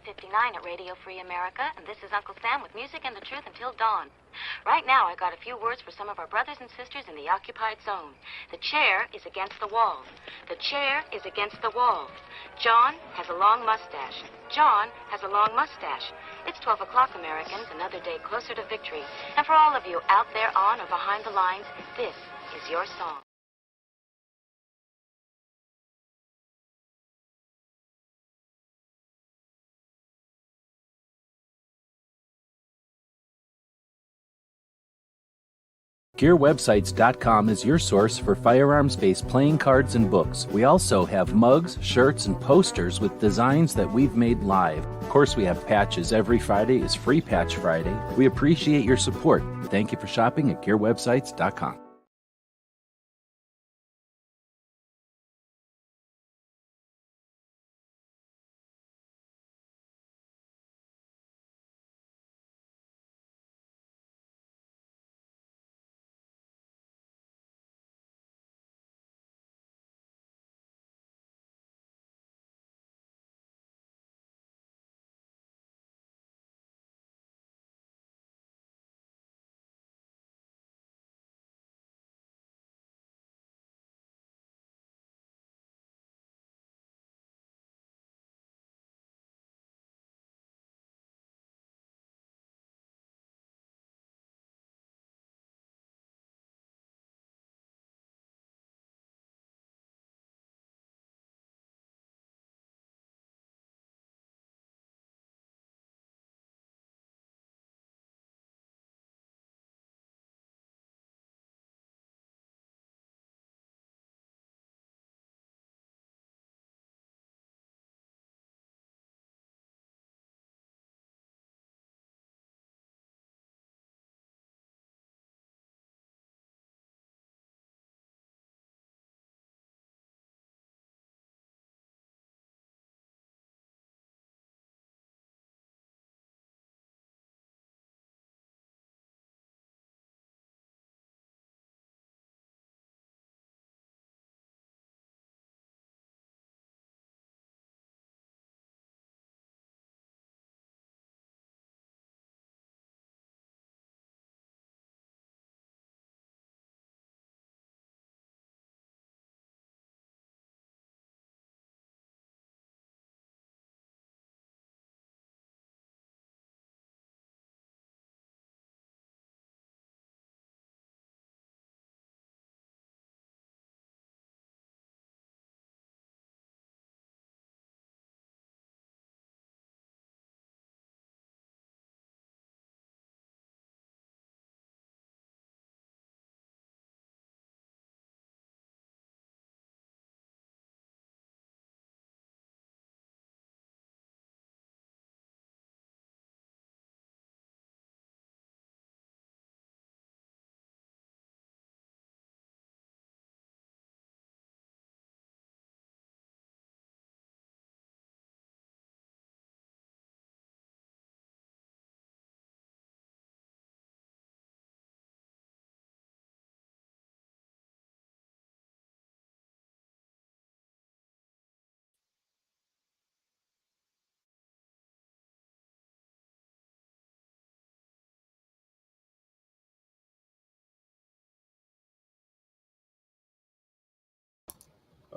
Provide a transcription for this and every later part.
5:59 at Radio Free America, and this is Uncle Sam with music and the truth until dawn. Right now, I got a few words for some of our brothers and sisters in the occupied zone. The chair is against the wall. The chair is against the wall. John has a long mustache. John has a long mustache. It's 12 o'clock, Americans, another day closer to victory. And for all of you out there on or behind the lines, this is your song. GearWebsites.com is your source for firearms-based playing cards and books. We also have mugs, shirts, and posters with designs that we've made live. Of course, we have patches. Every Friday is Free Patch Friday. We appreciate your support. Thank you for shopping at GearWebsites.com.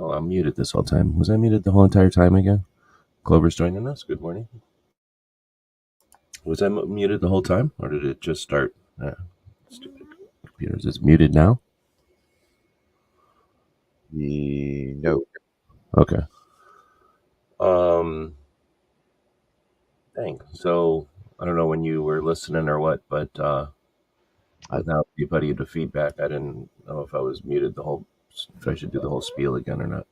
Oh, I'm muted this whole time. Was I muted the whole entire time again? Clover's joining us. Good morning. Was I muted the whole time, or did it just start? Stupid computers. Is it muted now? No. Okay. Dang. So I don't know when you were listening or what, but without anybody to feedback, I didn't know if I was muted if I should do the whole spiel again or not.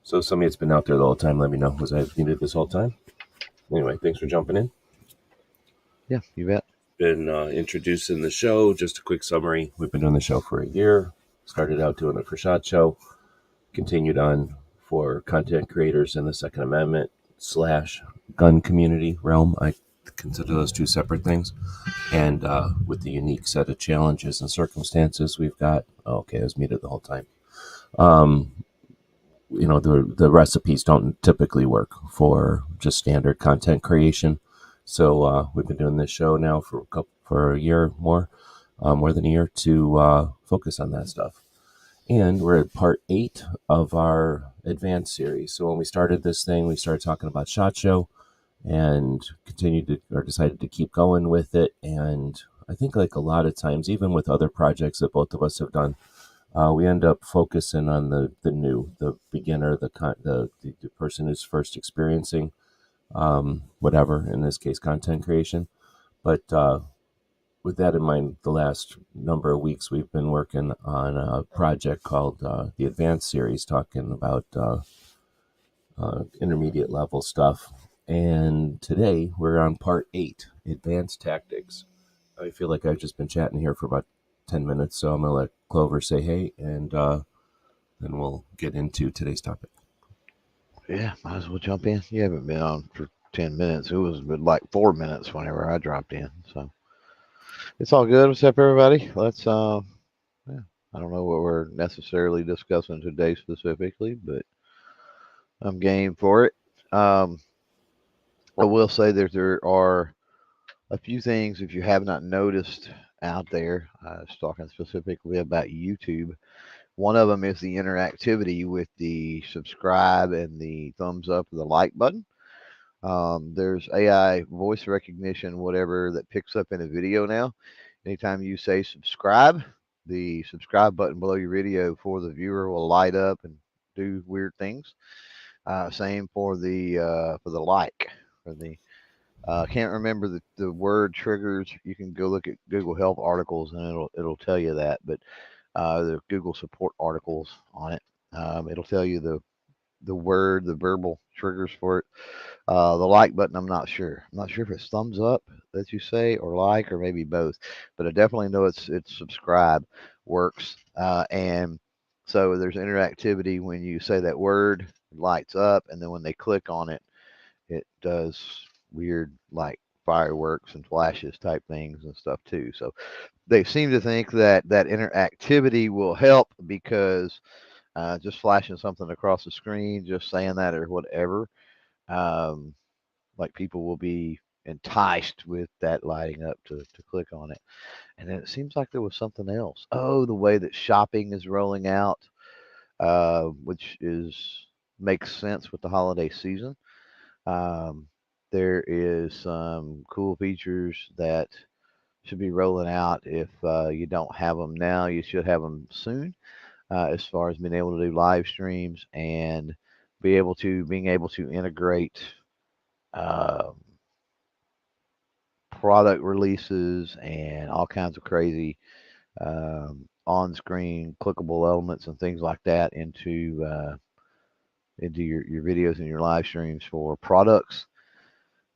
So somebody that's been out there the whole time, let me know. Was I muted this whole time? Anyway, thanks for jumping in. Yeah, you bet. Been introducing the show. Just a quick summary. We've been doing the show for a year. Started out doing it for SHOT Show. Continued on for content creators in the Second Amendment / gun community realm. I consider those two separate things. And with the unique set of challenges and circumstances we've got. Okay, I was muted the whole time. the recipes don't typically work for just standard content creation. So we've been doing this show now for a year more than a year to focus on that stuff. And we're at part 8 of our advanced series. So when we started this thing, we started talking about SHOT Show and decided to keep going with it. And I think, like a lot of times, even with other projects that both of us have done, we end up focusing on the beginner, the person who's first experiencing whatever, in this case, content creation. But with that in mind, the last number of weeks we've been working on a project called the Advanced Series, talking about intermediate level stuff. And today we're on part 8, Advanced Tactics. I feel like I've just been chatting here for about 10 minutes, so I'm going to let Clover say hey, and then we'll get into today's topic. Yeah, might as well jump in. You haven't been on for 10 minutes. It was like 4 minutes whenever I dropped in. So it's all good. What's up, everybody? Let's, yeah, I don't know what we're necessarily discussing today specifically, but I'm game for it. I will say that there are a few things, if you have not noticed out there, I was talking specifically about YouTube. One of them is the interactivity with the subscribe and the thumbs up or the like button. There's AI voice recognition, whatever, that picks up in a video now. Anytime you say subscribe, the subscribe button below your video for the viewer will light up and do weird things. Same for the like. For the can't remember the word triggers. You can go look at Google Help articles and it'll tell you that. But the Google support articles on it, it'll tell you the verbal triggers for it. The like button, I'm not sure. I'm not sure if it's thumbs up that you say or like or maybe both, but I definitely know it's subscribe works. And so there's interactivity when you say that word, it lights up, and then when they click on it, it does weird like fireworks and flashes type things and stuff too. So they seem to think that that interactivity will help because just flashing something across the screen, just saying that or whatever, um, like people will be enticed with that lighting up to click on it. And then it seems like there was something else. Oh, the way that shopping is rolling out, which makes sense with the holiday season. Um, there is some cool features that should be rolling out. If you don't have them now, you should have them soon. As far as being able to do live streams and being able to integrate um, product releases and all kinds of crazy on-screen clickable elements and things like that into your videos and your live streams for products.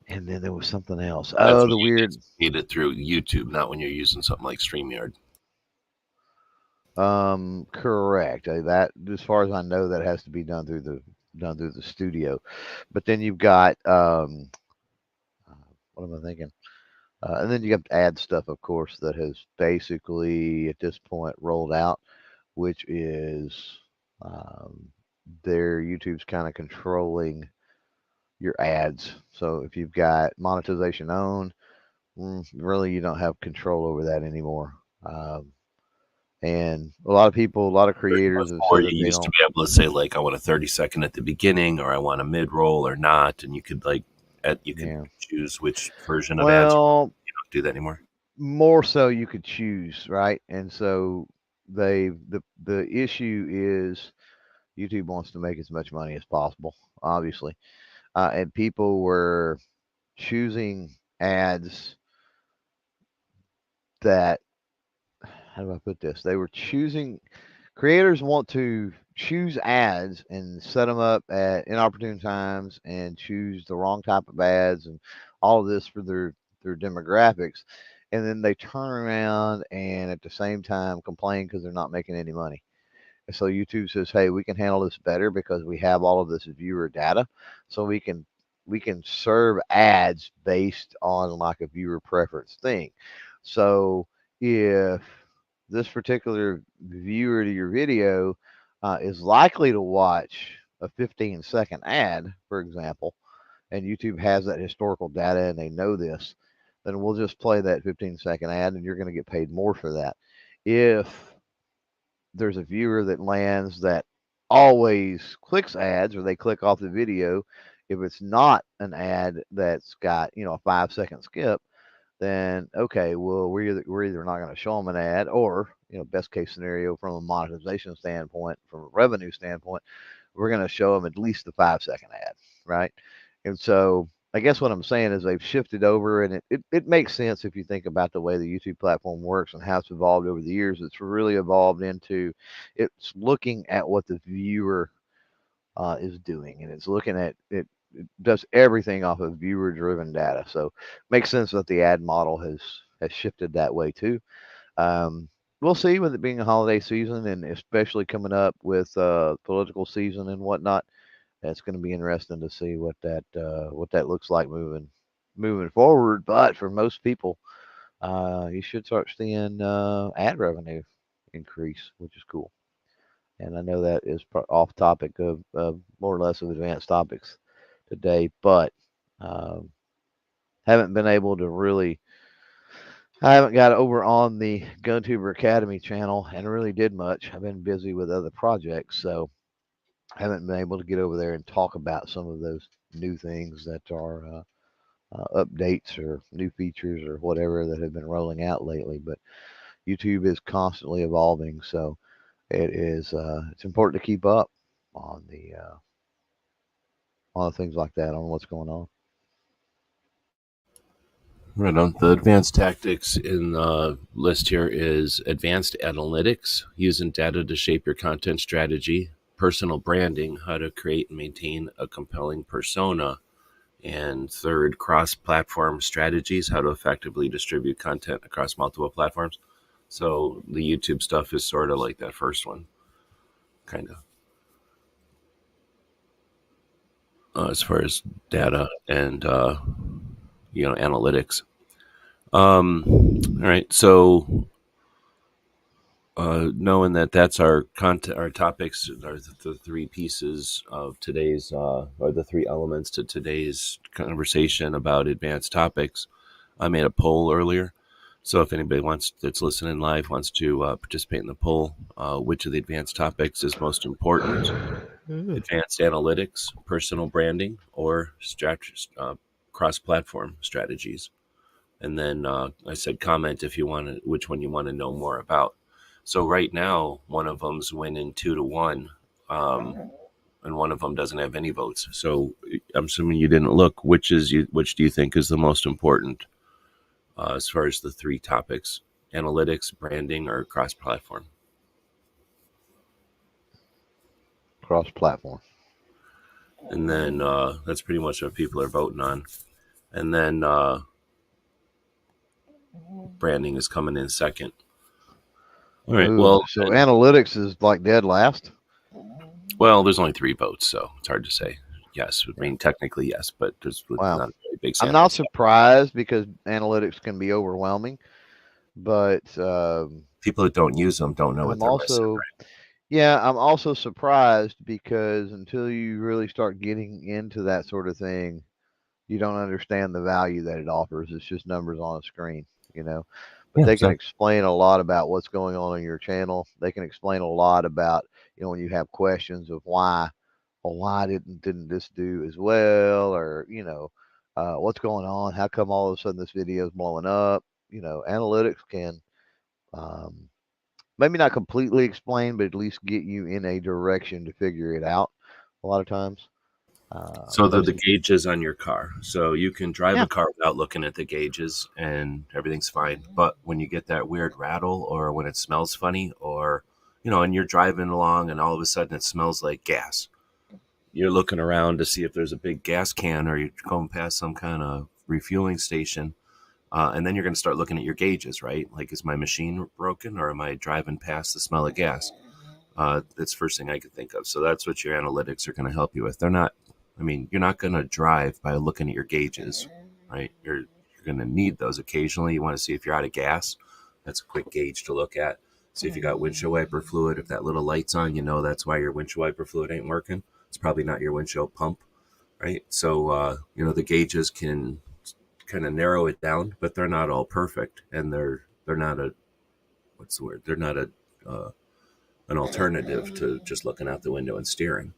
And then there was something else. That's Oh, when the you weird. get it through YouTube, not when you're using something like StreamYard. Correct. That, as far as I know, that has to be done through the studio. But then you've got what am I thinking? And then you have ad stuff, of course, that has basically at this point rolled out, which is um, their YouTube's kind of controlling your ads. So if you've got monetization on, really you don't have control over that anymore. And a lot of people, a lot of creators have Before said you that they used to don't. be able to say, like, I want a 30-second at the beginning, or I want a mid roll or not, and you could you could Yeah. choose which version of ads. Well, You don't do that anymore. more so you could choose, right? And so the issue is YouTube wants to make as much money as possible, obviously, and people were choosing ads that, how do I put this? They were choosing, creators want to choose ads and set them up at inopportune times and choose the wrong type of ads and all of this for their demographics, and then they turn around and at the same time complain because they're not making any money. And so YouTube says, hey, we can handle this better because we have all of this viewer data, so we can serve ads based on like a viewer preference thing. So if this particular viewer to your video is likely to watch a 15-second ad, for example, and YouTube has that historical data and they know this, then we'll just play that 15-second ad and you're going to get paid more for that. If there's a viewer that lands that always clicks ads or they click off the video, if it's not an ad that's got, a 5-second skip, then okay, well, we're either not going to show them an ad, or best case scenario from a monetization standpoint, from a revenue standpoint, we're going to show them at least the 5-second ad, right? And so I guess what I'm saying is they've shifted over, and it makes sense if you think about the way the YouTube platform works and how it's evolved over the years. It's really evolved into, it's looking at what the viewer is doing, and it's looking at it. It does everything off of viewer driven data. So makes sense that the ad model has shifted that way too. We'll see, with it being a holiday season and especially coming up with political season and whatnot. It's going to be interesting to see what that looks like moving forward. But for most people, you should start seeing ad revenue increase, which is cool. And I know that is off topic of more or less of advanced topics today, but um, haven't been able to really. I haven't got over on the GunTuber Academy channel and really did much. I've been busy with other projects, so haven't been able to get over there and talk about some of those new things that are updates or new features or whatever that have been rolling out lately. But YouTube is constantly evolving, so it's important to keep up on the things like that, on what's going on. Right on. The advanced tactics in the list here is advanced analytics, using data to shape your content strategy, personal branding, how to create and maintain a compelling persona, and third, cross-platform strategies, how to effectively distribute content across multiple platforms. So the YouTube stuff is sort of like that first one, kind of, as far as data and analytics. All right, so knowing that that's our content, our topics are the three pieces of today's, or the three elements to today's conversation about advanced topics. I made a poll earlier, so if anybody that's listening live wants to participate in the poll, which of the advanced topics is most important? Advanced analytics, personal branding, or cross-platform strategies. And then I said comment if you want which one you want to know more about. So right now, one of them's winning 2-1, and one of them doesn't have any votes. So I'm assuming you didn't look. Which do you think is the most important as far as the three topics: analytics, branding, or cross-platform? Cross-platform. And then that's pretty much what people are voting on. And then branding is coming in second. All right. Well, so analytics is like dead last. Well, there's only 3 votes, so it's hard to say. Yes, I mean technically yes, but there's not a very big sample. I'm not surprised because analytics can be overwhelming, but people that don't use them don't know what they're missing. Right? Yeah, I'm also surprised because until you really start getting into that sort of thing, you don't understand the value that it offers. It's just numbers on a screen, But they can explain a lot about what's going on your channel. They can explain a lot about, when you have questions of why didn't this do as well, or what's going on? How come all of a sudden this video is blowing up? Analytics can maybe not completely explain, but at least get you in a direction to figure it out a lot of times. So they're the gauges on your car. So you can drive a car without looking at the gauges and everything's fine. But when you get that weird rattle, or when it smells funny, or, and you're driving along and all of a sudden it smells like gas, you're looking around to see if there's a big gas can, or you're going past some kind of refueling station. And then you're going to start looking at your gauges, right? Like, is my machine broken, or am I driving past the smell of gas? That's the first thing I could think of. So that's what your analytics are going to help you with. You're not going to drive by looking at your gauges, right? You're going to need those occasionally. You want to see if you're out of gas. That's a quick gauge to look at. See if you got windshield wiper fluid. If that little light's on, that's why your windshield wiper fluid ain't working. It's probably not your windshield pump, right? So the gauges can kind of narrow it down, but they're not all perfect, and they're not a what's the word? They're not an alternative to just looking out the window and steering.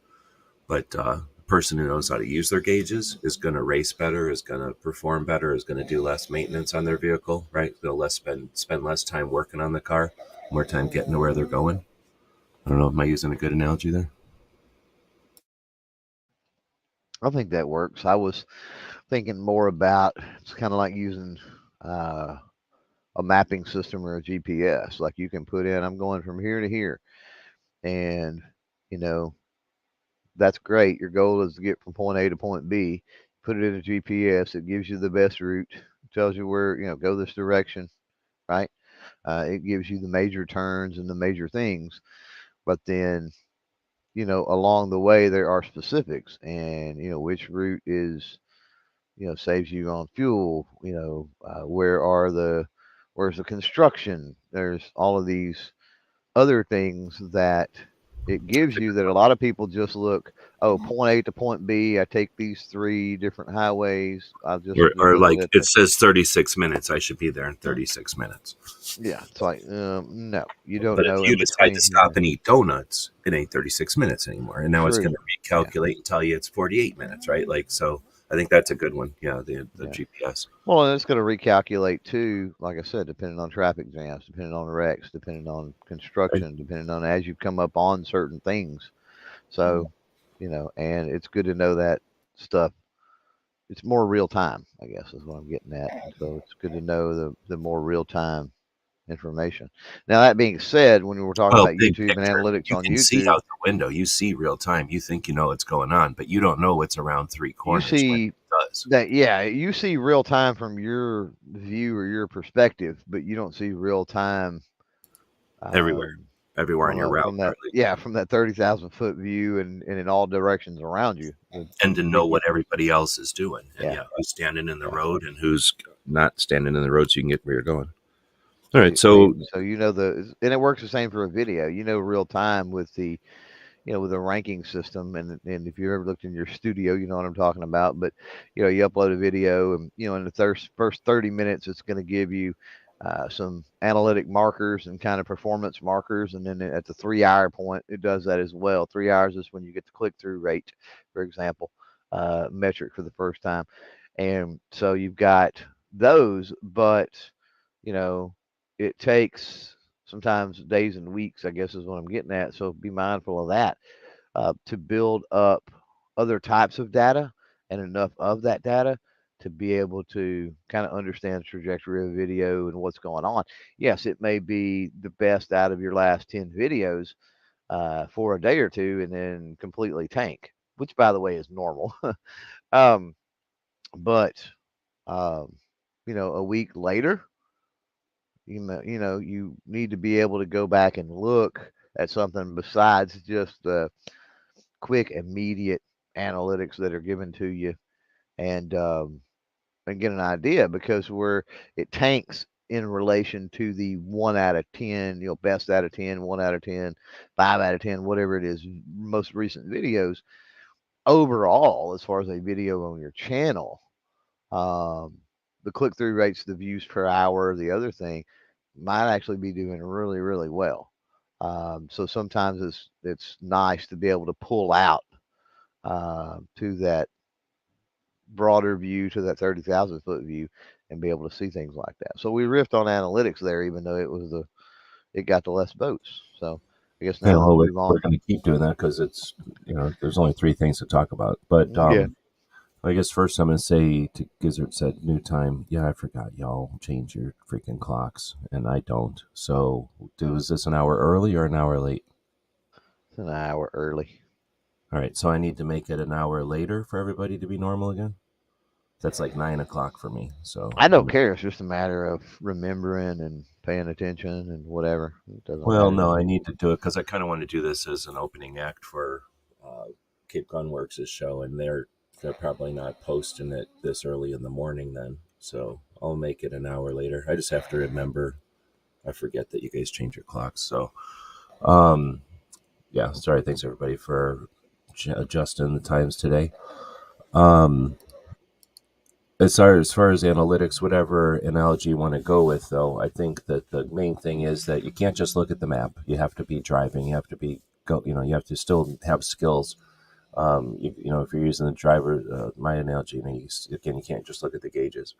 But a person who knows how to use their gauges is going to race better, is going to perform better, is going to do less maintenance on their vehicle, right? They'll spend less time working on the car, more time getting to where they're going. I don't know. Am I using a good analogy there? I think that works. I was thinking more about it's kind of like using uh, a mapping system or a GPS. Like you can put in, I'm going from here to here, and you know that's great. Your goal is to get from point A to point B. Put it in a GPS. It gives you the best route. Tells you where go this direction, right? It gives you the major turns and the major things. But then along the way there are specifics, and which route is saves you on fuel. Where's the construction? There's all of these other things that it gives you that a lot of people just look, oh, point A to point B. I take these three different highways. I'll just Or look like at it says 36 minutes. I should be there in 36 minutes. yeah. It's like no, you don't But if know you in decide to between stop here. and eat donuts, it ain't 36 minutes anymore. And now it's going True. to Yeah. recalculate and tell you it's 48 minutes, right? Like, so I think that's a good one. Yeah, the Yeah. GPS. Well, and it's going to recalculate too, like I said, depending on traffic jams, depending on wrecks, depending on Right. construction, depending on as you come up on certain things. So, and it's good to know that stuff. It's more real time, I guess, is what I'm getting at. So it's good to know the more real time information. Now, that being said, when we were talking Well, about big YouTube and picture. analytics You on can see YouTube, out the window. You see real time. You think you know what's going on, but you don't know what's around three you corners when see it does. that, yeah, you see real time from your view or your perspective, but you don't see real time Everywhere. um, Everywhere on your route, from that, right? yeah, from that 30,000 foot view and in all directions around you. And to The know big, what everybody else is doing. And yeah, yeah, who's standing in the yeah. road and who's not standing in the road so you can get where you're going. All right. So and it works the same for a video. Real time with the with a ranking system, and if you ever looked in your studio, you know what I'm talking about. But you upload a video, and in the first 30 minutes, it's going to give you some analytic markers and kind of performance markers, and then at the 3 hour point, it does that as well. 3 hours is when you get the click through rate, for example, metric for the first time, and so you've got those, but you know it takes sometimes days and weeks, I guess is what I'm getting at. So be mindful of that to build up other types of data and enough of that data to be able to kind of understand the trajectory of a video and what's going on. Yes, it may be the best out of your last 10 videos for a day or two and then completely tank, which by the way is normal. um, but, um, a week later, you need to be able to go back and look at something besides just the quick, immediate analytics that are given to you, and get an idea, because where it tanks in relation to the 1 out of 10, best out of 10, 1 out of 10, 5 out of 10, whatever it is, most recent videos overall, as far as a video on your channel, um, the click through rates, the views per hour, the other thing might actually be doing really, really well. So sometimes it's nice to be able to pull out to that broader view, to that 30,000 foot view, and be able to see things like that. So we riffed on analytics there, even though it got the less votes. So I guess Yeah, now we'll well, move we're on. going to keep doing that because it's, there's only three things to talk about. But Yeah, I guess first I'm going to say to Gizzard said new time. Yeah, I forgot y'all change your freaking clocks, and I don't. So, is this an hour early or an hour late? it's an hour early. All right, so I need to make it an hour later for everybody to be normal again. That's like 9 o'clock for me. So, I don't care. It's just a matter of remembering and paying attention and whatever. It doesn't well, matter to no, I me. need to do it because I kind of want to do this as an opening act for Cape Gunworks' show, and they're probably not posting it this early in the morning then. So I'll make it an hour later. I just have to remember. I forget that you guys change your clocks. So, yeah, sorry. Thanks everybody for adjusting the times today. Um, as far as analytics, whatever analogy you want to go with, though, I think that the main thing is that you can't just look at the map. You have to be driving. You have to be you have to still have skills. If you're using the driver, my analogy, again, you can't just look at the gauges.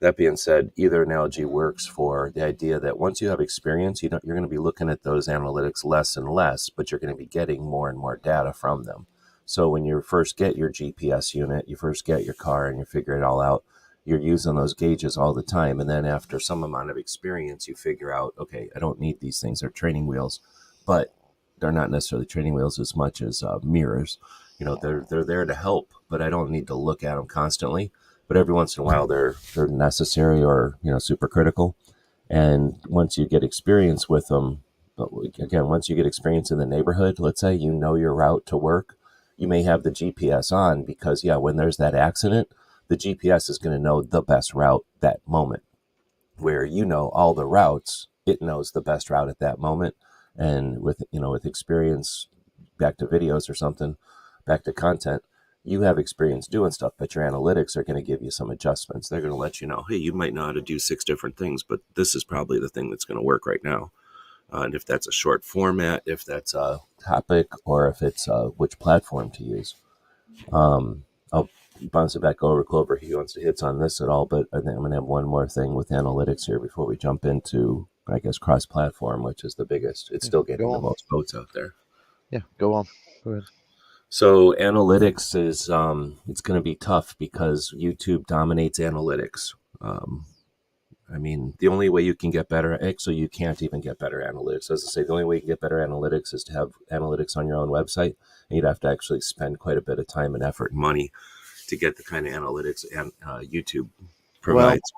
That being said, either analogy works for the idea that once you have experience, you're going to be looking at those analytics less and less, but you're going to be getting more and more data from them. So when you first get your GPS unit, you first get your car and you figure it all out, you're using those gauges all the time. And then after some amount of experience, you figure out, okay, I don't need these things. They're training wheels, but they're not necessarily training wheels as much as mirrors. They're there to help, but I don't need to look at them constantly. But every once in a while, they're necessary or super critical. And once you get experience with them, again, once you get experience in the neighborhood, let's say you know your route to work, you may have the GPS on because when there's that accident, the GPS is going to know the best route that moment. Where all the routes, it knows the best route at that moment. And with experience, back to videos or something, back to content, you have experience doing stuff, but your analytics are going to give you some adjustments. They're going to let you know, hey, you might know how to do 6 different things, but this is probably the thing that's going to work right now. And if that's a short format, if that's a topic, or if it's which platform to use. I'll bounce it back over Clover if he wants to hit on this at all, but I think I'm going to have one more thing with analytics here before we jump into, I guess, cross-platform, which is the biggest. It's still getting the most votes out there. Yeah, go on. Go ahead. So analytics is it's going to be tough because YouTube dominates analytics. The only way you can get better, actually, you can't even get better analytics. As I say, the only way you can get better analytics is to have analytics on your own website, and you'd have to actually spend quite a bit of time and effort and money to get the kind of analytics YouTube provides.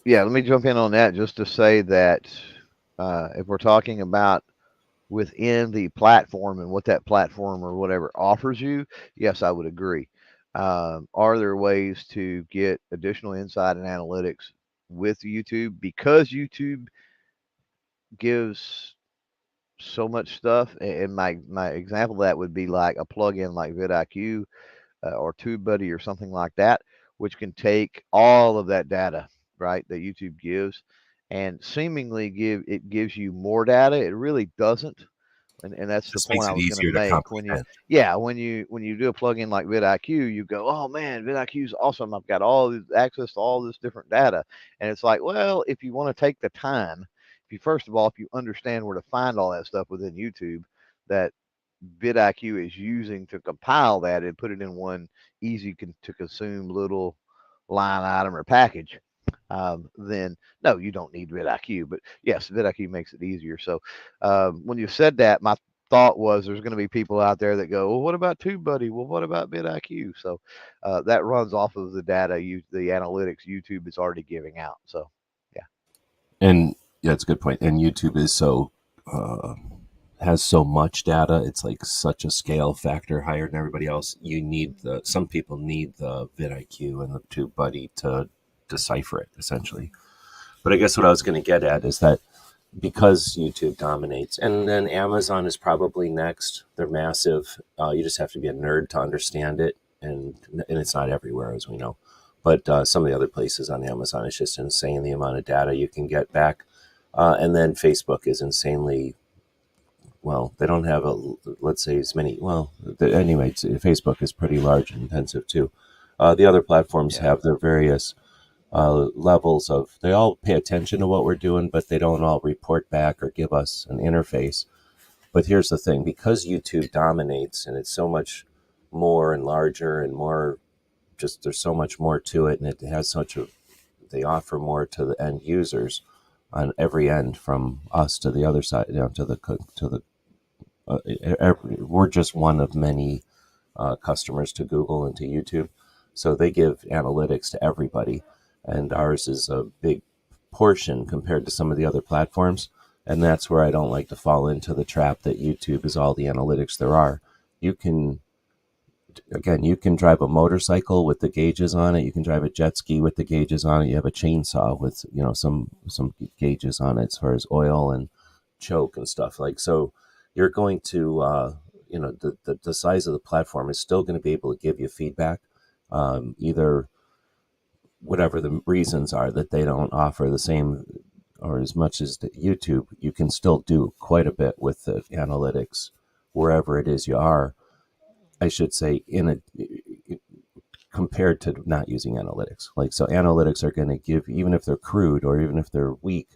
Well, let me jump in on that just to say that if we're talking about within the platform and what that platform or whatever offers you, yes, I would agree. Are there ways to get additional insight and analytics with YouTube? Because YouTube gives so much stuff, and my example of that would be like a plugin like vidIQ or TubeBuddy or something like that, which can take all of that data, right, that YouTube gives, and seemingly gives you more data. It really doesn't. And that's the point I was going to make. When you do a plugin like vidIQ, you go, oh man, vidIQ is awesome. I've got all this access to all this different data. And it's like, well, if you want to take the time, if you understand where to find all that stuff within YouTube, that vidIQ is using to compile that and put it in one easy to consume little line item or package, then no, you don't need vidIQ. But yes, vidIQ makes it easier. So when you said that, my thought was there's going to be people out there that go, well, what about TubeBuddy? Well, what about vidIQ? So that runs off of the data, the analytics YouTube is already giving out. So yeah. And yeah, it's a good point. And YouTube is so has so much data. It's like such a scale factor higher than everybody else. Some people need the vidIQ and the TubeBuddy to decipher it, essentially. But I guess what I was going to get at is that because YouTube dominates, and then Amazon is probably next. They're massive. You just have to be a nerd to understand it, and it's not everywhere, as we know. But some of the other places on Amazon, it's just insane the amount of data you can get back. And then Facebook is insanely, well, they don't have let's say as many. Well, anyway, Facebook is pretty large and intensive too. The other platforms have their various levels of, they all pay attention to what we're doing, but they don't all report back or give us an interface. But here's the thing, because YouTube dominates and it's so much more and larger and more, just there's so much more to it, and it has they offer more to the end users on every end, from us to the other side, to the we're just one of many customers to Google and to YouTube. So they give analytics to everybody, and ours is a big portion compared to some of the other platforms. And that's where I don't like to fall into the trap that YouTube is all the analytics there are. You can drive a motorcycle with the gauges on it. You can drive a jet ski with the gauges on it. You have a chainsaw with, some gauges on it as far as oil and choke and stuff. So you're going to, the size of the platform is still going to be able to give you feedback, either whatever the reasons are that they don't offer the same or as much as the YouTube. You can still do quite a bit with the analytics wherever it is you are. I should say compared to not using analytics. Like, so analytics are going to give, even if they're crude or even if they're weak,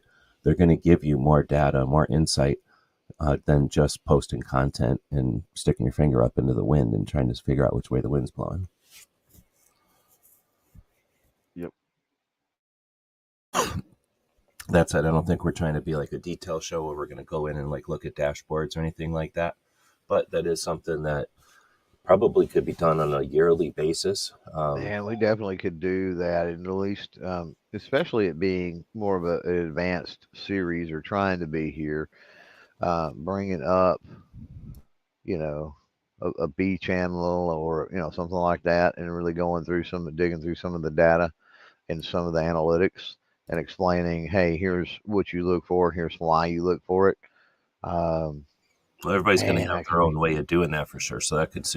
they're going to give you more data, more insight than just posting content and sticking your finger up into the wind and trying to figure out which way the wind's blowing. Yep. That said, I don't think we're trying to be like a detail show where we're going to go in and like look at dashboards or anything like that. But that is something that probably could be done on a yearly basis. And we definitely could do that, and at least, especially it being more of an advanced series or trying to be here, bringing up, you know, a B channel or something like that, and really digging through some of the data and some of the analytics and explaining, hey, here's what you look for, here's why you look for it. Well, everybody's going to have their own way of doing that for sure. So that could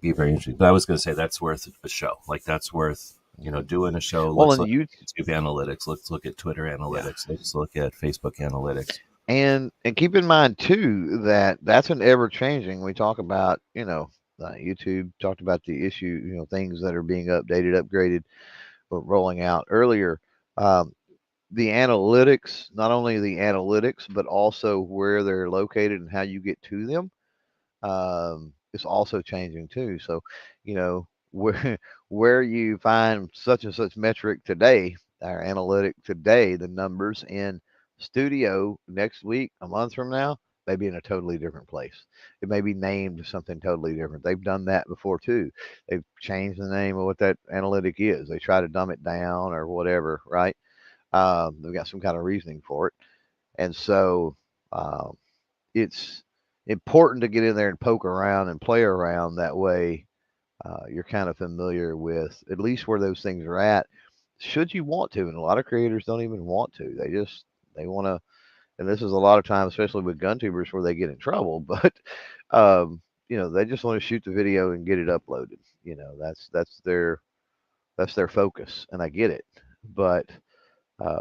be very interesting. But I was going to say that's worth a show. Like, that's worth, doing a show. Well, let's and look at YouTube analytics. Let's look at Twitter analytics. Yeah. Let's look at Facebook analytics. And keep in mind too that that's an ever changing. We talk about, YouTube talked about the issue, things that are being updated, upgraded, but rolling out earlier. The analytics, not only the analytics, but also where they're located and how you get to them, is also changing too. So, where you find such and such metric today, our analytic today, the numbers in studio next week, a month from now, may be in a totally different place. It may be named something totally different. They've done that before too. They've changed the name of what that analytic is. They try to dumb it down or whatever, right? They've got some kind of reasoning for it. And so it's important to get in there and poke around and play around. That way you're kind of familiar with at least where those things are at, should you want to. And a lot of creators don't even want to. They want to, and this is a lot of times, especially with gun tubers, where they get in trouble. But they just want to shoot the video and get it uploaded. That's their focus, and I get it. But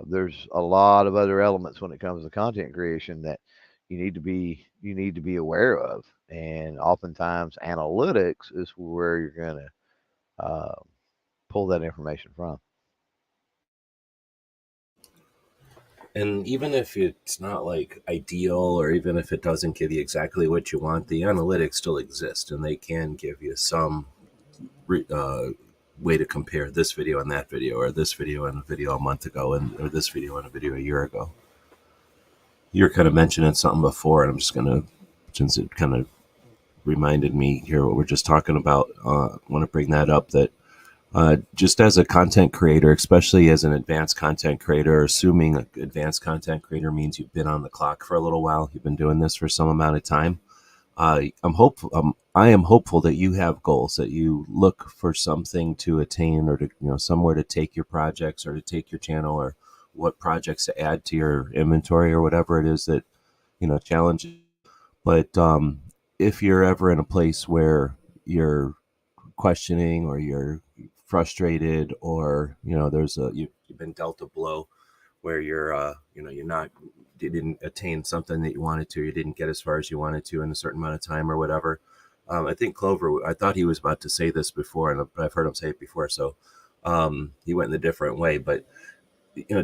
there's a lot of other elements when it comes to content creation that you need to be aware of, and oftentimes analytics is where you're going to pull that information from. And even if it's not like ideal, or even if it doesn't give you exactly what you want, the analytics still exist, and they can give you some way to compare this video and that video, or this video and a video a month ago, or this video and a video a year ago. You were kind of mentioning something before, and I'm just going to, since it kind of reminded me here what we're just talking about, I want to bring that up, that just as a content creator, especially as an advanced content creator, assuming an advanced content creator means you've been on the clock for a little while, you've been doing this for some amount of time, I am hopeful that you have goals, that you look for something to attain, or to, somewhere to take your projects, or to take your channel, or what projects to add to your inventory, or whatever it is that, challenges. But if you're ever in a place where you're questioning, or you're frustrated, or you've been dealt a blow where you didn't attain something that you wanted to, you didn't get as far as you wanted to in a certain amount of time, or whatever. I think Clover, I thought he was about to say this before, and I've heard him say it before, so he went in a different way. But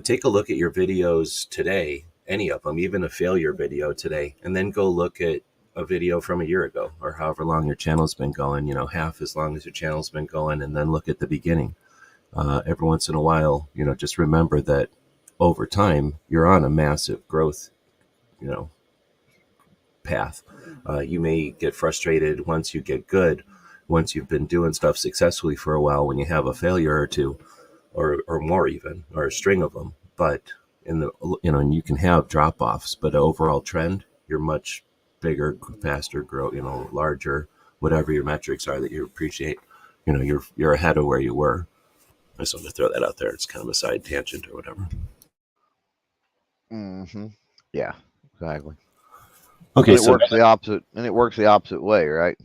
take a look at your videos today, any of them, even a failure video today, and then go look at a video from a year ago, or however long your channel's been going, half as long as your channel's been going, and then look at the beginning. Every once in a while, just remember that over time, you're on a massive growth, path. You may get frustrated once you get good, once you've been doing stuff successfully for a while, when you have a failure or two, or more even, or a string of them. But and you can have drop-offs, but overall trend, you're much bigger, faster, grow, larger, whatever your metrics are that you appreciate, you're ahead of where you were. I just wanted to throw that out there. It's kind of a side tangent or whatever. Mm-hmm. Yeah, exactly. Okay, And it so works the opposite, and it works the opposite way, right?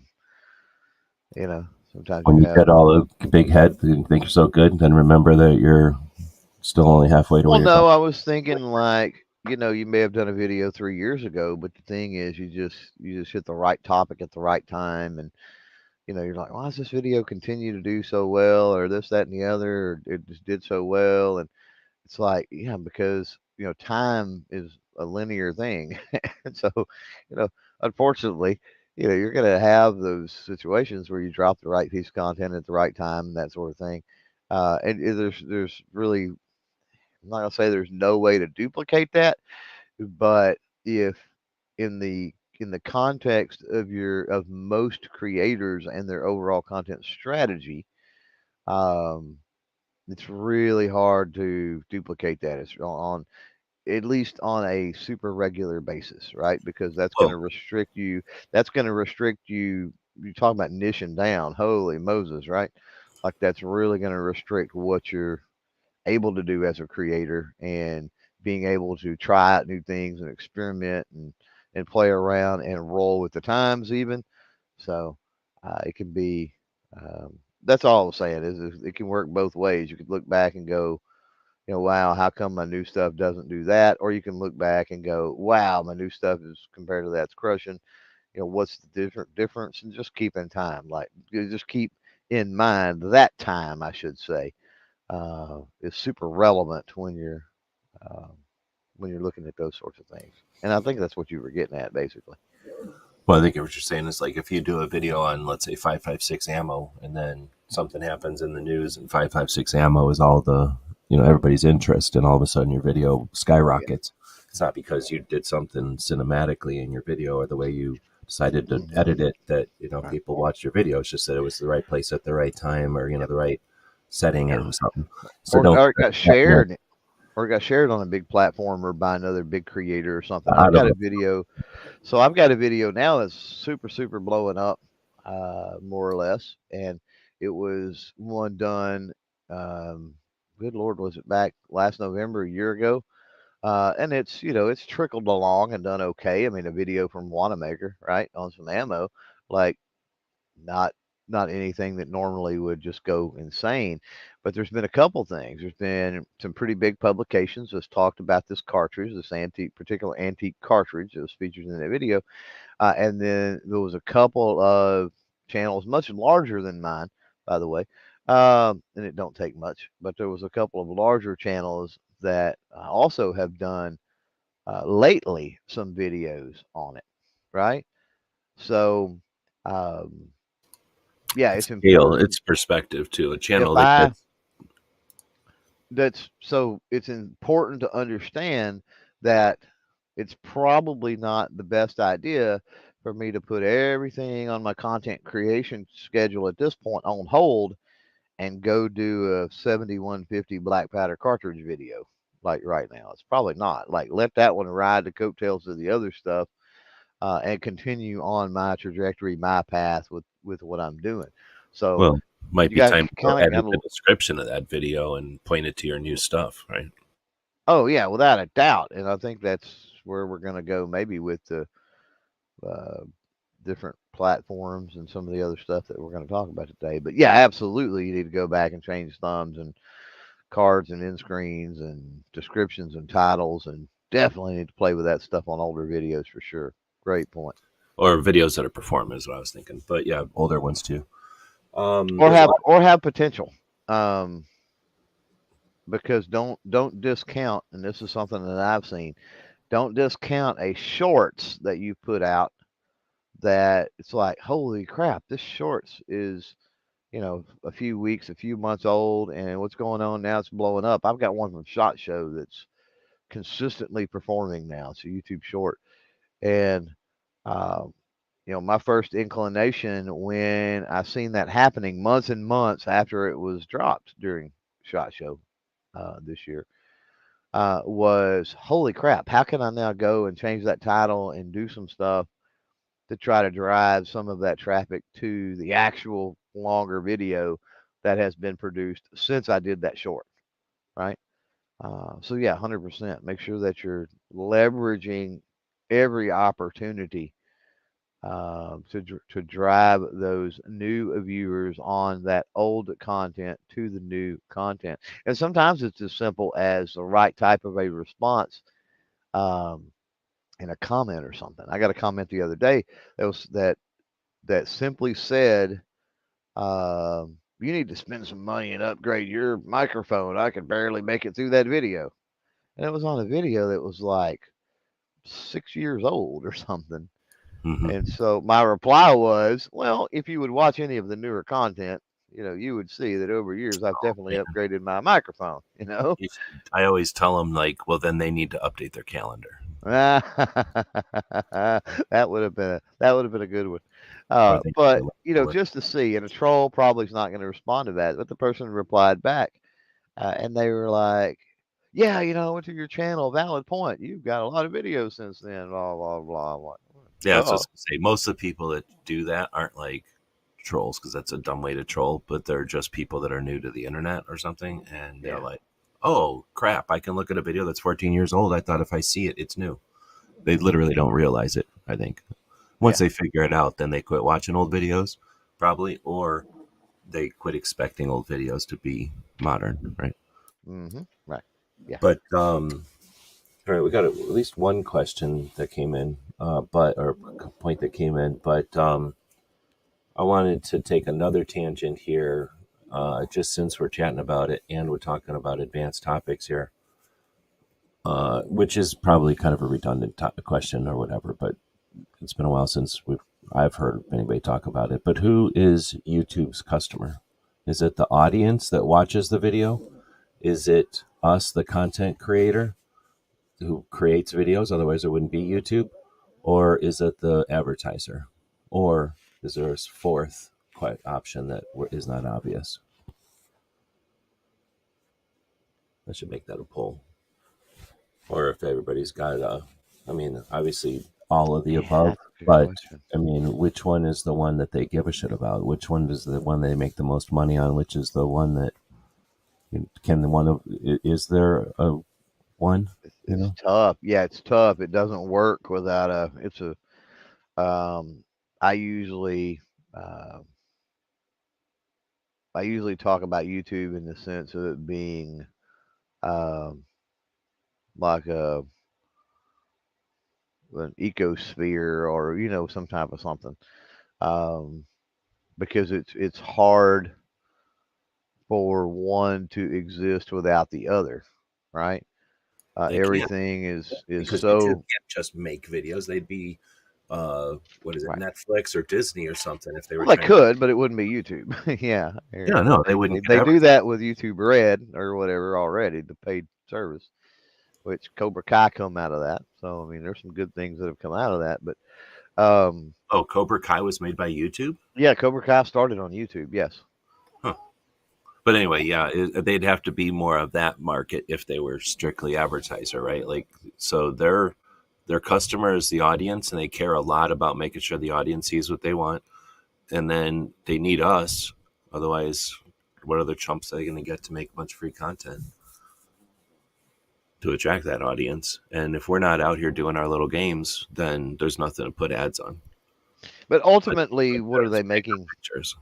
You know, sometimes when you you have. get all the big head and think you're so good, then remember that you're still only halfway to where Well, you're going. no, I was thinking like, you may have done a video 3 years ago, but the thing is, you just hit the right topic at the right time, and you're like, why does this video continue to do so well, or this, that, and the other, or it just did so well, and it's like, yeah, because time is a linear thing, and so, you know, unfortunately, you're gonna have those situations where you drop the right piece of content at the right time and that sort of thing. And there's really, I'm not gonna say there's no way to duplicate that, but if in the context of most creators and their overall content strategy, um, it's really hard to duplicate that. It's on at least on a super regular basis, right? Because that's going Well, to restrict you. That's going to restrict you. You talk about niching down. Holy Moses, right? Like that's really going to restrict what you're able to do as a creator, and being able to try out new things and experiment and play around and roll with the times even. So it can be. That's all I'm saying is it can work both ways. You could look back and go, wow, how come my new stuff doesn't do that? Or you can look back and go, wow, my new stuff is compared to that's crushing. What's the difference? And just keep in time, like just keep in mind that time, I should say, is super relevant um, when you're looking at those sorts of things. And I think that's what you were getting at, basically. well, I think what you're saying is like if you do a video on, let's say, 5.56 ammo, and then something happens in the news, and 5.56 ammo is all the everybody's interest, and all of a sudden your video Yeah. skyrockets. It's not because you did something cinematically in your video or the way you decided to Hmm. edit it that Right. people watched your video. It's just that it was the right place at the right time, or Yep. the right setting Or or something. So or, don't or it got get shared, or it got shared on a big platform, or by another big creator or something. I've out of got a it. video. So I've got a video now that's super, super blowing up, more or less. And it was one done, um, good Lord, was it back last November, a year ago? And it's trickled along and done okay. I mean, a video from Wanamaker, right, on some ammo, like not not anything that normally would just go insane. But there's been a couple things. There's been some pretty big publications that's talked about this cartridge, this particular antique cartridge that was featured in that video. And then there was a couple of channels much larger than mine, by the way. And it don't take much, but there was a couple of larger channels that also have done lately some videos on it, right? So, um, yeah, it's Scale, important. it's perspective too. A If channel like I this. That's so it's important to understand that it's probably not the best idea for me to put everything on my content creation schedule at this point on hold and go do a 7150 black powder cartridge video like right now. It's probably not. Like let that one ride the coattails of the other stuff, and continue on my trajectory, my path with what I'm doing. So Well, might you be got time to go kind of got edit the to. description of that video and point it to your new stuff, right? Oh yeah, without a doubt, and I think that's where we're going to go, maybe with the uh, different platforms and some of the other stuff that we're going to talk about today. But yeah, absolutely, you need to go back and change thumbs and cards and end screens and descriptions and titles, and definitely need to play with that stuff on older videos for sure. Great point. Or videos that are perform is what I was thinking. But yeah, older ones too. Or There's a have lot. or have potential. Because don't discount, and this is something that I've seen. Don't discount a shorts that you put out that it's like, holy crap, this shorts is, a few weeks, a few months old, and what's going on now? It's blowing up. I've got one from Shot Show that's consistently performing now. It's a YouTube short, and um, my first inclination when I seen that happening months and months after it was dropped during Shot Show this year, was holy crap, how can I now go and change that title and do some stuff to try to drive some of that traffic to the actual longer video that has been produced since I did that short, right? So yeah, 100%. Make sure that you're leveraging every opportunity to drive those new viewers on that old content to the new content. And sometimes it's as simple as the right type of a response um, in a comment or something. I got a comment the other day that simply said, "You need to spend some money and upgrade your microphone. I can barely make it through that video." And it was on a video that was like 6 years old or something. And Mm-hmm. so my reply was, well, if you would watch any of the newer content, you would see that over years I've definitely upgraded my microphone. I always tell them, like, well, then they need to update their calendar. That would have been a good one. Or they need But to look for just to see, and a troll probably is not going to respond to that. But the person replied back, and they were like, "Yeah, I went to your channel. Valid point. You've got a lot of videos since then. Blah blah blah." I'm like, Yeah, so I oh, was gonna say most of the people that do that aren't like trolls because that's a dumb way to troll, but they're just people that are new to the internet or something, and they're yeah, like, "Oh crap! I can look at a video that's 14 years old. I thought if I see it, it's new." They literally don't realize it. I think once yeah. they figure it out, then they quit watching old videos, probably, or they quit expecting old videos to be modern, right? Right. Yeah. But all right, we got at least one question that came in, but or point that came in, but I wanted to take another tangent here, just since we're chatting about it and we're talking about advanced topics here, which is probably kind of a redundant question or whatever, but it's been a while since I've heard anybody talk about it. But who is YouTube's customer? Is it the audience that watches the video? Is it us, the content creator, who creates videos? Otherwise, it wouldn't be YouTube. Or is it the advertiser? Or is there a fourth option that is not obvious? I should make that a poll. Or if everybody's got I mean, obviously all of the Yeah, above, that's a good but question. I mean, which one is the one that they give a shit about? Which one is the one they make the most money on? Which is the one that can the one of, is there a one, It's tough. Yeah, it's tough. It doesn't work without it's a, I usually, uh, I usually talk about YouTube in the sense of it being, um, like an ecosphere or, some type of something. Um, because it's hard for one to exist without the other, right? They can't, Everything is because YouTube so can't just make videos. They'd be what is it, right. Netflix or Disney or something if they were Well, they trying to. could, but it wouldn't be YouTube. Yeah, Yeah, but no, they they, wouldn't get they do advertised. that with YouTube Red or whatever already, the paid service, which Cobra Kai come out of that. So I mean, there's some good things that have come out of that. But Oh, Cobra Kai was made by YouTube. yeah, Cobra Kai started on YouTube. Yes. Huh. But anyway, yeah, they'd have to be more of that market if they were strictly advertiser, right? Like, so their customer is the audience, and they care a lot about making sure the audience sees what they want, and then they need us. Otherwise, what other chumps are they going to get to make a bunch of free content to attract that audience? And if we're not out here doing our little games, then there's nothing to put ads on. But But, ultimately, but what are there's they bigger making? pictures.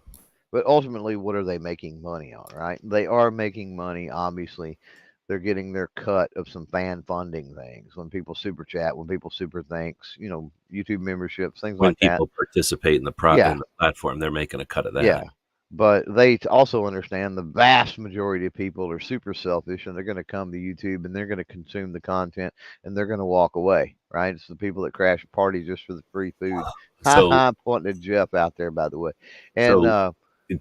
But ultimately, what are they making money on? Right? They are making money. Obviously, they're getting their cut of some fan funding things. When people super chat, when people super thanks, YouTube memberships, things When like that. people participate in Yeah, in the platform, they're making a cut of yeah. that. But they also understand the vast majority of people are super selfish and they're going to come to YouTube and they're going to consume the content and they're going to walk away, right? It's the people that crash a party just for the free food. Ha So, ha, pointing at Jeff out there, by the way. And, so,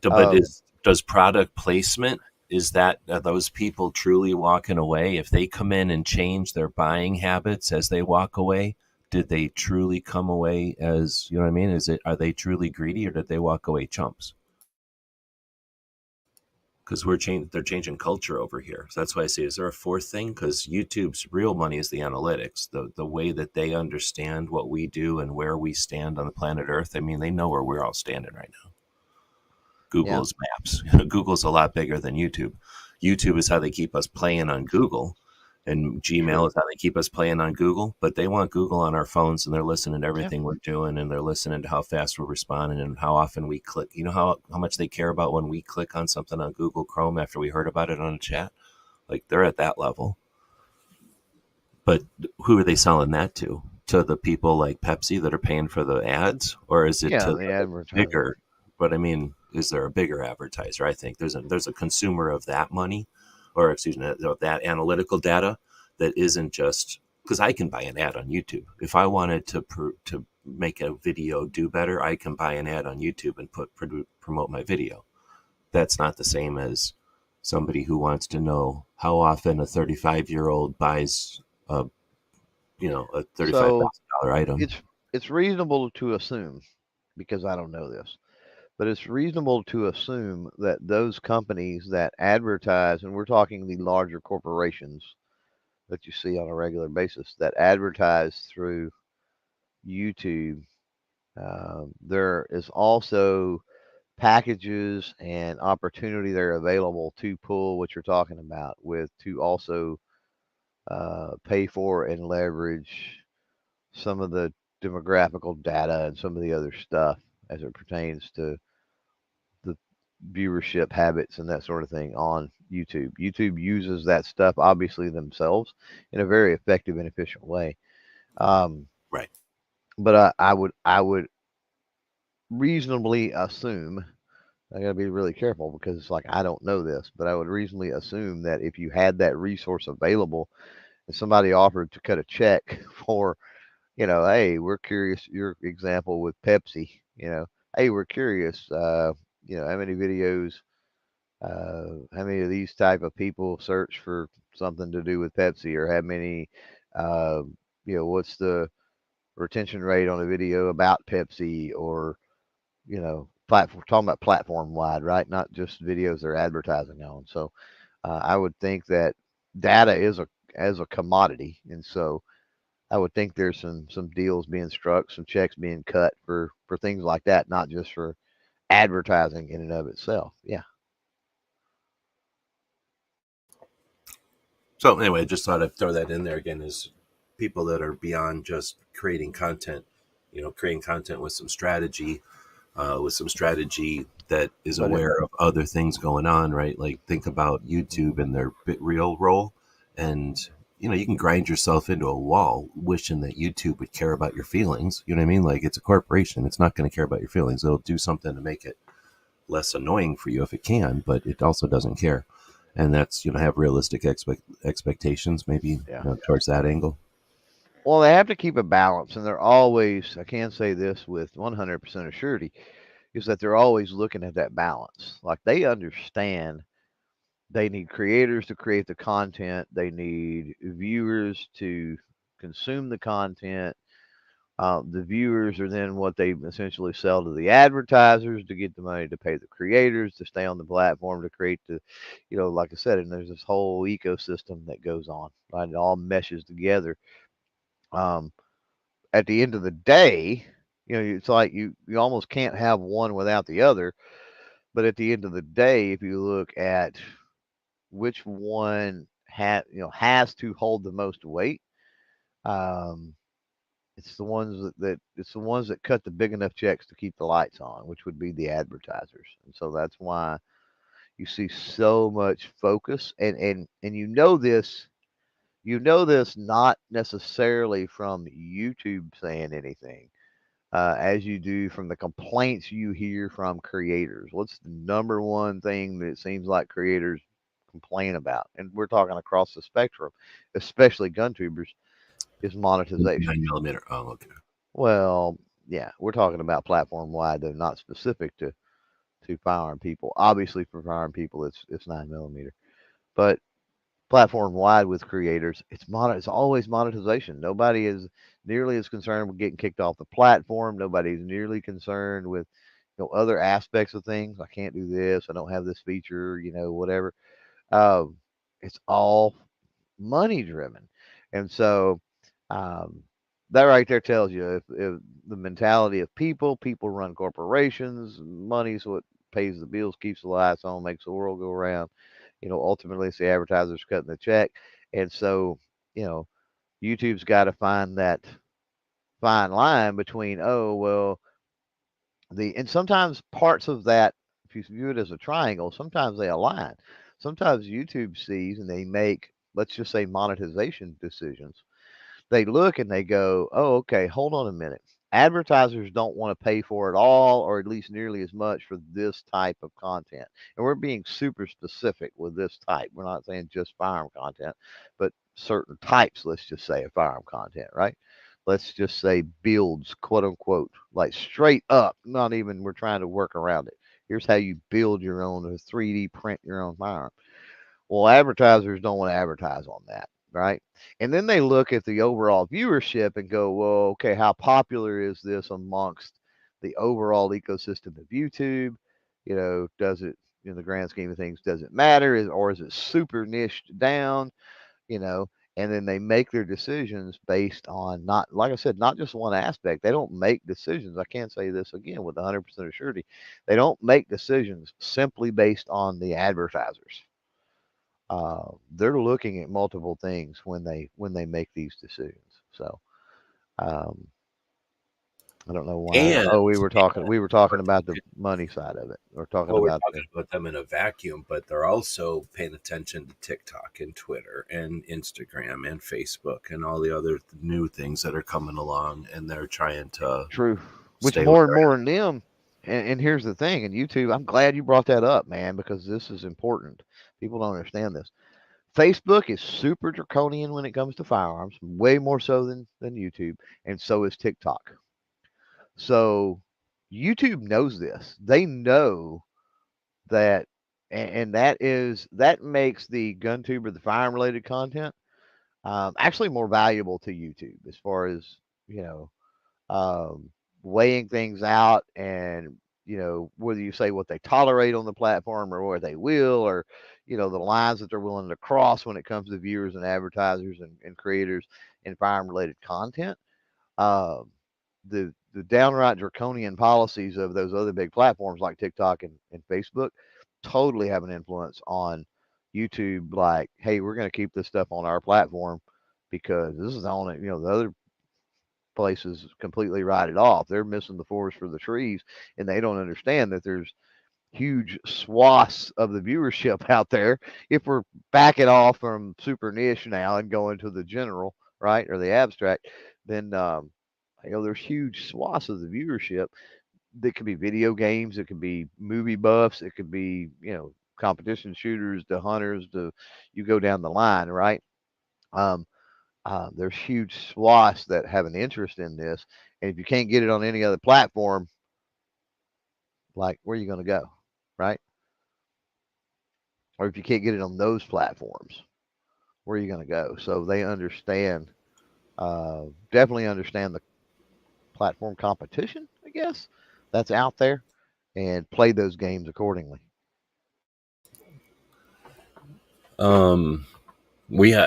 but um, does product placement, is that, are those people truly walking away? If they come in and change their buying habits as they walk away, did they truly come away as, you know what I mean? Are they truly greedy, or did they walk away chumps? Because they're changing culture over here. So that's why I say, is there a fourth thing? Because YouTube's real money is the analytics, the way that they understand what we do and where we stand on the planet Earth. I mean, they know where we're all standing right now. yeah, Google's maps. Google's a lot bigger than YouTube. YouTube is how they keep us playing on Google. And Gmail True. is how they keep us playing on Google, but they want Google on our phones, and they're listening to Yeah. everything we're doing, and they're listening to how fast we're responding and how often we click. You know how much they care about when we click on something on Google Chrome after we heard about it on a chat? Like they're at that level. But who are they selling that to? To the people like Pepsi that are paying for the ads, or is it Yeah, to the the advertisers. bigger? But I mean, is there a bigger advertiser? I think there's a consumer of that money, or excuse me, of that analytical data that isn't just because I can buy an ad on YouTube if I wanted to make a video do better. I can buy an ad on YouTube and promote my video. That's not the same as somebody who wants to know how often a 35-year-old buys a a So $35,000 item. it's reasonable to assume, because I don't know this, but it's reasonable to assume that those companies that advertise, and we're talking the larger corporations that you see on a regular basis that advertise through YouTube, there is also packages and opportunity that are available to pull what you're talking about with to also pay for and leverage some of the demographical data and some of the other stuff as it pertains to the viewership habits and that sort of thing on YouTube. YouTube uses that stuff obviously themselves in a very effective and efficient way. Um, Right. but I would reasonably assume, I gotta be really careful because it's like I don't know this, but I would reasonably assume that if you had that resource available and somebody offered to cut a check for, hey, we're curious, your example with Pepsi, hey, we're curious, how many videos, how many of these type of people search for something to do with Pepsi, or how many, uh, what's the retention rate on a video about Pepsi, or platform, talking about platform wide, right? Not just videos they're advertising on. So I would think that data is a as a commodity, and so I would think there's some deals being struck, some checks being cut for things like that, not just for advertising in and of itself. Yeah. So anyway, I just thought I'd throw that in there again as people that are beyond just creating content, creating content with some strategy that is But it, aware of other things going on, right? Like think about YouTube and their bit real role. And, you can grind yourself into a wall wishing that YouTube would care about your feelings. You know what I mean? Like it's a corporation. It's not going to care about your feelings. It'll do something to make it less annoying for you if it can, but it also doesn't care. And that's, have realistic expectations, maybe, yeah. towards that angle. Well, they have to keep a balance, and they're always, I can say this with 100% of surety, is that they're always looking at that balance. Like they understand they need creators to create the content, they need viewers to consume the content. The viewers are then what they essentially sell to the advertisers to get the money to pay the creators to stay on the platform to create the, like I said, and there's this whole ecosystem that goes on. Right? It all meshes together. Um, at the end of the day, it's like you almost can't have one without the other. But at the end of the day, if you look at which one has to hold the most weight, um, it's the ones that cut the big enough checks to keep the lights on, which would be the advertisers. And so that's why you see so much focus, and you know this not necessarily from YouTube saying anything, as you do from the complaints you hear from creators. What's the number one thing that it seems like creators complain about? And we're talking across the spectrum, especially gun tubers, is monetization. 9 millimeter. Oh, okay. Well, yeah, we're talking about platform wide, though, not specific to firearm people. Obviously, for firearm people, it's 9 millimeter, but platform wide with creators, it's always monetization. Nobody is nearly as concerned with getting kicked off the platform. Nobody's nearly concerned with other aspects of things. I can't do this. I don't have this feature. Whatever. Um, it's all money driven, and so um, that right there tells you if the mentality of people run corporations. Money's what pays the bills, keeps the lights on, makes the world go around. Ultimately, it's the advertisers cutting the check. And so, you know, YouTube's got to find that fine line between, oh, well, and sometimes parts of that, if you view it as a triangle, sometimes they align. Sometimes YouTube sees and they make, let's just say, monetization decisions. They look and they go, oh, okay, hold on a minute. Advertisers don't want to pay for it all, or at least nearly as much for this type of content. And we're being super specific with this type. We're not saying just firearm content, but certain types, let's just say, of firearm content, right? Let's just say builds, quote unquote, like straight up, not even we're trying to work around it. Here's how you build your own or 3D print your own firearm. Well, advertisers don't want to advertise on that, right? And then they look at the overall viewership and go, well, okay, how popular is this amongst the overall ecosystem of YouTube? Does it, in the grand scheme of things, does it matter? Or is it super niched down? You know, and then they make their decisions based on, not, like I said, not just one aspect. They don't make decisions. I can't say this again with 100% of surety. They don't make decisions simply based on the advertisers. They're looking at multiple things when they make these decisions. So um, I don't know why. And Oh, we were talking about the money side of it. We're talking well, we're about talking about them in a vacuum, but they're also paying attention to TikTok and Twitter and Instagram and Facebook and all the other new things that are coming along, and they're trying to true, which stay more with and more in them. And here's the thing, and YouTube, I'm glad you brought that up, man, because this is important. People don't understand this. Facebook is super draconian when it comes to firearms, way more so than YouTube, and so is TikTok. So YouTube knows this. They know that, and that makes the gun tube or the firearm related content actually more valuable to YouTube as far as you know um, weighing things out, and whether you say what they tolerate on the platform or what they will, or the lines that they're willing to cross when it comes to viewers and advertisers and creators in firearm related content. Um, the downright draconian policies of those other big platforms like TikTok and Facebook totally have an influence on YouTube. Like, hey, we're going to keep this stuff on our platform because this is on it. The other places completely write it off. They're missing the forest for the trees, and they don't understand that there's huge swaths of the viewership out there. If we're backing off from super niche now and going to the general, right, or the abstract, then there's huge swaths of the viewership that could be video games, it could be movie buffs, it could be competition shooters, the hunters, the you go down the line, right? Um, there's huge swaths that have an interest in this, and if you can't get it on any other platform, like where are you going to go, right? Or if you can't get it on those platforms, where are you going to go? So they understand, definitely understand the platform competition, I guess, that's out there, and play those games accordingly.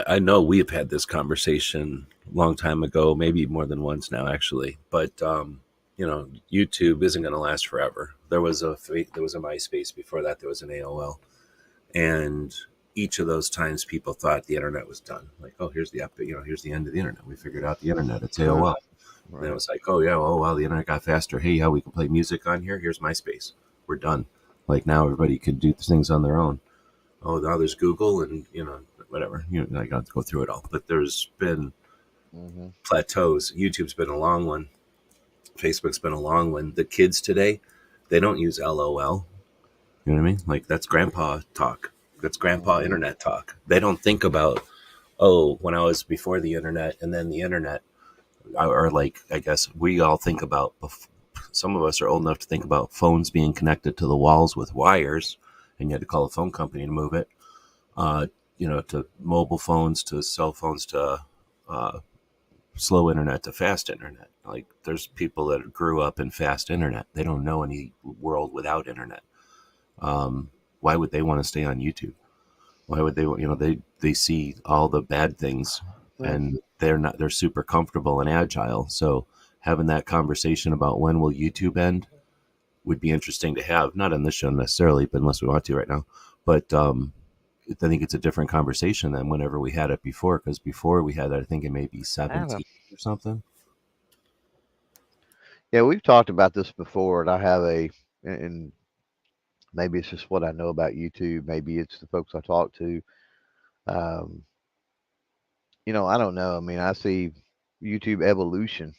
I know we have had this conversation a long time ago, maybe more than once now, actually. But YouTube isn't going to last forever. There was a MySpace before that. There was an AOL, and each of those times, people thought the internet was done. Like, oh, here's here's the end of the internet. We figured out the internet. It's AOL. Right. And it was like, oh yeah, oh wow, the internet got faster. Hey, yeah, we can play music on here. Here's MySpace. We're done. Like now, everybody can do things on their own. Oh, now there's Google, and whatever. I got to go through it all. But there's been plateaus. YouTube's been a long one. Facebook's been a long one. The kids today, they don't use LOL. You know what I mean? Like that's grandpa talk. That's grandpa internet talk. They don't think about, oh, when I was before the internet and then the internet, or like, I guess we all think about, some of us are old enough to think about phones being connected to the walls with wires, and you had to call a phone company to move it. To mobile phones, to cell phones, to slow internet, to fast internet. Like there's people that grew up in fast internet. They don't know any world without internet. Why would they want to stay on YouTube? Why would they, they see all the bad things and they're super comfortable and agile. So having that conversation about when will YouTube end would be interesting to have, not on this show necessarily, but unless we want to right now, but, I think it's a different conversation than whenever we had it before, because before we had, I think it may be I don't know. 17 or something. Yeah, we've talked about this before, and I have and maybe it's just what I know about YouTube. Maybe it's the folks I talk to. Um, I don't know. I mean, I see YouTube evolution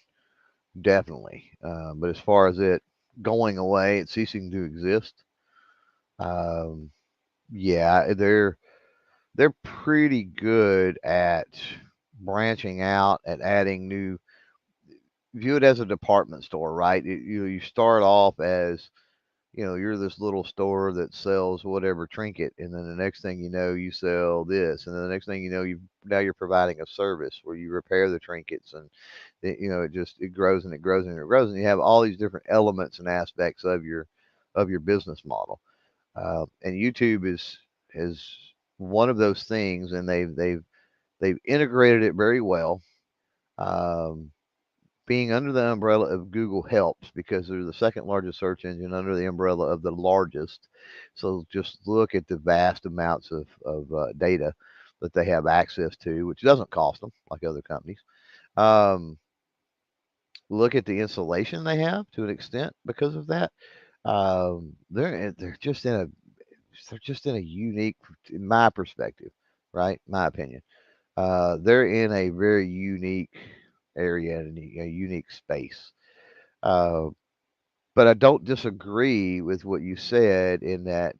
definitely, but as far as it going away, it ceasing to exist, um, yeah, they're pretty good at branching out and adding new. View it as a department store, right? You start off as you're this little store that sells whatever trinket, and then the next thing you know, you sell this, and then the next thing you know, you're providing a service where you repair the trinkets, and it grows and it grows and it grows, and you have all these different elements and aspects of your business model. And YouTube is one of those things, and they've integrated it very well. Um, Being under the umbrella of Google helps because they're the second largest search engine under the umbrella of the largest. So just look at the vast amounts of data that they have access to, which doesn't cost them like other companies. Um, Look at the insulation they have to an extent because of that. They're just in a unique, in my perspective, right? My opinion. They're in a very unique area and a unique space. Uh, but I don't disagree with what you said in that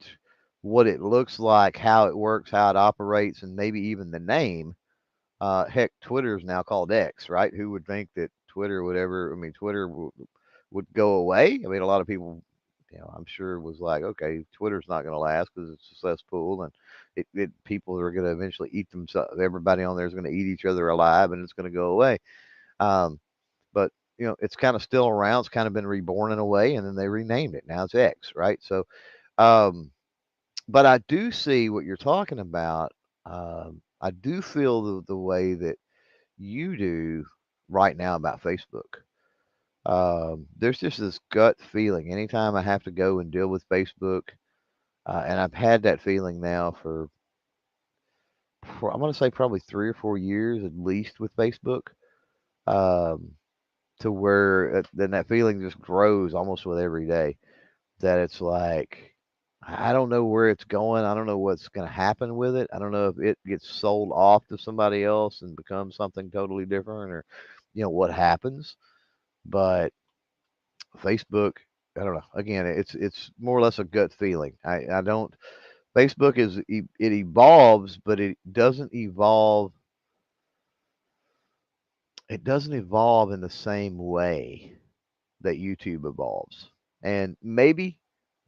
what it looks like, how it works, how it operates, and maybe even the name. Heck, Twitter is now called X, right? Who would think that Twitter would ever? I mean, Twitter would go away. I mean, a lot of people, I'm sure was like, okay, Twitter's not going to last because it's a cesspool, and people are going to eventually eat themselves. Everybody on there is going to eat each other alive, and it's going to go away. Um, but it's kind of still around. It's kind of been reborn in a way, and then they renamed it. Now it's X, right? So, um, but I do see what you're talking about. I do feel the way that you do right now about Facebook. There's just this gut feeling anytime I have to go and deal with Facebook, and I've had that feeling now for I'm going to say probably 3 or 4 years at least with Facebook. Um, to where then that feeling just grows almost with every day. That it's like I don't know where it's going. I don't know what's going to happen with it. I don't know if it gets sold off to somebody else and becomes something totally different, or what happens. But Facebook, I don't know. Again, it's more or less a gut feeling. I don't. Facebook it evolves, but it doesn't evolve. It doesn't evolve in the same way that YouTube evolves. And maybe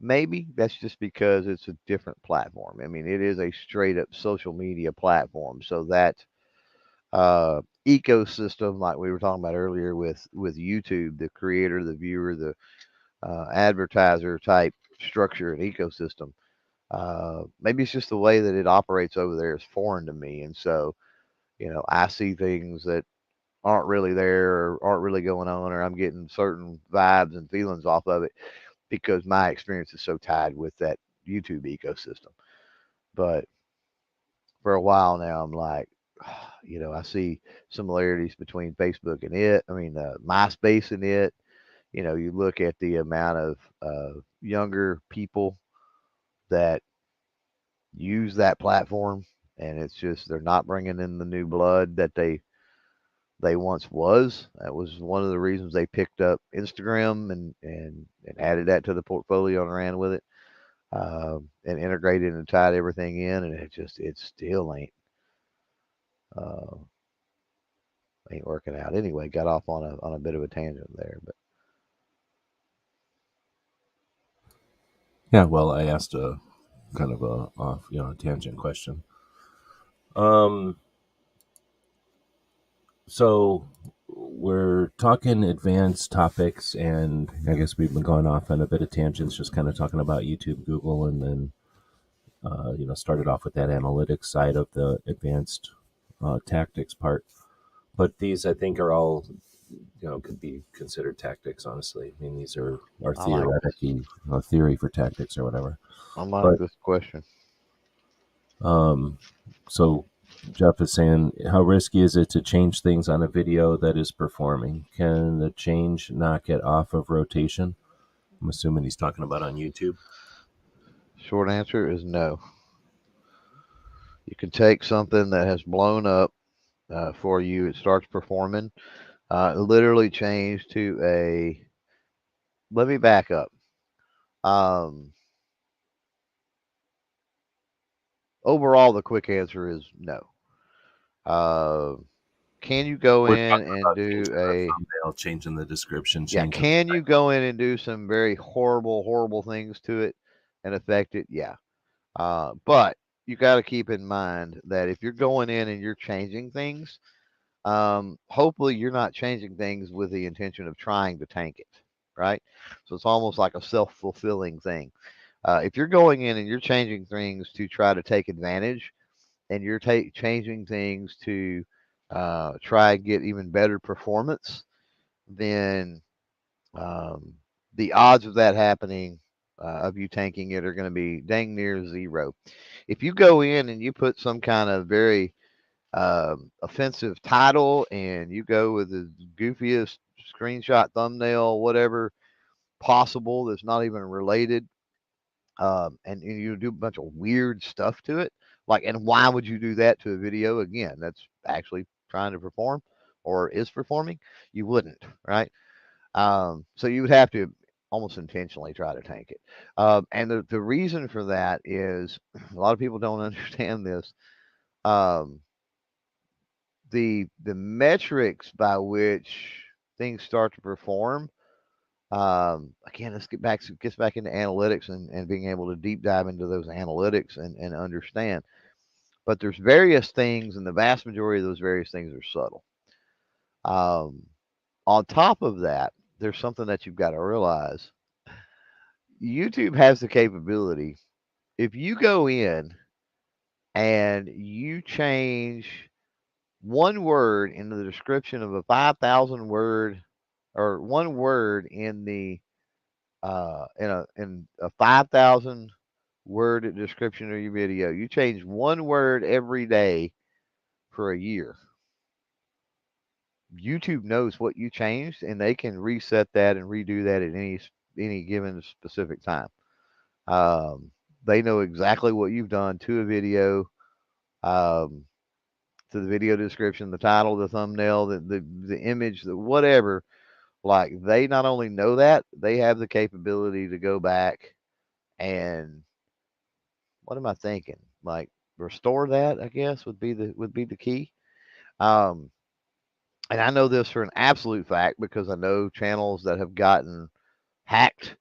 that's just because it's a different platform. I mean, it is a straight up social media platform. So that ecosystem, like we were talking about earlier with YouTube, the creator, the viewer, the advertiser type structure and ecosystem. Maybe it's just the way that it operates over there is foreign to me, and so I see things that aren't really there or aren't really going on, or I'm getting certain vibes and feelings off of it because my experience is so tied with that YouTube ecosystem. But for a while now, I'm like, I see similarities between Facebook and it. I mean, MySpace and it. You look at the amount of younger people that use that platform, and it's just they're not bringing in the new blood that they once was. That was one of the reasons they picked up Instagram and added that to the portfolio and ran with it, and integrated and tied everything in. And it still uh, ain't working out. Anyway, got off on a bit of a tangent there, but Yeah, well, I asked a kind of a off, tangent question. Um, so we're talking advanced topics, and I guess we've been going off on a bit of tangents, just kind of talking about YouTube, Google, and then started off with that analytics side of the advanced tactics part. But these, I think, are all could be considered tactics. Honestly, I mean, these are I like this. theory for tactics or whatever. I like But this question. So Jeff is saying, how risky is it to change things on a video that is performing? Can the change knock it off of rotation? I'm assuming he's talking about on YouTube. Short answer is no. You can take something that has blown up for you. It starts performing. Literally change to a. Let me back up. Overall, the quick answer is no. Uh, can you go We're in talking and about do changing the a. thumbnail, changing the description, Yeah, changing the can you title. go in and do some very horrible, horrible things to it and affect it? Yeah. But you got to keep in mind that if you're going in and you're changing things, hopefully you're not changing things with the intention of trying to tank it, right? So it's almost like a self-fulfilling thing. If you're going in and you're changing things to try to take advantage, and you're changing things to try and get even better performance, then um, the odds of that happening, of you tanking it, are going to be dang near zero. If you go in and you put some kind of very offensive title and you go with the goofiest screenshot, thumbnail, whatever possible that's not even related, and you do a bunch of weird stuff to it, like, and why would you do that to a video? Again, that's actually trying to perform or is performing. You wouldn't, right? So you would have to almost intentionally try to tank it. And the reason for that is a lot of people don't understand this. Um, the metrics by which things start to perform. Again, let's gets back into analytics and being able to deep dive into those analytics and understand. But there's various things, and the vast majority of those various things are subtle. Um, on top of that, there's something that you've got to realize. YouTube has the capability. If you go in and you change one word in the description of a 5,000 word, or one word in the in a 5,000 word description of your video, you change one word every day for a year. YouTube knows what you changed, and they can reset that and redo that at any given specific time. Um, they know exactly what you've done to a video, um, to the video description, the title, the thumbnail, the image, the whatever. Like, they not only know that, they have the capability to go back and, what am I thinking? Like, restore that, I guess would be the key. Um, and I know this for an absolute fact because I know channels that have gotten hacked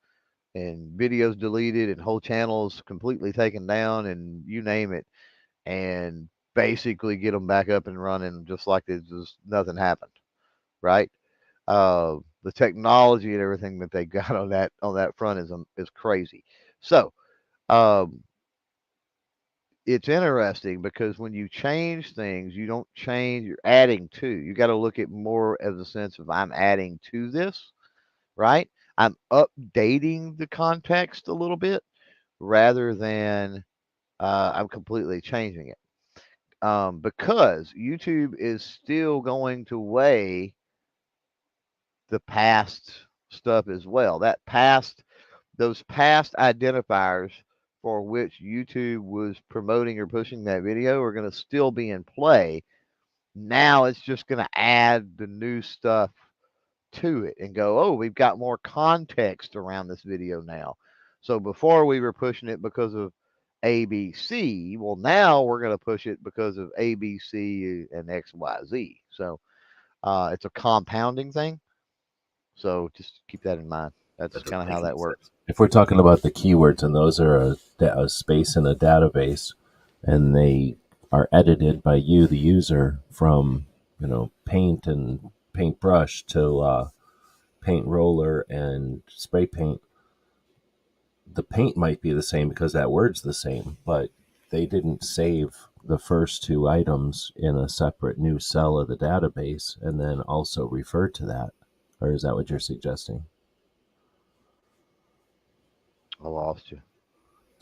and videos deleted and whole channels completely taken down and you name it, and basically get them back up and running just like there's just nothing happened, right? The technology and everything that they got on that front is crazy. So um, it's interesting because when you change things, you don't change, you're adding to. You got to look at more as a sense of, I'm adding to this, right? I'm updating the context a little bit rather than I'm completely changing it. Because YouTube is still going to weigh the past stuff as well. Those past identifiers for which YouTube was promoting or pushing that video are going to still be in play. Now it's just going to add the new stuff to it and go, oh, we've got more context around this video now. So before we were pushing it because of ABC, well, now we're going to push it because of ABC and XYZ. So it's a compounding thing. So just keep that in mind. That's That's kind of how making that works. sense. If we're talking about the keywords, and those are a space in a database, and they are edited by you, the user, from paint and paintbrush to paint roller and spray paint. The paint might be the same because that word's the same, but they didn't save the first two items in a separate new cell of the database and then also refer to that. Or is that what you're suggesting? I lost you.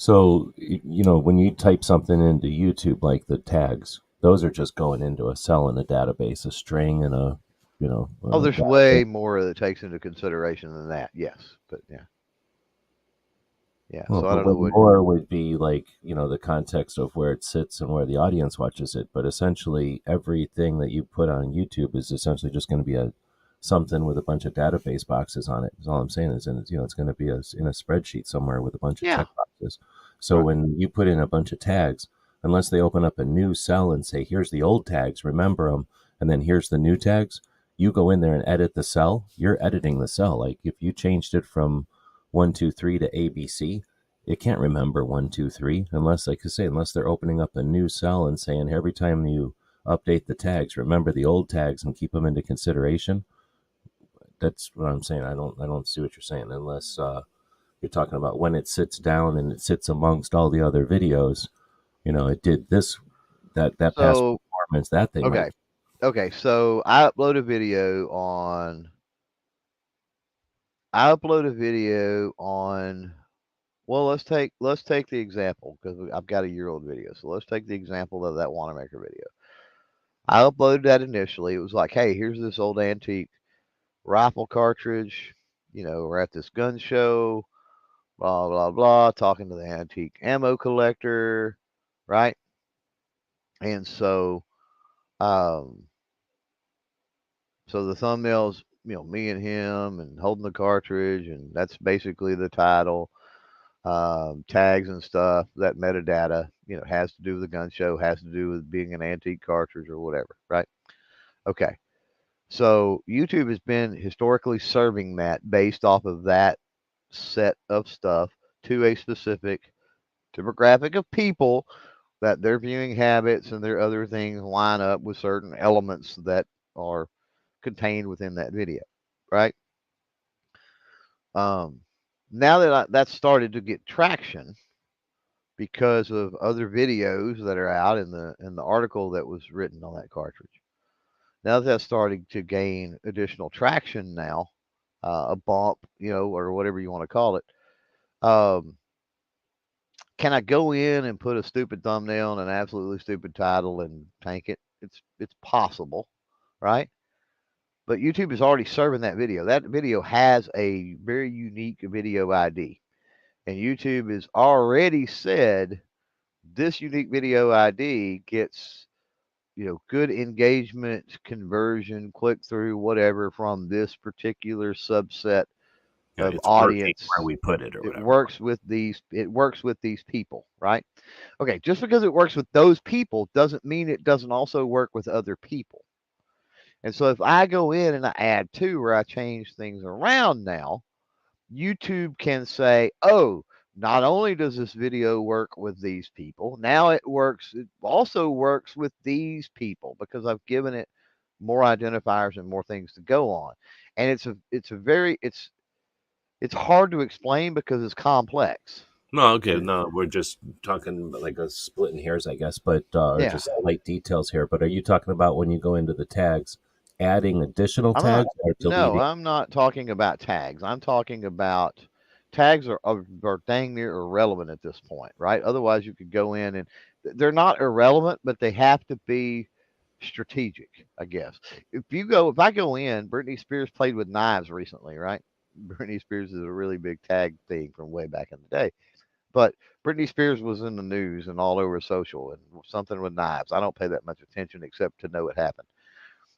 So, when you type something into YouTube, like the tags, those are just going into a cell in a database, a string and Oh, a there's way more that takes into consideration than that. Yes, but yeah, yeah. Well, So I but don't know what what. more would be like, the context of where it sits and where the audience watches it. But essentially, everything that you put on YouTube is essentially just going to be something with a bunch of database boxes on it. Is all I'm saying is, and it's going to be in a spreadsheet somewhere with a bunch of Yeah, check boxes. So right. when you put in a bunch of tags, unless they open up a new cell and say, "Here's the old tags, remember them," and then here's the new tags, you go in there and edit the cell. You're editing the cell. Like if you changed it from 1, 2, 3 to ABC, it can't remember 1, 2, 3 unless, like I say, unless they're opening up a new cell and saying every time you update the tags, remember the old tags and keep them into consideration. That's what I'm saying. I don't see what you're saying unless you're talking about when it sits down and it sits amongst all the other videos. It did this, that past So performance, that they might. okay, okay. So I upload a video on. I upload a video on. Well, let's take the example because I've got a year-old video. So let's take the example of that Wanamaker video. I uploaded that initially. It was like, hey, here's this old antique rifle cartridge. We're at this gun show, blah, blah, blah, talking to the antique ammo collector, right? And um, so the thumbnails, me and him and holding the cartridge, and that's basically the title. Tags and stuff, that metadata, has to do with the gun show, has to do with being an antique cartridge or whatever, right? Okay. So YouTube has been historically serving that based off of that set of stuff to a specific demographic of people that their viewing habits and their other things line up with certain elements that are contained within that video, right? Um, Now that that's started to get traction because of other videos that are out in the article that was written on that cartridge. Now that that's starting to gain additional traction now, a bump, or whatever you want to call it. Um, can I go in and put a stupid thumbnail and an absolutely stupid title and tank it? It's possible, right? But YouTube is already serving that video. That video has a very unique video ID, and YouTube has already said this unique video ID gets good engagement, conversion, click through, whatever from this particular subset Yeah, of it's working where audience. we put it or It whatever. works with these people, right? Okay, just because it works with those people doesn't mean it doesn't also work with other people. And so if I go in and I add to where I change things around now, YouTube can say, "Oh, not only does this video work with these people, now it also works with these people because I've given it more identifiers and more things to go on." And it's hard to explain because it's complex. No, okay, To no, we're just talking like a splitting hairs, I guess, but or Yeah, just slight details here. But are you talking about when you go into the tags, adding additional I'm not. tags or No, deleting? I'm not talking about tags. I'm talking about tags are dang near irrelevant at this point, right? Otherwise, you could go in and they're not irrelevant, but they have to be strategic, I guess. If I go in, Britney Spears played with knives recently, right? Britney Spears is a really big tag thing from way back in the day. But Britney Spears was in the news and all over social and something with knives. I don't pay that much attention except to know it happened.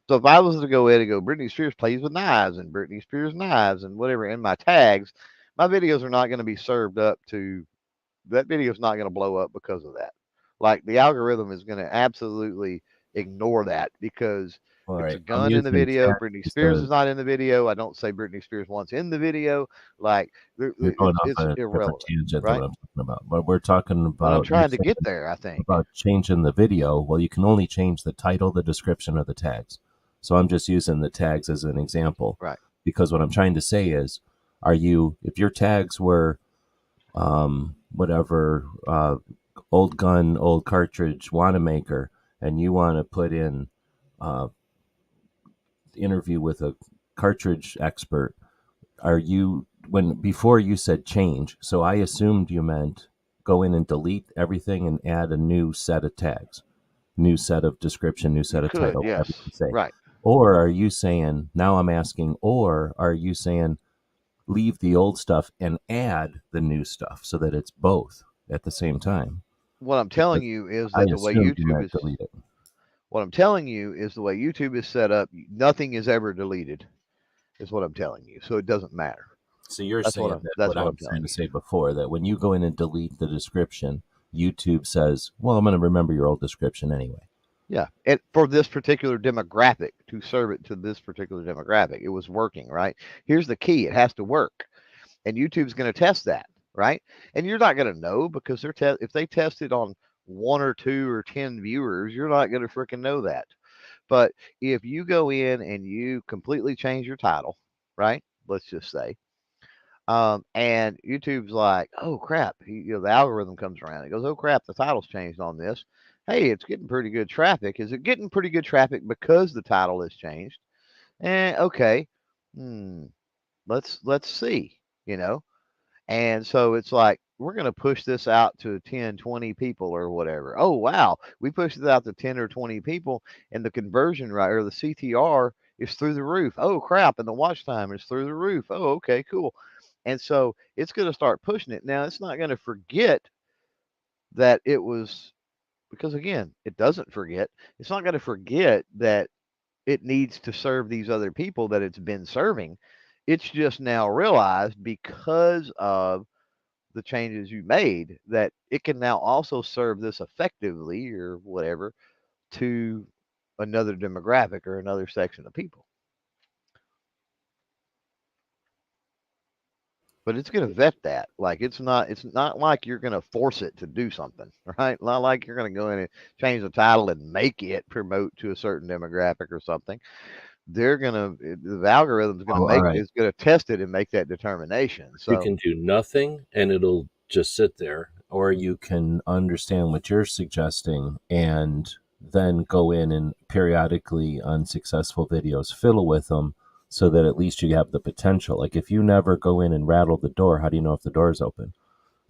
So if I was to go in and go, Britney Spears plays with knives and Britney Spears knives and whatever in my tags, my videos are not going to be served up to that video is not going to blow up because of that. Like the algorithm is going to absolutely ignore that because All it's right, a I'm gun in the using video. tags Britney Spears because is not in the video. I don't say Britney Spears once in the video. Like you're going off it's a different irrelevant, tangent to right? what I'm talking about. But we're talking But I'm about you're trying to get saying there. I think. about changing the video. Well, you can only change the title, the description, or the tags. So I'm just using the tags as an example Right. because what I'm trying to say is, if your tags were whatever, old gun, old cartridge, Wanamaker, and you want to put in uh, interview with a cartridge expert, are you when before you said change? So I assumed you meant go in and delete everything and add a new set of tags, new set of description, new set of Could, title, whatever yes. you say? Right. Or are you saying, now I'm asking, or are you saying leave the old stuff and add the new stuff so that it's both at the same time? What I'm telling you is I that the way assumed you YouTube meant is delete it. what I'm telling you is the way YouTube is set up, nothing is ever deleted. Is what I'm telling you. So it doesn't matter. So you're That's saying what I'm that that's what what I I'm was telling trying to you. say before, that when you go in and delete the description, YouTube says, well, I'm going to remember your old description anyway. Yeah. And for this particular demographic, to serve it to this particular demographic, it was working, right? Here's the key. It has to work. And YouTube's going to test that, right? And you're not going to know because if they test it on 1 or 2 or 10 viewers, you're not going to freaking know that. But if you go in and you completely change your title, right? Let's just say, and YouTube's like, oh crap, the algorithm comes around. It goes, oh crap, the title's changed on this. Hey, it's getting pretty good traffic. Is it getting pretty good traffic because the title has changed? Okay, hmm, let's see, you know. And so it's like, we're going to push this out to 10, 20 people or whatever. Oh, wow. We pushed it out to 10 or 20 people, and the conversion rate or the CTR is through the roof. Oh, crap. And the watch time is through the roof. Oh, okay, cool. And so it's going to start pushing it. Now, it's not going to forget that it was, because again, it doesn't forget. It's not going to forget that it needs to serve these other people that it's been serving. It's just now realized because of the changes you made that it can now also serve this effectively or whatever to another demographic or another section of people. But it's going to vet that. Like it's not like you're going to force it to do something, right? Not like you're going to go in and change the title and make it promote to a certain demographic or something. The algorithm's going to Oh, all right. is going to test it and make that determination. You So can do nothing and it'll just sit there, or you can understand what you're suggesting and then go in and periodically on successful videos fiddle with them so that at least you have the potential. Like if you never go in and rattle the door, how do you know if the door is open?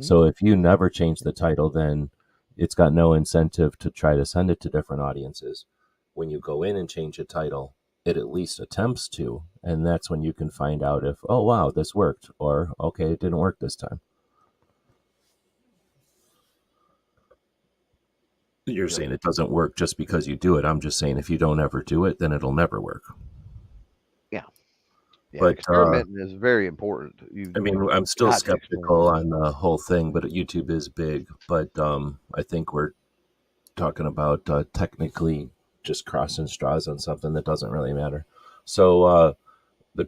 So if you never change the title, then it's got no incentive to try to send it to different audiences. When you go in and change a title, it at least attempts to, and that's when you can find out if, oh wow, this worked, or okay, it didn't work this time. You're saying it doesn't work just because you do it. I'm just saying if you don't ever do it, then it'll never work. yeah, yeah, But experimenting is very important. I mean, I'm still skeptical on the whole thing, but YouTube is big. But I think we're talking about technically just crossing straws on something that doesn't really matter. So the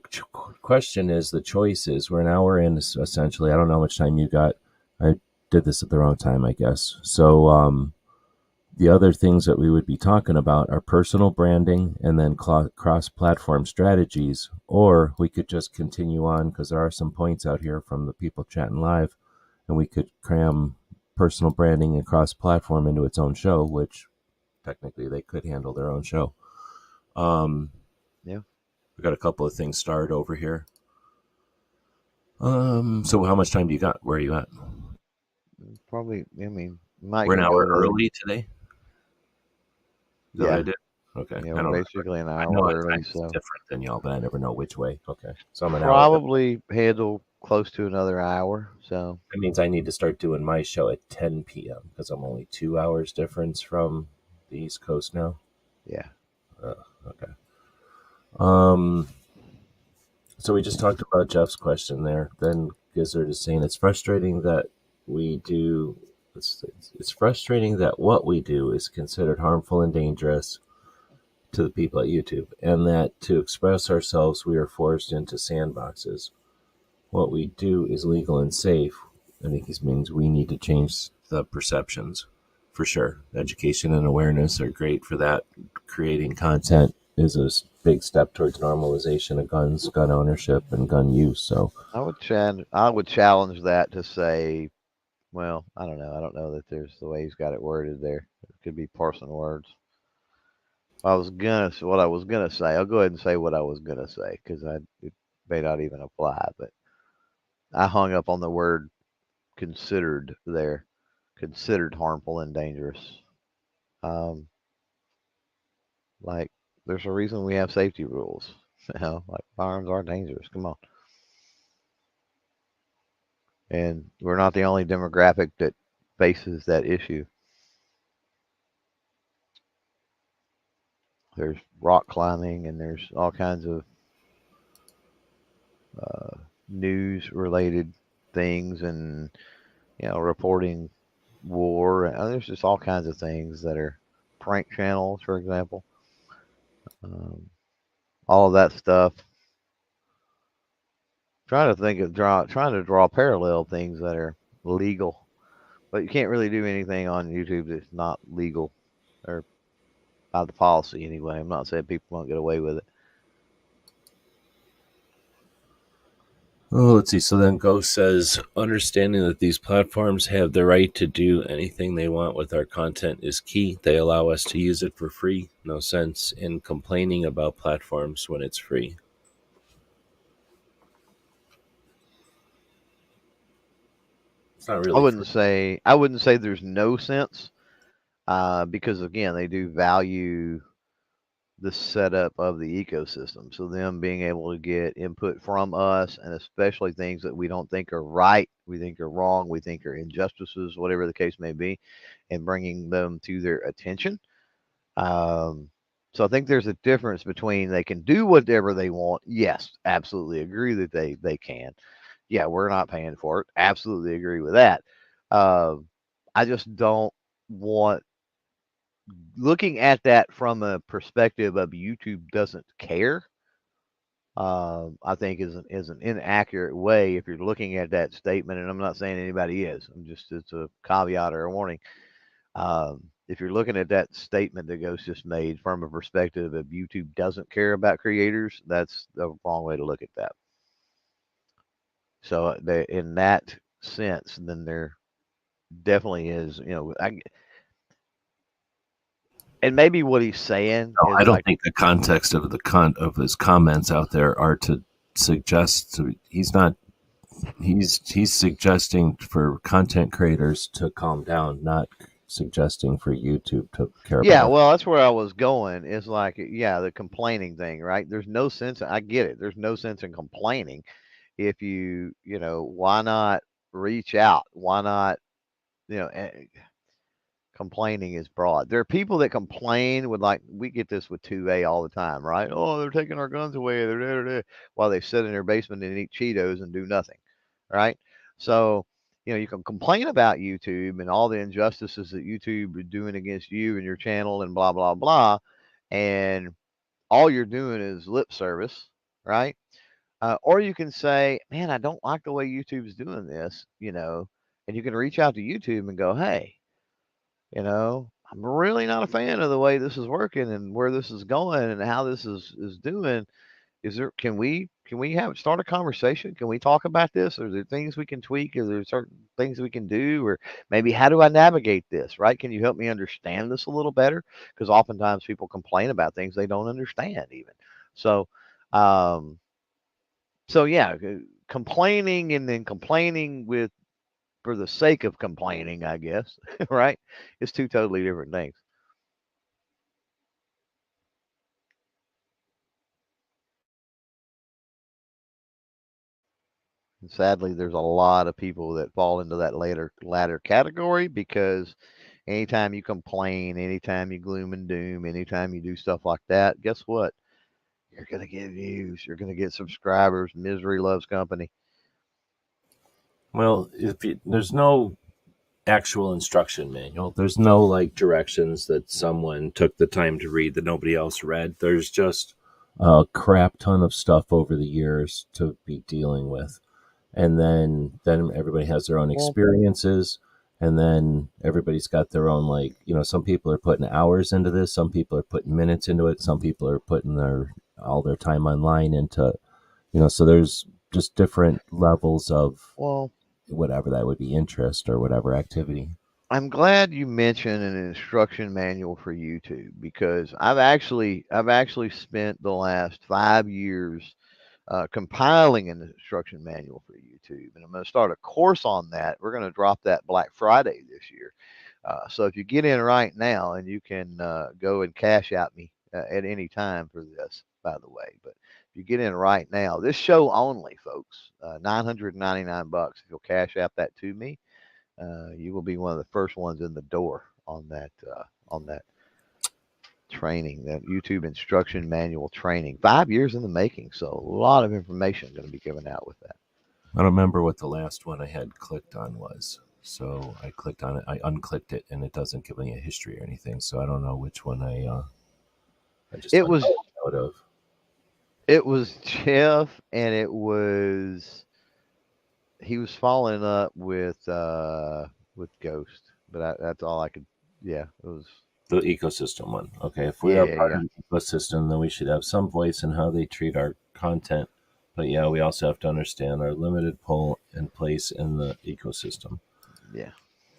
question is, the choice is, we're an hour in essentially. I don't know how much time you got. I did this at the wrong time, I guess. So the other things that we would be talking about are personal branding and then cross-platform strategies, or we could just continue on because there are some points out here from the people chatting live, and we could cram personal branding and cross-platform into its own show, which technically they could handle their own show. Yeah. We got a couple of things started over here. So how much time do you got? Where are you at? Probably, I mean, might We're an can go hour another. early today. Is that what Yeah, I did? Okay. yeah, I we're don't basically an I hour know at early, times it's so different than y'all, but I never know which way. Okay. So I'm an hour. probably handle close to another hour. So That means I need to start doing my show at 10 p.m. because I'm only 2 hours difference from the East Coast now. yeah, Okay. Um. So we just talked about Jeff's question there. Then Gizzard is saying it's frustrating that we do. It's frustrating that what we do is considered harmful and dangerous to the people at YouTube, and that to express ourselves we are forced into sandboxes. What we do is legal and safe. I think this means we need to change the perceptions for sure. Education and awareness are great for that. Creating content is a big step towards normalization of guns, gun ownership, and gun use. So I would challenge that to say, well, I don't know. I don't know that there's the way he's got it worded there. It could be parsing words. What I was gonna say. I'll go ahead and say what I was gonna say because it may not even apply. But I hung up on the word considered there. considered harmful and dangerous. Um, like there's a reason we have safety rules. Like firearms are dangerous. Come on. And we're not the only demographic that faces that issue. There's rock climbing, and there's all kinds of news related things, and reporting war. There's just all kinds of things that are prank channels, for example. Um, all of that stuff. Trying to draw parallel things that are legal, but you can't really do anything on YouTube that's not legal, or by the policy anyway. I'm not saying people won't get away with it. Oh, let's see. So then Ghost says, understanding that these platforms have the right to do anything they want with our content is key. They allow us to use it for free. No sense in complaining about platforms when it's free. It's not really free. I wouldn't say there's no sense, because again, they do value the setup of the ecosystem. So them being able to get input from us, and especially things that we don't think are right, we think are wrong, we think are injustices, whatever the case may be, and bringing them to their attention. So I think there's a difference between they can do whatever they want. Yes, absolutely agree that they can. Yeah, we're not paying for it. Absolutely agree with that. I just don't want looking at that from a perspective of YouTube doesn't care. I think is an inaccurate way if you're looking at that statement, and I'm not saying anybody is. I'm just it's a caveat or a warning. If you're looking at that statement that Ghost just made from a perspective of YouTube doesn't care about creators, that's the wrong way to look at that. So in that sense, then there definitely is, and maybe what he's saying No, is I don't like, think the context of of his comments out there are to suggest he's not he's suggesting for content creators to calm down, not suggesting for YouTube to care yeah, about. well, that's where I was going. Is like, yeah, the complaining thing, right? There's no sense. I get it. There's no sense in complaining if why not reach out? Why not, you know, eh, complaining is broad. There are people that complain with, like, we get this with 2A all the time, right? Oh, they're taking our guns away. While they sit in their basement and eat Cheetos and do nothing, right? So, you can complain about YouTube and all the injustices that YouTube is doing against you and your channel and blah, blah, blah. And all you're doing is lip service, right? Or you can say, man, I don't like the way YouTube's doing this, and you can reach out to YouTube and go, hey, I'm really not a fan of the way this is working and where this is going and how this is doing. Can we have start a conversation? Can we talk about this? Are there things we can tweak? Are there certain things we can do? Or maybe how do I navigate this, right? Can you help me understand this a little better? Because oftentimes people complain about things they don't understand even. So um so yeah, complaining and then complaining with for the sake of complaining, I guess, right? It's two totally different things. And sadly, there's a lot of people that fall into that latter category because anytime you complain, anytime you gloom and doom, anytime you do stuff like that, guess what? You're going to get views. You're going to get subscribers. Misery loves company. Well, there's no actual instruction manual. There's no like directions that someone took the time to read that nobody else read. There's just a crap ton of stuff over the years to be dealing with. And then everybody has their own experiences, and then everybody's got their own, like, some people are putting hours into this, some people are putting minutes into it, some people are putting all their time online into, so there's just different levels of Well, whatever that would be, interest or whatever activity. I'm glad you mentioned an instruction manual for YouTube because I've actually spent the last 5 years compiling an instruction manual for YouTube. YouTube, and I'm going to start a course on that. We're going to drop that Black Friday this year. So if you get in right now, and you can go and cash out me at any time for this, by the way. But if you get in right now, this show only, folks, $999. If you'll cash out that to me, you will be one of the first ones in the door on that training, that YouTube instruction manual training. 5 years in the making, so a lot of information going to be given out with that. I don't remember what the last one I had clicked on was. So I clicked on it, I unclicked it, and it doesn't give me a history or anything. So I don't know which one I just It was out of. It was Jeff, and he was following up with Ghost, but that's all I could. Yeah, it was The ecosystem one. Okay, if we are part yeah. of the ecosystem, then we should have some voice in how they treat our content. But yeah, we also have to understand our limited pull and place in the ecosystem. Yeah.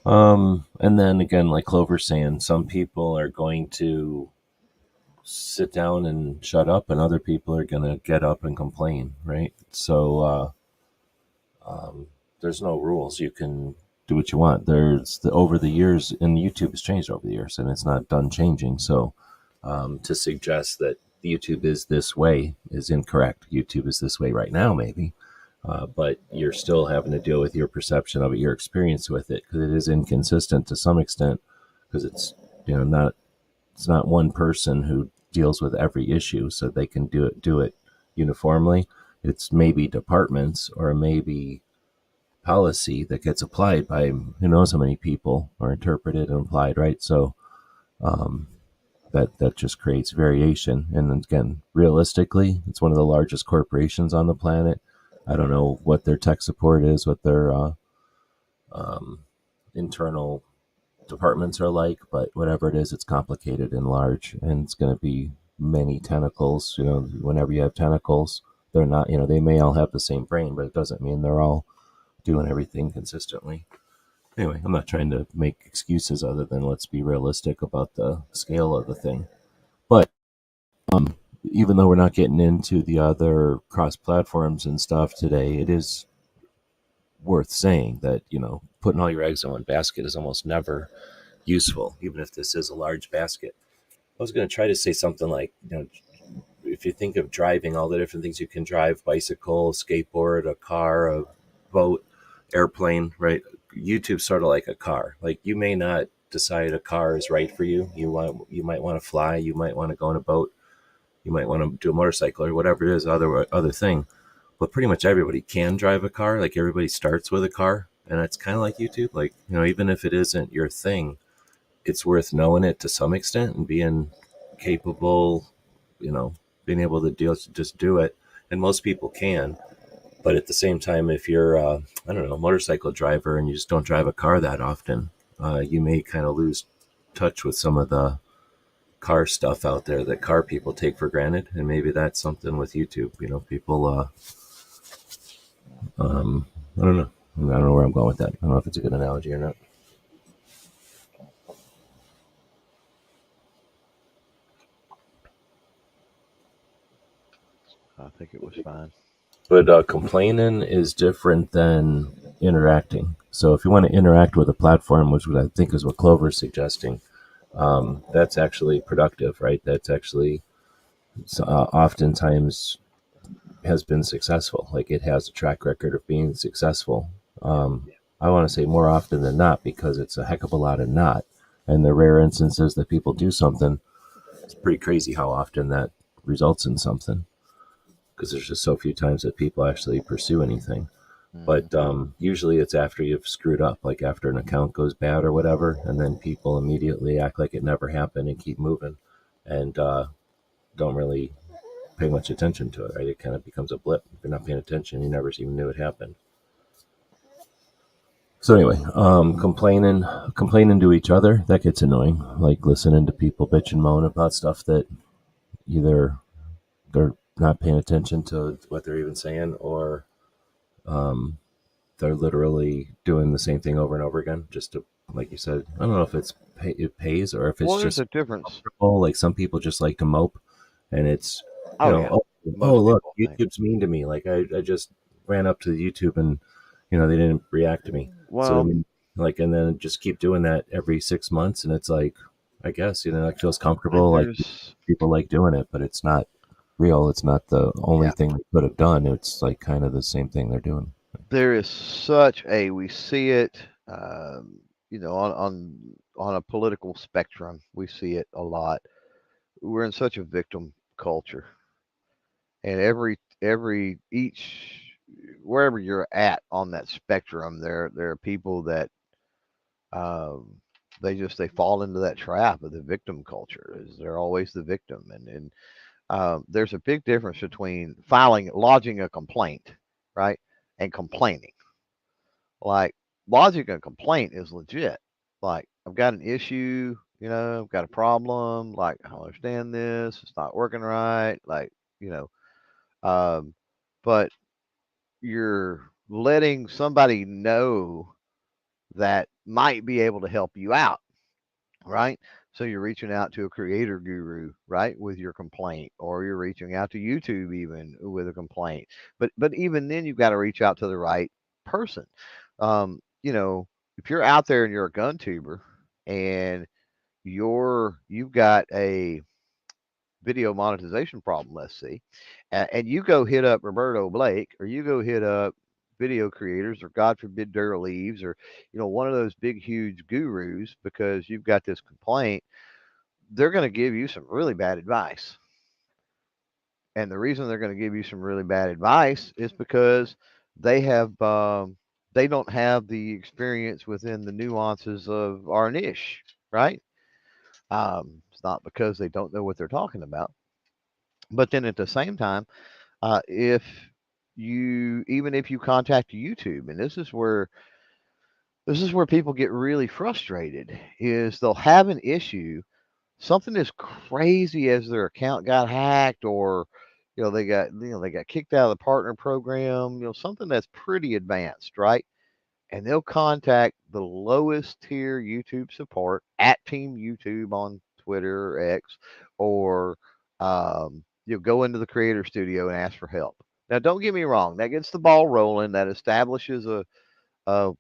And then again, like Clover's saying, some people are going to sit down and shut up, and other people are going to get up and complain, right? So there's no rules. You can do what you want. Over the years, and YouTube has changed over the years, and it's not done changing. So to suggest that YouTube is this way is incorrect. YouTube is this way right now, maybe, but you're still having to deal with your perception of it, your experience with it, because it is inconsistent to some extent, because it's not one person who deals with every issue, so they can do it uniformly. It's maybe departments or maybe policy that gets applied by who knows how many people, or interpreted and applied, right? So that just creates variation. And again, realistically, it's one of the largest corporations on the planet. I don't know what their tech support is, what their internal departments are like, but whatever it is, it's complicated and large, and it's going to be many tentacles. Whenever you have tentacles, they're not, they may all have the same brain, but it doesn't mean they're all doing everything consistently. Anyway, I'm not trying to make excuses other than let's be realistic about the scale of the thing. But even though we're not getting into the other cross platforms and stuff today, it is worth saying that, putting all your eggs in one basket is almost never useful, even if this is a large basket. I was going to try to say something like, if you think of driving, all the different things you can drive: bicycle, skateboard, a car, a boat, airplane, right? YouTube's sort of like a car. Like, you may not decide a car is right for you. You might want to fly. You might want to go on a boat. You might want to do a motorcycle or whatever it is, other thing. But pretty much everybody can drive a car. Like, everybody starts with a car, and it's kind of like YouTube. Like, even if it isn't your thing, it's worth knowing it to some extent and being capable, being able to just do it. And most people can. But at the same time, if you're, a motorcycle driver and you just don't drive a car that often, you may kind of lose touch with some of the car stuff out there that car people take for granted. And maybe that's something with YouTube. People, I don't know. I don't know where I'm going with that. I don't know if it's a good analogy or not. I think it was fine. But complaining is different than interacting. So if you want to interact with a platform, which I think is what Clover's suggesting, that's actually productive, right? That's actually oftentimes has been successful. Like, it has a track record of being successful. I want to say more often than not, because it's a heck of a lot of not. And the rare instances that people do something, it's pretty crazy how often that results in something, because there's just so few times that people actually pursue anything. But usually it's after you've screwed up, like after an account goes bad or whatever, and then people immediately act like it never happened and keep moving, and don't really pay much attention to it, right? It kind of becomes a blip. If you're not paying attention, you never even knew it happened. So anyway, complaining to each other, that gets annoying. Like, listening to people bitch and moan about stuff that either they're not paying attention to what they're even saying, or they're literally doing the same thing over and over again, just to, like you said, I don't know if it pays, or if it's just a difference. Like, some people just like to mope, and it's Yeah. look, YouTube's mean to me. Like, I just ran up to the YouTube and They didn't react to me. So Well, then, like, and then just keep doing that every 6 months, and it's like, I guess, like, feels comfortable. and Like, there's people like doing it, but it's not real. It's not the only yeah, thing they could have done. It's like kind of the same thing they're doing. there is such a we see it, on a political spectrum. We see it a lot. We're in such a victim culture, and every each wherever you're at on that spectrum, there are people that um, they fall into that trap of the victim culture. Is they're always the victim, and there's a big difference between lodging a complaint, right, and complaining. Like lodging a complaint is legit. Like I've got an issue, I've got a problem. Like I don't understand this. It's not working right. Like you know, um, but you're letting somebody know that might be able to help you out, right? So you're reaching out to a creator guru, right, with your complaint, or you're reaching out to YouTube even with a complaint. But even then, you've got to reach out to the right person. Um, you know, if you're out there and you're a gun tuber and you've got a video monetization problem, let's see, and you go hit up Roberto Blake, or you go hit up video creators, or God forbid Daryl Eves, or one of those big huge gurus, because you've got this complaint, they're going to give you some really bad advice. And the reason they're going to give you some really bad advice is because they have they don't have the experience within the nuances of our niche, right? It's not because they don't know what they're talking about, but then at the same time, if you even if you contact YouTube, and this is where people get really frustrated, is they'll have an issue, something as crazy as their account got hacked, or they got kicked out of the partner program, something that's pretty advanced, right? And they'll contact the lowest tier YouTube support at Team YouTube on Twitter or X, or you'll go into the creator studio and ask for help. Now, don't get me wrong, that gets the ball rolling, that establishes a, a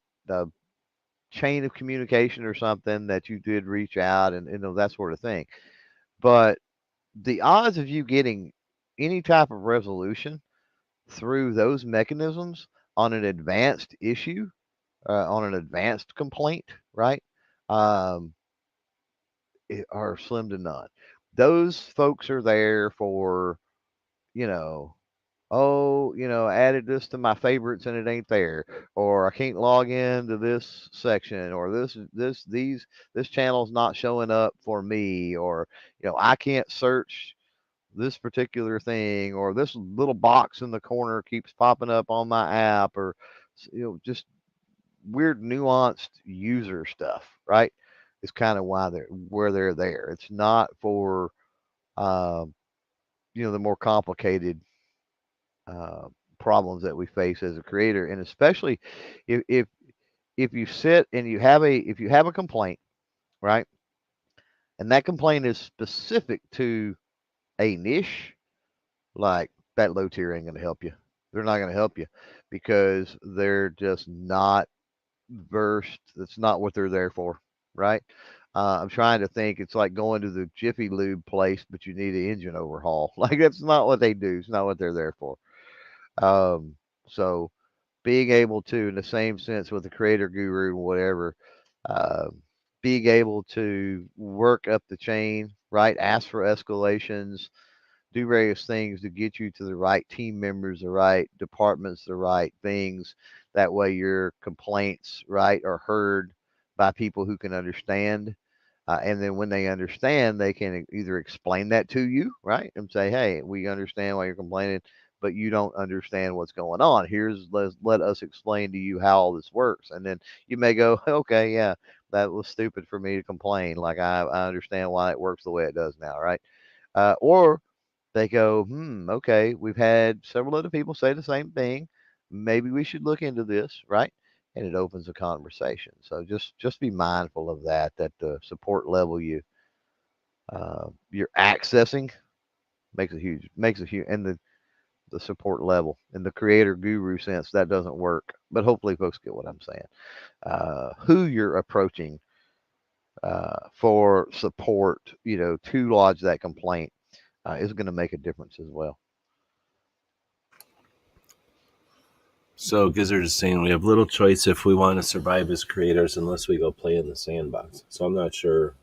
chain of communication or something, that you did reach out, and that sort of thing. But the odds of you getting any type of resolution through those mechanisms on an advanced issue, on an advanced complaint, right, um, are slim to none. Those folks are there for, you know, oh, I added this to my favorites and it ain't there, or I can't log into this section, or this channel's not showing up for me, or I can't search this particular thing, or this little box in the corner keeps popping up on my app, or just weird nuanced user stuff, right? Is kind of where they're there. It's not for um, the more complicated uh, problems that we face as a creator, and especially if if if you sit and if you have a complaint, right, and that complaint is specific to a niche, like that low tier ain't going to help you. They're not going to help you because they're just not versed. That's not what they're there for, right? I'm trying to think. It's like going to the Jiffy Lube place, but you need an engine overhaul. Like that's not what they do. It's not what they're there for. Um, so being able to, in the same sense with the creator guru or whatever, uh, being able to work up the chain, right? Ask for escalations, do various things to get you to the right team members, the right departments, the right things. That way, your complaints, right, are heard by people who can understand. And then when they understand, they can either explain that to you, right, and say, "Hey, we understand why you're complaining, but you don't understand what's going on. Let us explain to you how all this works." And then you may go, "Okay, yeah, that was stupid for me to complain. Like I understand why it works the way it does now, right?" Or they go, okay, we've had several other people say the same thing. Maybe we should look into this, right? And it opens a conversation. So just be mindful of that the support level you're accessing makes a huge, and the support level. In the creator guru sense, that doesn't work. But hopefully, folks get what I'm saying. Who you're approaching for support, to lodge that complaint is going to make a difference as well. So Gizzard is saying we have little choice if we want to survive as creators unless we go play in the sandbox. So I'm not sure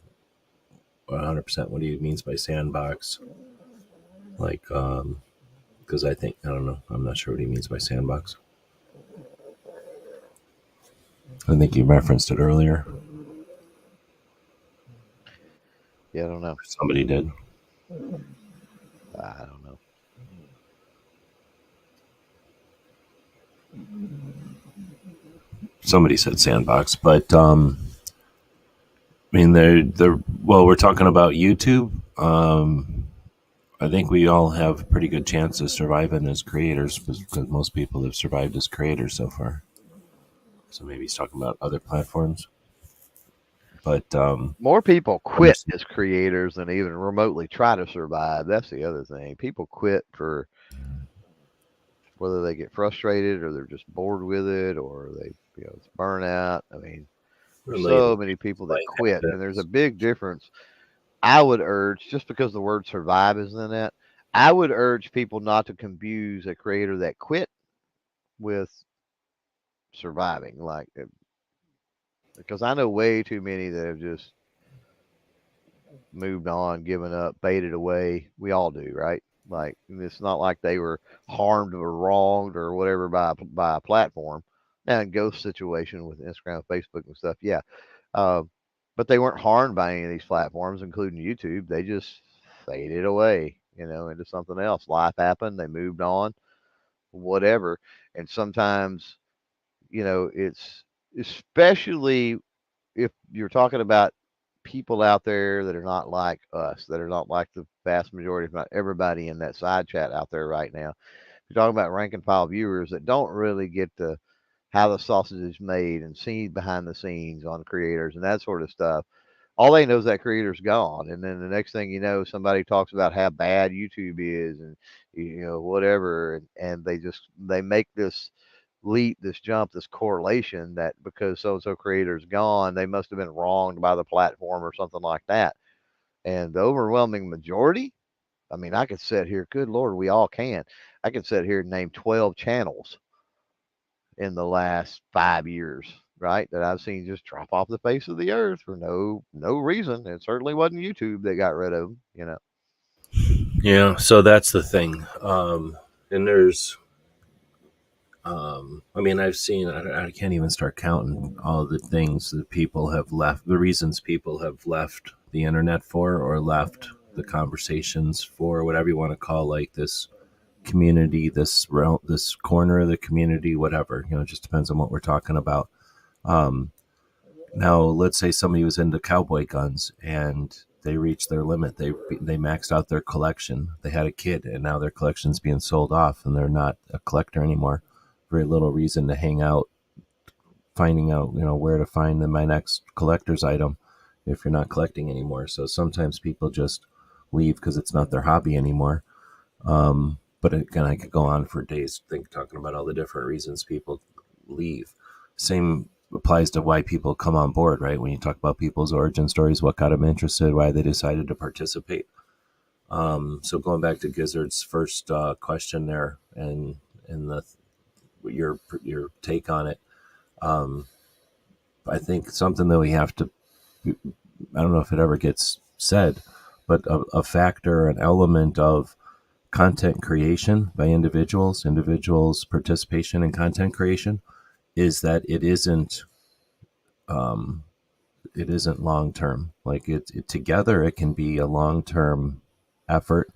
100% what he means by sandbox. Like, because I don't know. I'm not sure what he means by sandbox. I think you referenced it earlier. Yeah, I don't know. Somebody did. I don't know. Somebody said sandbox, but I mean, well, we're talking about YouTube. I think we all have a pretty good chance of surviving as creators because most people have survived as creators so far. So maybe he's talking about other platforms. But more people quit as creators than even remotely try to survive. That's the other thing. People quit for whether they get frustrated or they're just bored with it or they, it's burnout. I mean, there's so many people that quit, and there's a big difference. I would urge, just because the word survive is in that, I would urge people not to confuse a creator that quit with surviving. Like, because I know way too many that have just moved on, given up, baited away. We all do, right? Like, it's not like they were harmed or wronged or whatever by a platform. Now, in ghost situation with Instagram, Facebook, and stuff, yeah. But they weren't harmed by any of these platforms, including YouTube. They just faded away, into something else. Life happened. They moved on, whatever. And sometimes, it's especially if you're talking about people out there that are not like us, that are not like the vast majority, if not everybody in that side chat out there right now. You're talking about rank and file viewers that don't really get to how the sausage is made and see behind the scenes on creators and that sort of stuff. All they know is that creator's gone, and then the next thing you know, somebody talks about how bad YouTube is, and whatever, and they make this leap, this jump, this correlation that because so and so creator's gone, they must have been wronged by the platform or something like that. And the overwhelming majority, I mean, I could sit here, good Lord, we all can. I could sit here and name 12 channels in the last 5 years, right, that I've seen just drop off the face of the earth for no reason. It certainly wasn't YouTube that got rid of them. Yeah, so that's the thing. And there's, I mean, I've seen, I can't even start counting all the things that people have left, the reasons people have left the internet for, or left the conversations for, whatever you want to call, like this community, this corner of the community, whatever, it just depends on what we're talking about. Now, let's say somebody was into cowboy guns and they reached their limit. They maxed out their collection. They had a kid, and now their collection's being sold off, and they're not a collector anymore. Very little reason to hang out, finding out where to find my next collector's item if you're not collecting anymore. So sometimes people just leave because it's not their hobby anymore. But again, I could go on for days talking about all the different reasons people leave. Same applies to why people come on board, right? When you talk about people's origin stories, what got them interested, why they decided to participate. So going back to Gizzard's first question there, and your take on it, I think something that we have to, I don't know if it ever gets said, but a factor, an element of content creation by individuals participation in content creation, is that it isn't long term. Like it together, it can be a long term effort,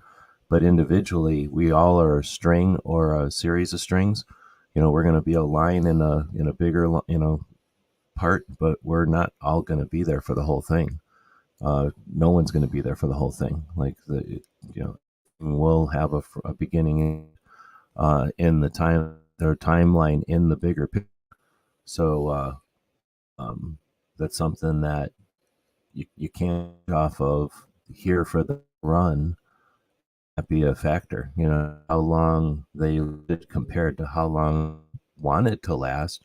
but individually, we all are a string or a series of strings. We're going to be a line in a bigger part, but we're not all going to be there for the whole thing. No one's going to be there for the whole thing. Like we'll have a beginning in their timeline in the bigger picture. So that's something that you can't get off of here for the run be a factor. You know, how long they lived compared to how long wanted to last,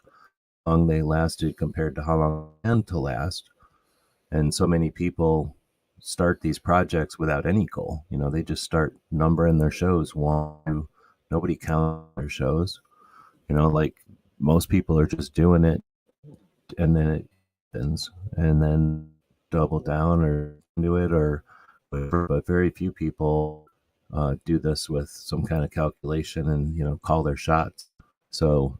how long they lasted compared to how long planned to last. And so many people start these projects without any goal. You know, they just start numbering their shows. One, two, nobody counts their shows. You know, like most people are just doing it, and then it happens, and then double down or do it, or whatever. But very few people do this with some kind of calculation and, you know, call their shots. So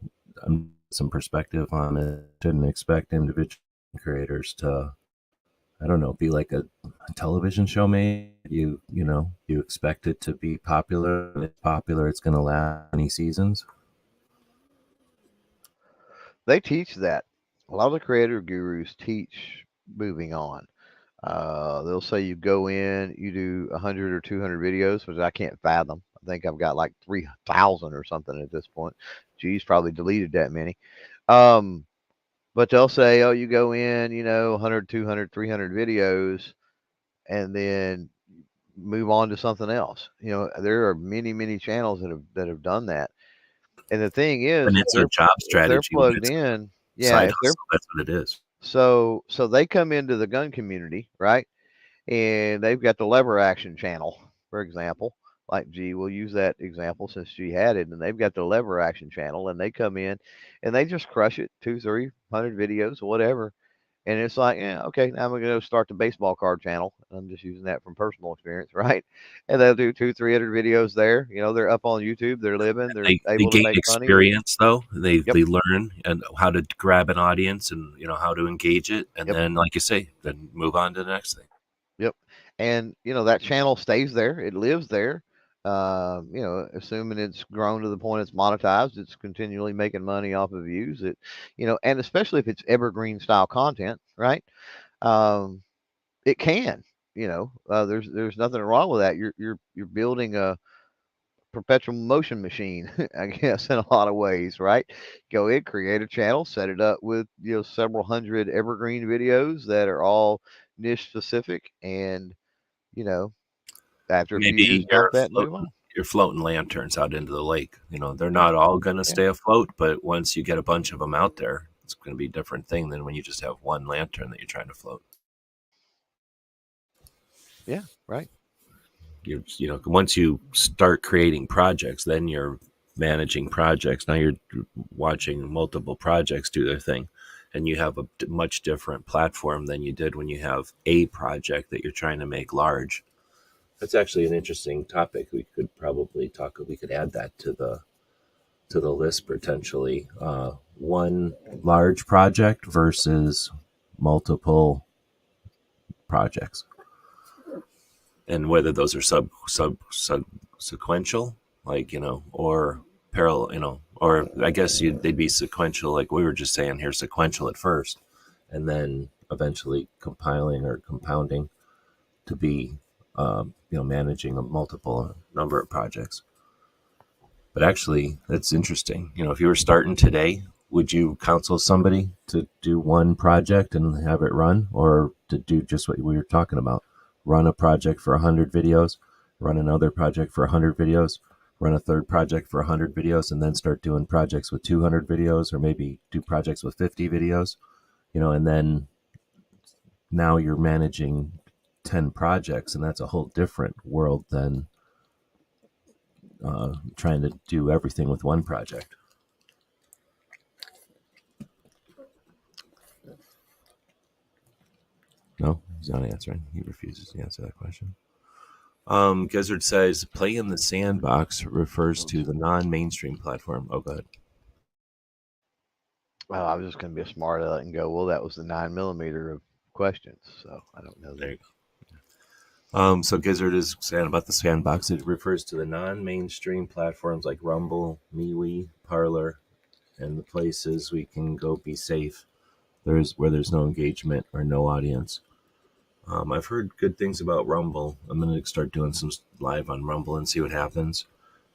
some perspective on it. Shouldn't expect individual creators to, I don't know, be like a television show made. You know, you expect it to be popular. If it's popular, it's going to last many seasons. They teach that. A lot of the creative gurus teach moving on. They'll say you go in, you do 100 or 200 videos, which I can't fathom. I think I've got like 3,000 or something at this point. Geez, probably deleted that many. Um, but they'll say, oh, you go in, you know, 100, 200, 300 videos, and then move on to something else. You know, there are many, many channels that have done that. And the thing is, And it's a job if they're strategy. plugged in, yeah, Side if they're hustle, that's what it is. so they come into the gun community, right? And they've got the lever action channel, for example. Like G, we'll use that example since G had it, and they've got the lever action channel, and they come in and they just crush it, 200, 300 videos, whatever. And it's like, yeah, okay, now I'm gonna go start the baseball card channel. I'm just using that from personal experience, right? And they'll do 200, 300 videos there. You know, they're up on YouTube, they're living, they're They able to gain make money. experience, though. They Yep. learn and how to grab an audience, and, you know, how to engage it, and Yep. then, like you say, then move on to the next thing. Yep. And you know that channel stays there. It lives there. You know, assuming it's grown to the point it's monetized, it's continually making money off of views. It, you know, and especially if it's evergreen style content, right? Um, it can. You know, there's nothing wrong with that. You're building a perpetual motion machine, I guess, in a lot of ways, right? Go in, create a channel, set it up with, you know, several hundred evergreen videos that are all niche specific, and you know, after a few years, Maybe dump that and move on. you're floating lanterns out into the lake. You know, they're not all going to Yeah. stay afloat, but once you get a bunch of them out there, it's going to be a different thing than when you just have one lantern that you're trying to float. Yeah. Right. You know, once you start creating projects, then you're managing projects. Now you're watching multiple projects do their thing, and you have a much different platform than you did when you have a project that you're trying to make large. That's actually an interesting topic. We could probably talk. We could add that to the list potentially. One large project versus multiple projects, and whether those are sub sequential, like, you know, or parallel, you know, or I guess they'd be sequential, like we were just saying here, sequential at first, and then eventually compiling or compounding to be, you know, managing a multiple number of projects. But actually, that's interesting. You know, if you were starting today, would you counsel somebody to do one project and have it run, or to do just what we were talking about? Run a project for 100 videos, run another project for 100 videos, run a third project for 100 videos, and then start doing projects with 200 videos, or maybe do projects with 50 videos, you know, and then now you're managing 10 projects, and that's a whole different world than trying to do everything with one project. No, he's not answering. He refuses to answer that question. Gizzard says, play in the sandbox refers to the non-mainstream platform. Oh, go ahead. Well, I was just going to be a smart aleck and go, well, that was the 9mm of questions, so I don't know. There you go. So Gizzard is saying about the sandbox. It refers to the non-mainstream platforms like Rumble, MeWe, Parler, and the places we can go be safe. Where there's no engagement or no audience. I've heard good things about Rumble. I'm going to start doing some live on Rumble and see what happens.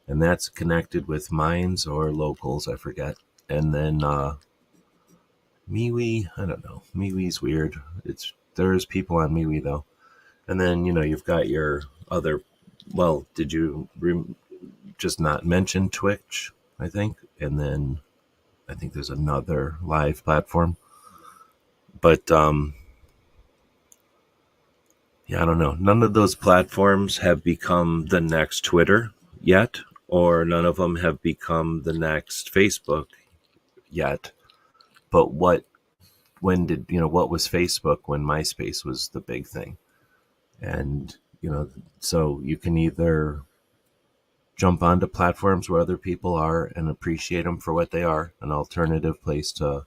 And that's connected with Minds or Locals, I forget. And then MeWe, I don't know. MeWe's weird. There's people on MeWe though. And then, you know, you've got your other well, did you just not mention Twitch? I think, and then I think there's another live platform, but yeah, I don't know. None of those platforms have become the next Twitter yet, or none of them have become the next Facebook yet. But what was Facebook when MySpace was the big thing? And, so you can either jump onto platforms where other people are and appreciate them for what they are, an alternative place to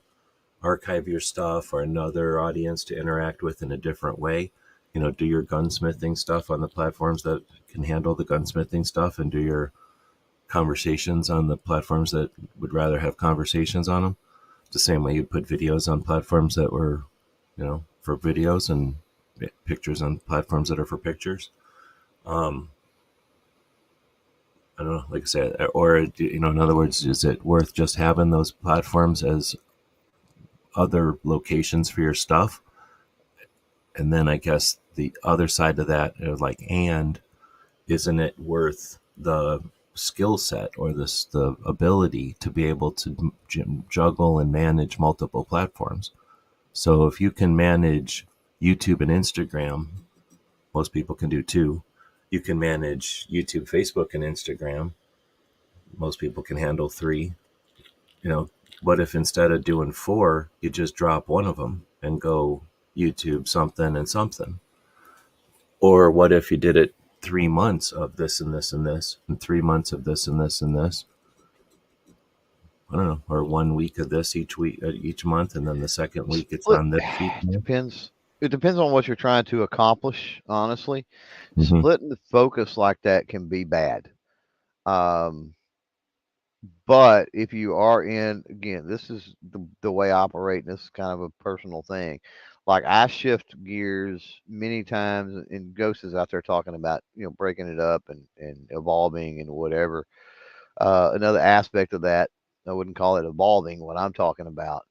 archive your stuff or another audience to interact with in a different way. Do your gunsmithing stuff on the platforms that can handle the gunsmithing stuff, and do your conversations on the platforms that would rather have conversations on them. The same way you put videos on platforms that were, for videos, and pictures on platforms that are for pictures. Um, I don't know, like I said, or, in other words, is it worth just having those platforms as other locations for your stuff? And then I guess the other side of that, and isn't it worth the skill set or the ability to be able to juggle and manage multiple platforms? So if you can manage YouTube and Instagram, most people can do two. You can manage YouTube, Facebook, and Instagram. Most people can handle three. What if instead of doing four, you just drop one of them and go YouTube something and something? Or what if you did it 3 months of this and this and this, and 3 months of this and this and this? I don't know, or 1 week of this each week, each month, and then the second week it's Split on this feed. depends. It depends on what you're trying to accomplish. Honestly, Mm-hmm. splitting the focus like that can be bad. Um, but if you are in, again, this is the way I operate, and this is kind of a personal thing. Like I shift gears many times, and Ghost is out there talking about breaking it up and evolving and whatever. Another aspect of that, I wouldn't call it evolving what I'm talking about,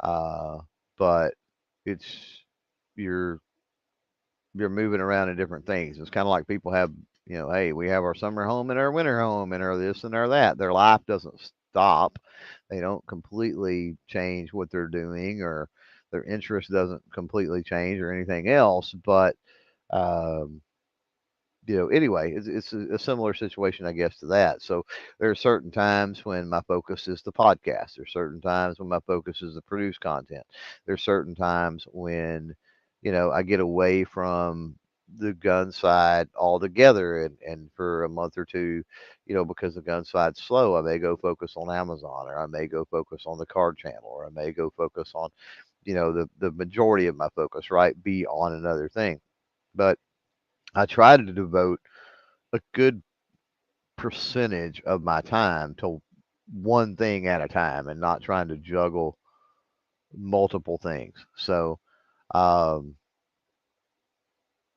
uh, but it's you're you're moving around in different things. It's kind of like people have, hey, we have our summer home and our winter home and our this and our that. Their life doesn't stop. They don't completely change what they're doing, or their interest doesn't completely change or anything else. But um, anyway, it's a similar situation, I guess, to that. So there are certain times when my focus is the podcast. There's certain times when my focus is to produce content. There's certain times when, I get away from the gun side altogether, and for a month or two, because the gun side's slow, I may go focus on Amazon, or I may go focus on the card channel, or I may go focus on, the majority of my focus, right, be on another thing. But I try to devote a good percentage of my time to one thing at a time, and not trying to juggle multiple things. So, um,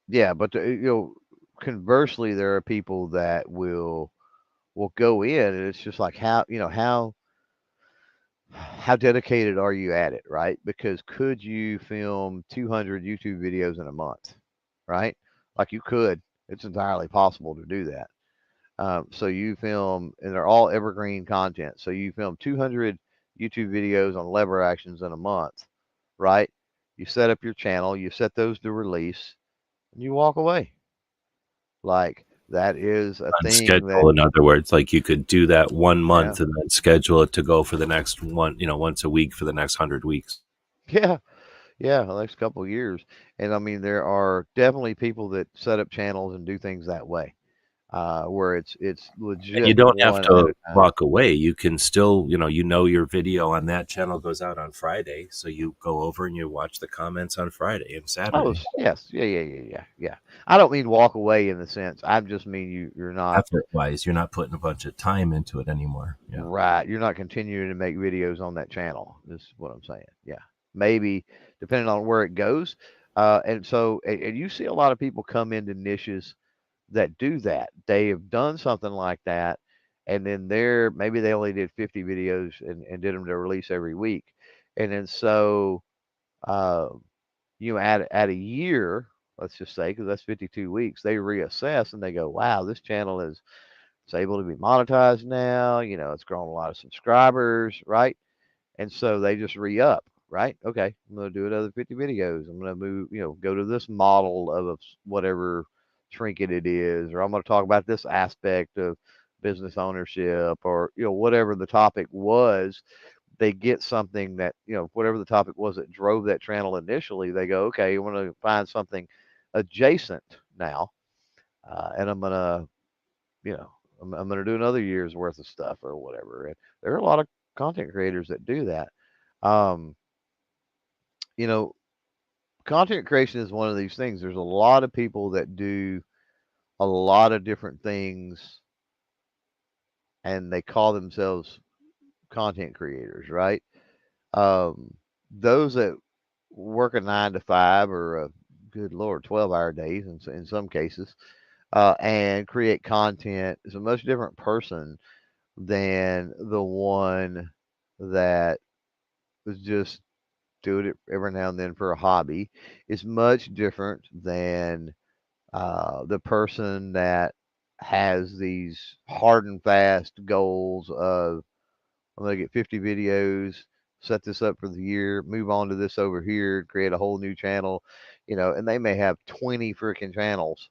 yeah, but conversely, there are people that will go in, and it's just like how dedicated are you at it, right? Because could you film 200 YouTube videos in a month, right? Like you could. It's entirely possible to do that. So you film, and they're all evergreen content. So you film 200 YouTube videos on lever actions in a month, right? You set up your channel, you set those to release, and you walk away. Like that is a On thing that, schedule, in other words, like you could do that one yeah, month and then schedule it to go for the next one, once a week for the next 100 weeks. yeah, yeah, the next couple of years. And I mean, there are definitely people that set up channels and do things that way, where it's And you legit don't have one at to a time. walk away. You can still, your video on that channel goes out on Friday. So you go over and you watch the comments on Friday and Oh, Saturday. yes. Yeah, yeah, yeah, yeah, yeah. I don't mean walk away in the sense. I just mean you're not Effort wise, you're not putting a bunch of time into it anymore. Yeah. right. You're not continuing to make videos on that channel. This is what I'm saying. Yeah. Maybe depending on where it goes. And so, and you see a lot of people come into niches that do that. They have done something like that, and then maybe they only did 50 videos and did them to release every week. And then so, uh, at a year, let's just say, because that's 52 weeks, they reassess and they go, wow, this channel is it's able to be monetized now. It's grown a lot of subscribers, right? And so they just re-up, right? Okay, I'm going to do another 50 videos. I'm going to move, go to this model of whatever trinket it is, or I'm going to talk about this aspect of business ownership, or whatever the topic was. They get something that whatever the topic was that drove that channel initially. They go, okay, I want to find something adjacent now, and I'm gonna you know I'm gonna do another year's worth of stuff or whatever. And there are a lot of content creators that do that. Um, you know, Content creation is one of these things. There's a lot of people that do a lot of different things, and they call themselves content creators, right? Um, those that work a 9 to 5 or a good lord 12-hour days in some cases, and create content is a much different person than the one that was just doing it every now and then for a hobby. Is much different than the person that has these hard and fast goals of I'm going to get 50 videos, set this up for the year, move on to this over here, create a whole new channel, and they may have 20 freaking channels.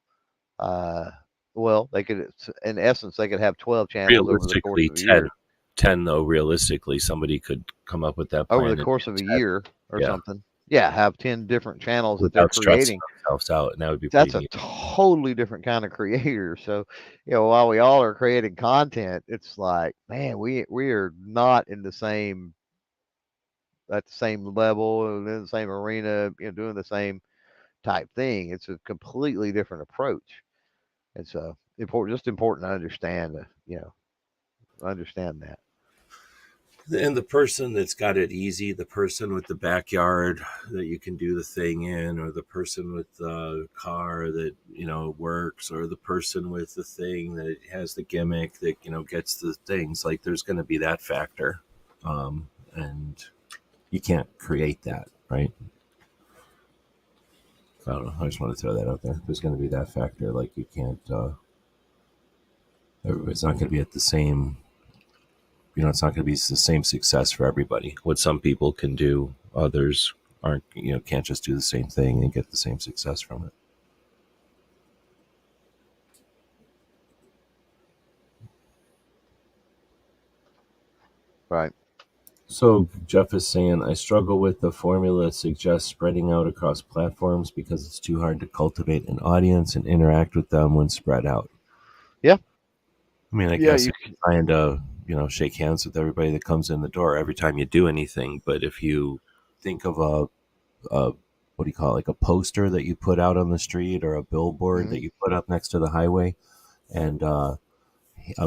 Uh, well, they could, in essence, they could have 12 channels over the course Realistically, of a year. 10 though. Realistically, somebody could come up with that plan Over the course of a 10. year or Yeah. something. Yeah, have 10 different channels that they're Without stressing creating. themselves out, and that would be That's pretty a neat. totally different kind of creator. So, while we all are creating content, it's like, man, we are not in the same at the same level and in the same arena, doing the same type thing. It's a completely different approach. It's important to understand, understand that. And the person that's got it easy, the person with the backyard that you can do the thing in, or the person with the car that works, or the person with the thing that has the gimmick that gets the things, like there's going to be that factor, and you can't create that, right? I don't know. I just want to throw that out there. There's going to be that factor. Like you can't. Everybody's not going to be at the same. It's not going to be the same success for everybody. What some people can do, others aren't. Can't just do the same thing and get the same success from it. Right. So Jeff is saying, I struggle with the formula that suggests spreading out across platforms because it's too hard to cultivate an audience and interact with them when spread out. Yeah. I mean, I guess you're trying to, shake hands with everybody that comes in the door every time you do anything. But if you think of a what do you call it, like a poster that you put out on the street, or a billboard that you put up next to the highway, and a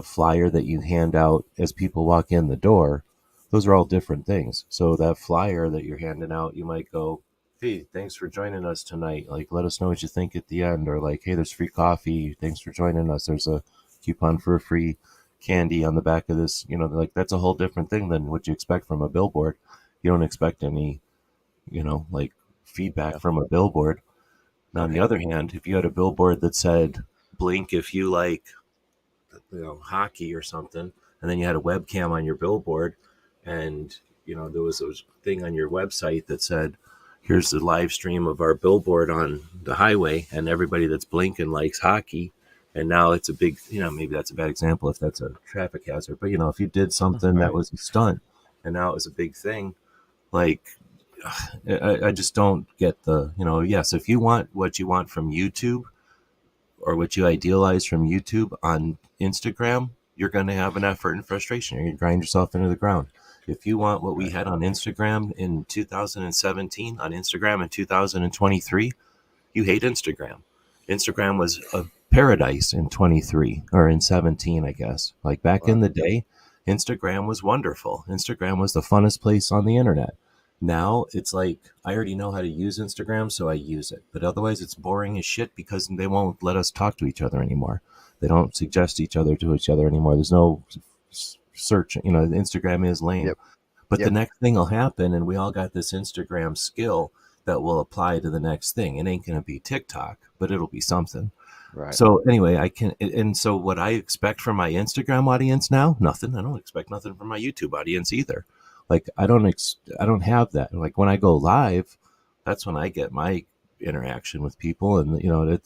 flyer that you hand out as people walk in the door, those are all different things. So that flyer that you're handing out, you might go, hey, thanks for joining us tonight. Like, let us know what you think at the end. Or like, hey, there's free coffee. Thanks for joining us. There's a coupon for a free candy on the back of this. Like that's a whole different thing than what you expect from a billboard. You don't expect any, like feedback from a billboard. Now, on the other hand, if you had a billboard that said, blink if you like, hockey or something, and then you had a webcam on your billboard, and there was a thing on your website that said, here's the live stream of our billboard on the highway, and everybody that's blinking likes hockey. And now it's a big, maybe that's a bad example if that's a traffic hazard, but if you did something that was a stunt and now it was a big thing, like I just don't get the, yes, if you want what you want from YouTube, or what you idealize from YouTube on Instagram, you're going to have an effort and frustration. You're going to grind yourself into the ground. If you want what we had on Instagram in 2017, on Instagram in 2023, you hate Instagram. Instagram was a paradise in 23 or in 17, I guess. Like back in the day, Instagram was wonderful. Instagram was the funnest place on the internet. Now it's like, I already know how to use Instagram, so I use it. But otherwise it's boring as shit because they won't let us talk to each other anymore. They don't suggest each other to each other anymore. There's no search. Instagram is lame. But the next thing will happen, and we all got this Instagram skill, that will apply to the next thing. It ain't going to be TikTok, but it'll be something. Right. So anyway, and so what I expect from my Instagram audience now, nothing. I don't expect nothing from my YouTube audience either. Like I don't have that. Like when I go live, that's when I get my interaction with people, and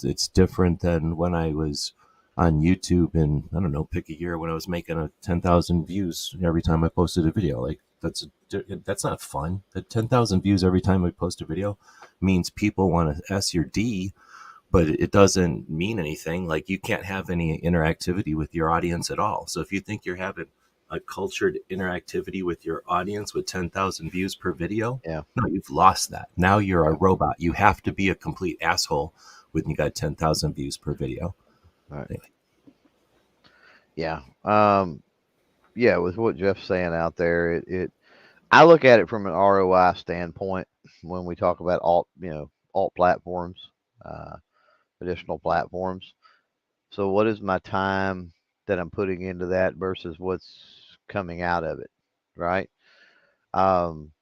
it's different than when I was on YouTube. And I don't know, pick a year when I was making 10,000 views every time I posted a video. Like that's not fun. The 10,000 views every time I post a video means people want to S your D, but it doesn't mean anything. Like you can't have any interactivity with your audience at all. So if you think you're having a cultured interactivity with your audience with 10,000 views per video, Yeah. no, you've lost that. Now you're a Yeah. robot. You have to be a complete asshole when you got 10,000 views per video. Right. Anyway. Yeah. Yeah. With what Jeff's saying out there, I look at it from an ROI standpoint when we talk about alt platforms, uh, additional platforms. So what is my time that I'm putting into that versus what's coming out of it, right? Um,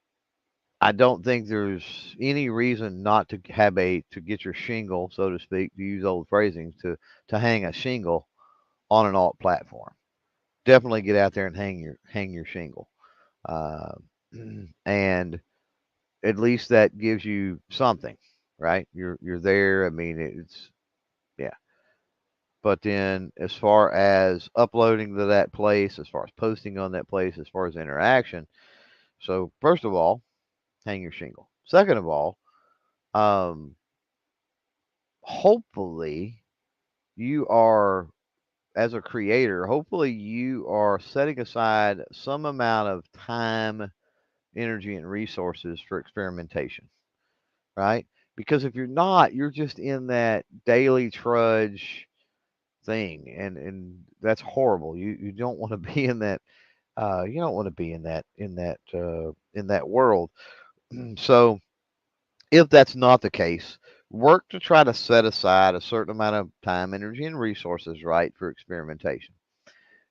I don't think there's any reason not to to get your shingle, so to speak, to use old phrasing, to hang a shingle on an alt platform. Definitely get out there and hang your shingle, uh, and at least that gives you something, right? You're there. I mean, it's yeah. But then, as far as uploading to that place, as far as posting on that place, as far as interaction, so first of all, hang your shingle. Second of all, um, hopefully you are, as a creator, hopefully you are setting aside some amount of time, energy, and resources for experimentation, right? Because if you're not, you're just in that daily trudge thing, and that's horrible. You don't want to be in that. You don't want to be in that world. So if that's not the case, work to try to set aside a certain amount of time, energy, and resources, right, for experimentation.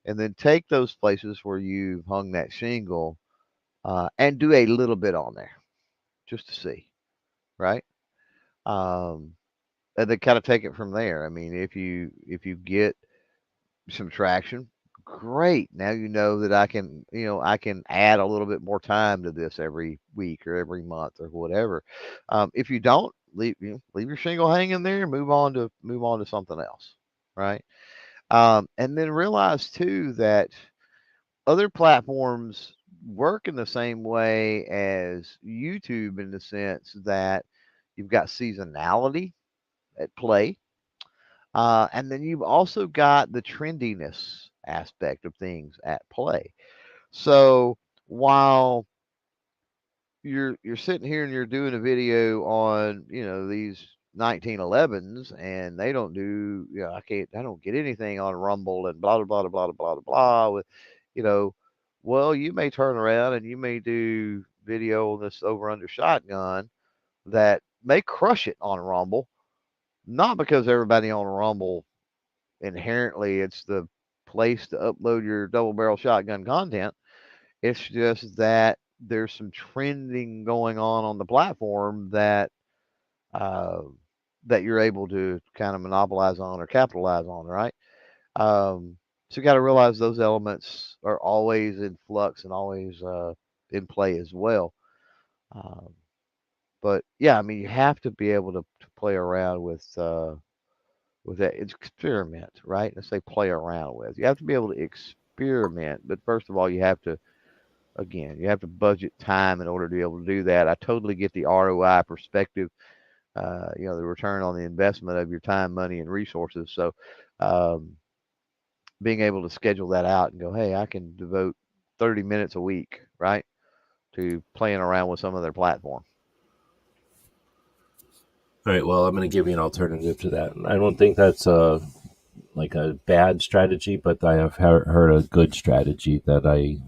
And then take those places where you've hung that shingle and do a little bit on there just to see, right? Um, and then kind of take it from there. I mean, if you get some traction, great. Now you know that I can add a little bit more time to this every week or every month or whatever. If you don't, leave your shingle hanging there and move on to something else, right? And then realize too that other platforms work in the same way as YouTube in the sense that you've got seasonality at play. And then you've also got the trendiness aspect of things at play. So while you're sitting here and you're doing a video on these 1911s and they don't do I don't get anything on Rumble and blah blah blah blah blah blah blah with you know well you may turn around and you may do video on this over under shotgun that may crush it on Rumble, not because everybody on Rumble inherently it's the place to upload your double barrel shotgun content. It's just that there's some trending going on the platform uh, that you're able to kind of monopolize on or capitalize on, right? So you got to realize those elements are always in flux and always in play as well. Um, but yeah, I mean, you have to be able to play around with that. It's experiment, right? Let's say play around with. You have to be able to experiment, but first of all, you have to budget time in order to be able to do that. I totally get the ROI perspective, the return on the investment of your time, money, and resources. So, um, being able to schedule that out and go, hey, I can devote 30 minutes a week, right, to playing around with some of their platform. All right. Well, I'm going to give you an alternative to that. I don't think that's like a bad strategy, but I have heard a good strategy that I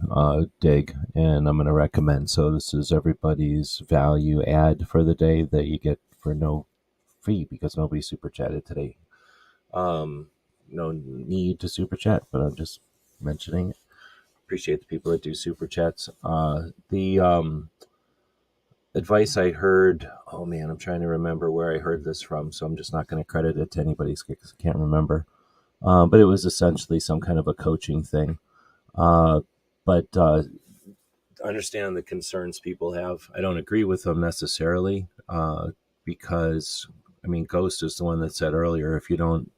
dig, and I'm going to recommend. So this is everybody's value add for the day that you get for no fee because nobody super chatted today. No need to super chat, but I'm just mentioning it. Appreciate the people that do super chats. The advice I heard, oh man, I'm trying to remember where I heard this from, so I'm just not going to credit it to anybody because I can't remember. But it was essentially some kind of a coaching thing. Uh, but understand the concerns people have. I don't agree with them necessarily because, I mean, Ghost is the one that said earlier, if you don't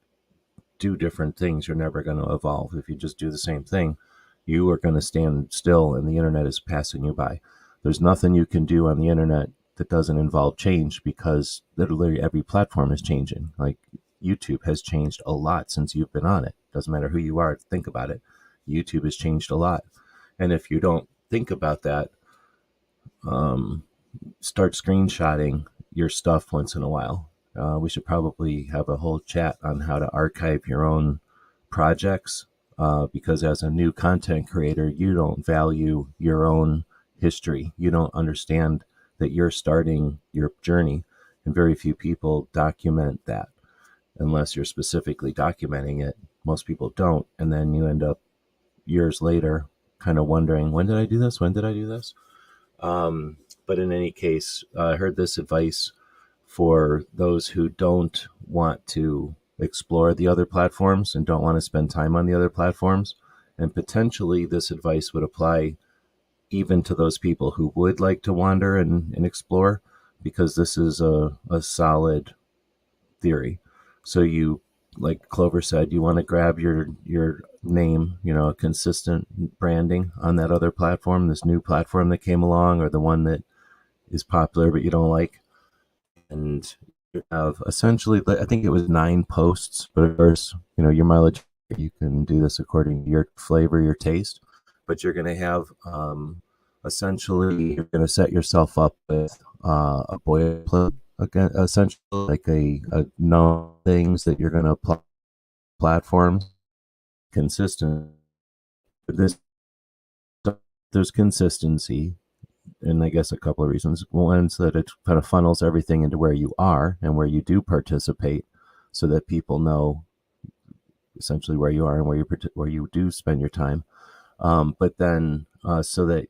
do different things, you're never going to evolve. If you just do the same thing, you are going to stand still and the internet is passing you by. There's nothing you can do on the internet that doesn't involve change because literally every platform is changing. Like YouTube has changed a lot since you've been on it. Doesn't matter who you are, think about it. YouTube has changed a lot. And if you don't think about that, start screenshotting your stuff once in a while. We should probably have a whole chat on how to archive your own projects because as a new content creator, you don't value your own history. You don't understand that you're starting your journey, and very few people document that unless you're specifically documenting it. Most people don't, and then you end up years later kind of wondering, when did I do this? When did I do this? But in any case, I heard this advice for those who don't want to explore the other platforms and don't want to spend time on the other platforms. And potentially this advice would apply even to those people who would like to wander and explore, because this is a solid theory. So you, like Clover said, you want to grab your name, a consistent branding on that other platform, this new platform that came along, or the one that is popular but you don't like. And you have essentially, I think it was 9 posts, but of course, your mileage, you can do this according to your flavor, your taste, but you're going to have essentially, you're going to set yourself up with a boilerplate, again, essentially like a known things that you're going to apply platforms consistent. This there's consistency, and I guess a couple of reasons. One is that it kind of funnels everything into where you are and where you do participate, so that people know essentially where you are and where you do spend your time. But then, so that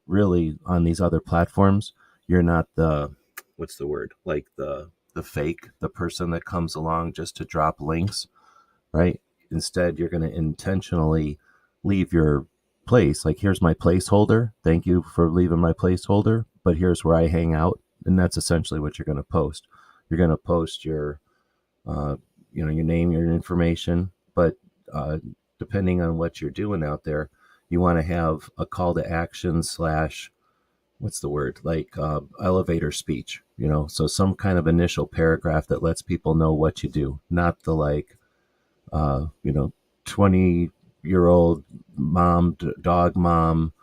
really on these other platforms, you're not the, what's the word, like the fake, the person that comes along just to drop links, right? Instead, you're going to intentionally leave your place. Like, here's my placeholder. Thank you for leaving my placeholder, but here's where I hang out. And that's essentially what you're going to post. You're going to post your, your name, your information, but depending on what you're doing out there, you want to have a call to action slash, what's the word, like elevator speech, so some kind of initial paragraph that lets people know what you do, not the like, 20-year-old mom, dog mom,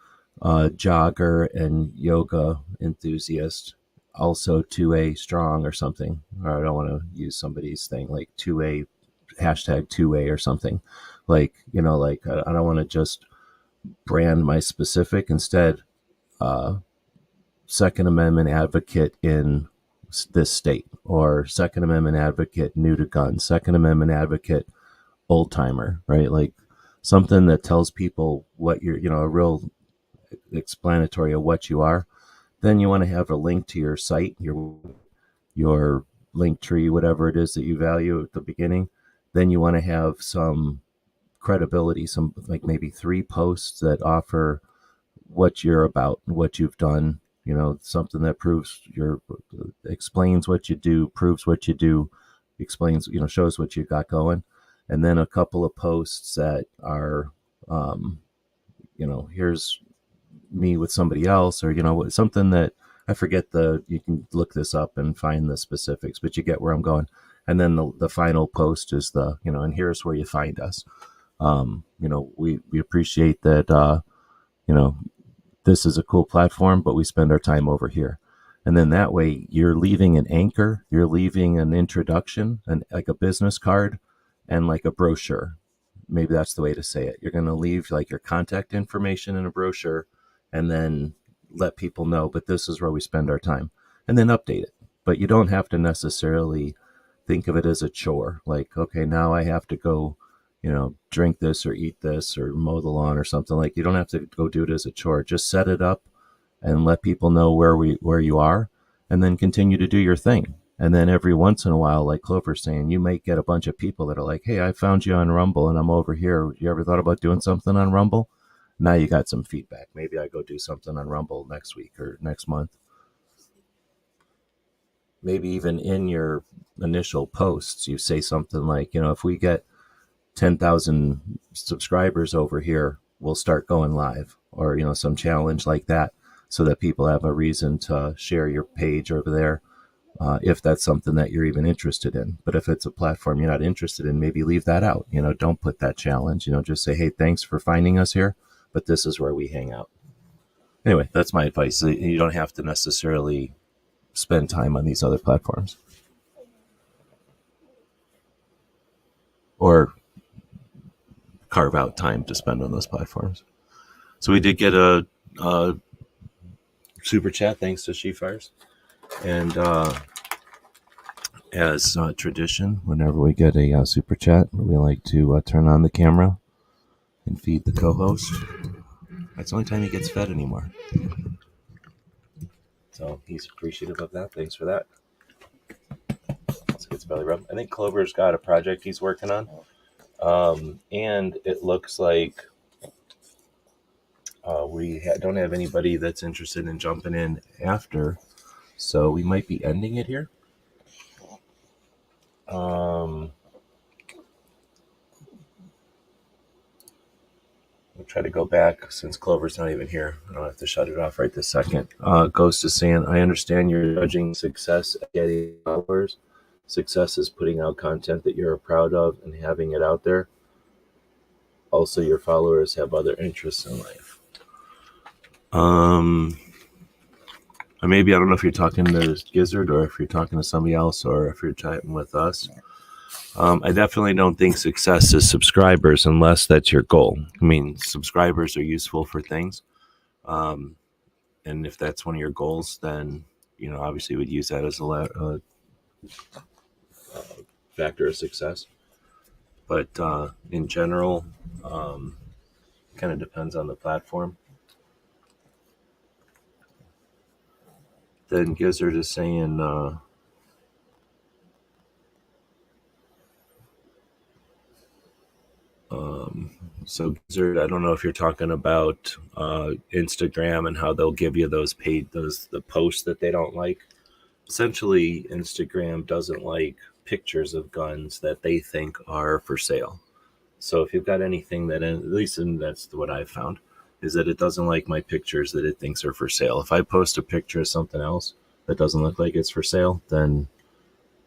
jogger and yoga enthusiast, also 2A strong or something. Or I don't want to use somebody's thing like 2A, hashtag 2A or something. Like, like I don't want to just brand my specific. Instead, Second Amendment advocate in this state, or Second Amendment advocate new to guns, Second Amendment advocate old timer, right? Like something that tells people what you're, a real explanatory of what you are. Then you want to have a link to your site, your link tree, whatever it is that you value at the beginning. Then you want to have some credibility, some like maybe 3 posts that offer what you're about, what you've done, something that explains what you do, proves what you do, explains, shows what you got going. And then a couple of posts that are, here's me with somebody else, or, something that I forget you can look this up and find the specifics, but you get where I'm going. And then the final post is and here's where you find us. We appreciate that, this is a cool platform, but we spend our time over here. And then that way you're leaving an anchor, you're leaving an introduction, and like a business card and like a brochure. Maybe that's the way to say it. You're going to leave like your contact information in a brochure and then let people know, but this is where we spend our time, and then update it. But you don't have to necessarily think of it as a chore. Like, okay, now I have to go, drink this or eat this or mow the lawn or something. Like, you don't have to go do it as a chore. Just set it up and let people know where you are, and then continue to do your thing. And then every once in a while, like Clover's saying, you might get a bunch of people that are like, hey, I found you on Rumble and I'm over here. You ever thought about doing something on Rumble? Now you got some feedback. Maybe I go do something on Rumble next week or next month. Maybe even in your initial posts, you say something like, if we get 10,000 subscribers over here, we'll start going live, or, some challenge like that, so that people have a reason to share your page over there. If that's something that you're even interested in. But if it's a platform you're not interested in, maybe leave that out. Don't put that challenge. Just say, hey, thanks for finding us here, but this is where we hang out. Anyway, that's my advice. You don't have to necessarily spend time on these other platforms, or carve out time to spend on those platforms. So we did get a super chat, thanks to She-Fires. And as tradition, whenever we get a super chat, we like to turn on the camera and feed the co-host. That's the only time he gets fed anymore. So he's appreciative of that. Thanks for that. Let's get his belly rub. I think Clover's got a project he's working on. And it looks like we don't have anybody that's interested in jumping in after. So we might be ending it here. We'll try to go back since Clover's not even here. I don't have to shut it off right this second. Ghost is saying, I understand you're judging success at getting followers. Success is putting out content that you're proud of and having it out there. Also, your followers have other interests in life. Maybe, I don't know if you're talking to Gizzard or if you're talking to somebody else or if you're chatting with us. I definitely don't think success is subscribers unless that's your goal. I mean, subscribers are useful for things. And if that's one of your goals, then, obviously would use that as a factor of success. But in general, kind of depends on the platform. Then Gizzard is saying, so Gizzard, I don't know if you're talking about Instagram and how they'll give you the posts that they don't like. Essentially, Instagram doesn't like pictures of guns that they think are for sale. So if you've got anything that, at least that's what I've found, is that it doesn't like my pictures that it thinks are for sale. If I post a picture of something else that doesn't look like it's for sale, then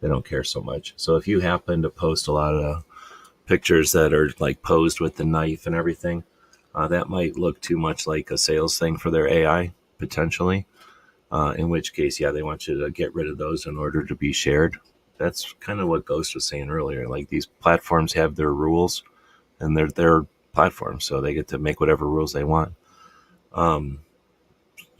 they don't care so much. So if you happen to post a lot of pictures that are like posed with the knife and everything, that might look too much like a sales thing for their AI, potentially. In which case, yeah, they want you to get rid of those in order to be shared. That's kind of what Ghost was saying earlier. Like, these platforms have their rules, and they're their platforms, so they get to make whatever rules they want. You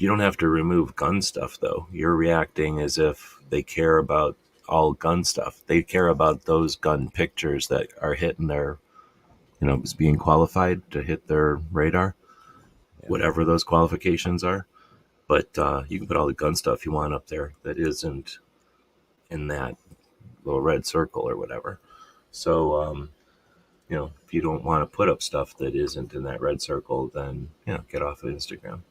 don't have to remove gun stuff, though. You're reacting as if they care about all gun stuff. They care about those gun pictures that are hitting their, is being qualified to hit their radar, whatever those qualifications are. But you can put all the gun stuff you want up there that isn't in that little red circle or whatever. So, if you don't want to put up stuff that isn't in that red circle, then, get off of Instagram.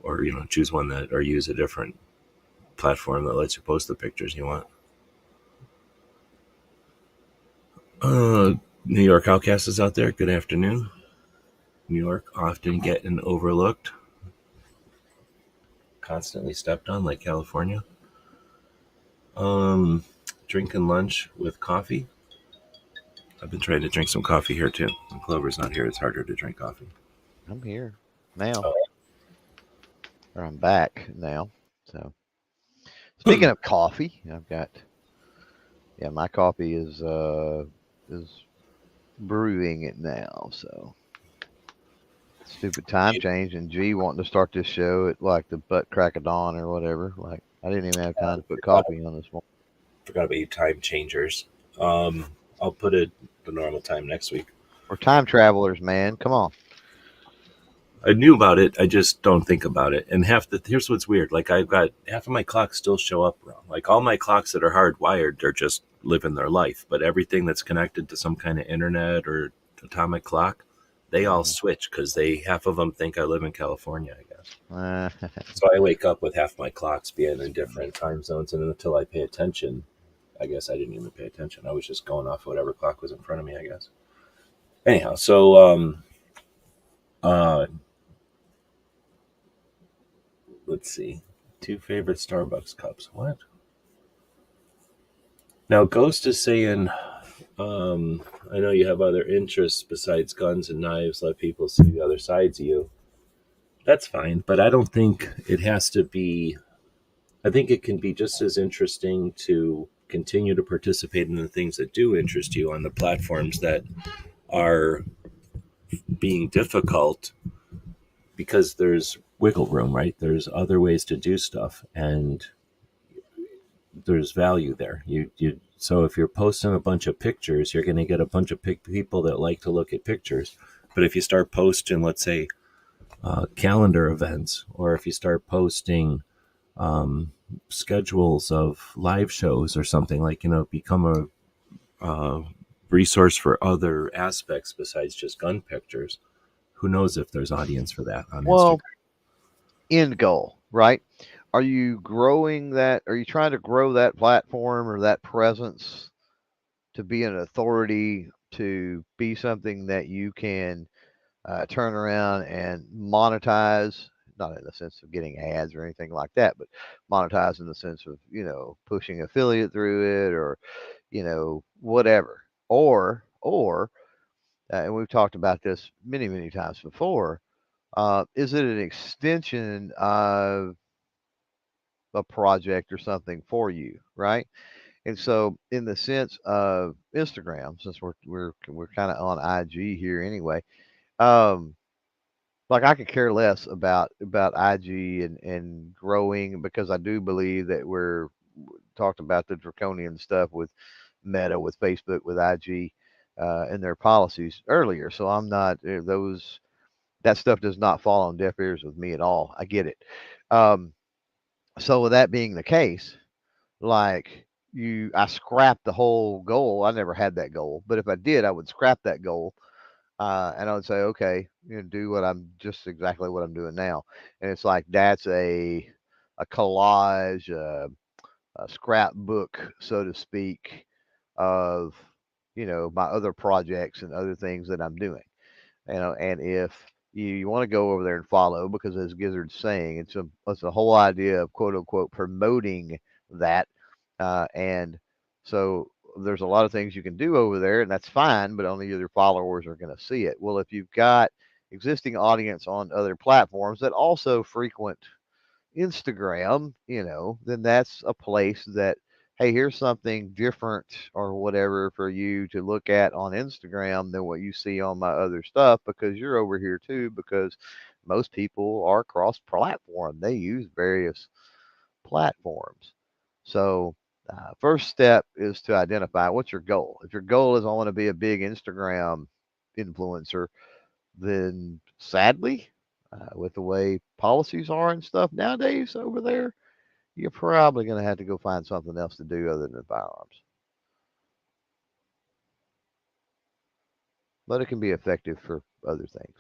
Or, choose one or use a different platform that lets you post the pictures you want. New York Outcast is out there. Good afternoon. New York often getting overlooked. Constantly stepped on like California. Drinking lunch with coffee. I've been trying to drink some coffee here too. When Clover's not here, it's harder to drink coffee. I'm here now. Or I'm back now. So, speaking of coffee, I've got, my coffee is brewing it now. So, stupid time change, and G wanting to start this show at like the butt crack of dawn or whatever. Like, I didn't even have time to put coffee on this morning. Forgot about you time changers. I'll put it the normal time next week. We're time travelers, man. Come on. I knew about it. I just don't think about it. And here's what's weird. Like I've got half of my clocks still show up wrong. Like all my clocks that are hardwired, they're just living their life. But everything that's connected to some kind of internet or atomic clock, they all switch because half of them think I live in California, I guess. So I wake up with half my clocks being in different time zones, and until I pay attention, I guess I didn't even pay attention. I was just going off whatever clock was in front of me, I guess. Anyhow, so let's see. 2 favorite Starbucks cups. What? Now, Ghost is saying, I know you have other interests besides guns and knives. Let people see the other sides of you. That's fine, but I don't think it has to be. I think it can be just as interesting to continue to participate in the things that do interest you on the platforms that are being difficult, because there's wiggle room, right? There's other ways to do stuff, and there's value there. So if you're posting a bunch of pictures, you're going to get a bunch of people that like to look at pictures. But if you start posting, let's say, calendar events, or if you start posting schedules of live shows or something, like, become a resource for other aspects besides just gun pictures, who knows if there's audience for that on Well, Instagram. end goal, right? Are you growing that? Are you trying to grow that platform or that presence to be an authority, to be something that you can turn around and monetize? Not in the sense of getting ads or anything like that, but monetize in the sense of, pushing affiliate through it, or, whatever. Or, and we've talked about this many, many times before. Is it an extension of a project or something for you, right? And so, in the sense of Instagram, since we're kind of on IG here anyway, um, like I could care less about IG and growing, because I do believe that we're talked about the draconian stuff with Meta, with Facebook, with IG, and their policies earlier. So I'm not those that stuff does not fall on deaf ears with me at all. I get it. Um, so with that being the case, like I scrapped the whole goal. I never had that goal, but if I did, I would scrap that goal, and I would say, okay, do what I'm just exactly what I'm doing now. And it's like that's a collage, a scrapbook, so to speak, of my other projects and other things that I'm doing. And if you want to go over there and follow, because as Gizzard's saying, it's a whole idea of quote unquote promoting that, and so there's a lot of things you can do over there, and that's fine, but only your followers are going to see it. Well, if you've got existing audience on other platforms that also frequent Instagram, then that's a place that, hey, here's something different or whatever for you to look at on Instagram than what you see on my other stuff, because you're over here too, because most people are cross platform. They use various platforms. So, first step is to identify what's your goal. If your goal is I want to be a big Instagram influencer, then sadly, with the way policies are and stuff nowadays over there, you're probably going to have to go find something else to do other than firearms. But it can be effective for other things.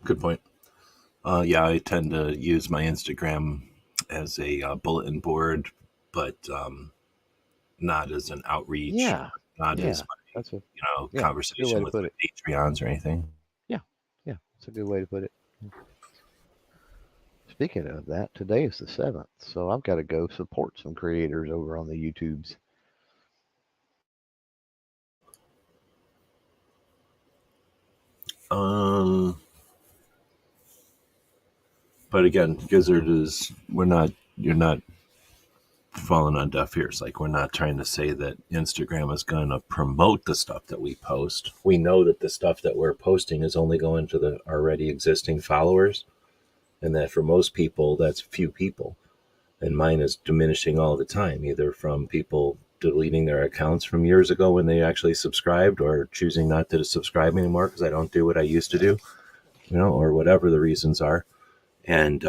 Good point. Yeah, I tend to use my Instagram as a bulletin board, but not as an outreach, Yeah, not yeah, as my, that's a good way conversation to with put my it. Patreons or anything. Yeah, yeah, that's a good way to put it. Speaking of that, today is the 7th, so I've got to go support some creators over on the YouTubes. Um, but again, Gizzard is you're not falling on deaf ears. Like, we're not trying to say that Instagram is going to promote the stuff that we post. We know that the stuff that we're posting is only going to the already existing followers, and that for most people, that's few people. And mine is diminishing all the time, either from people deleting their accounts from years ago when they actually subscribed, or choosing not to subscribe anymore because I don't do what I used to do. or whatever the reasons are. And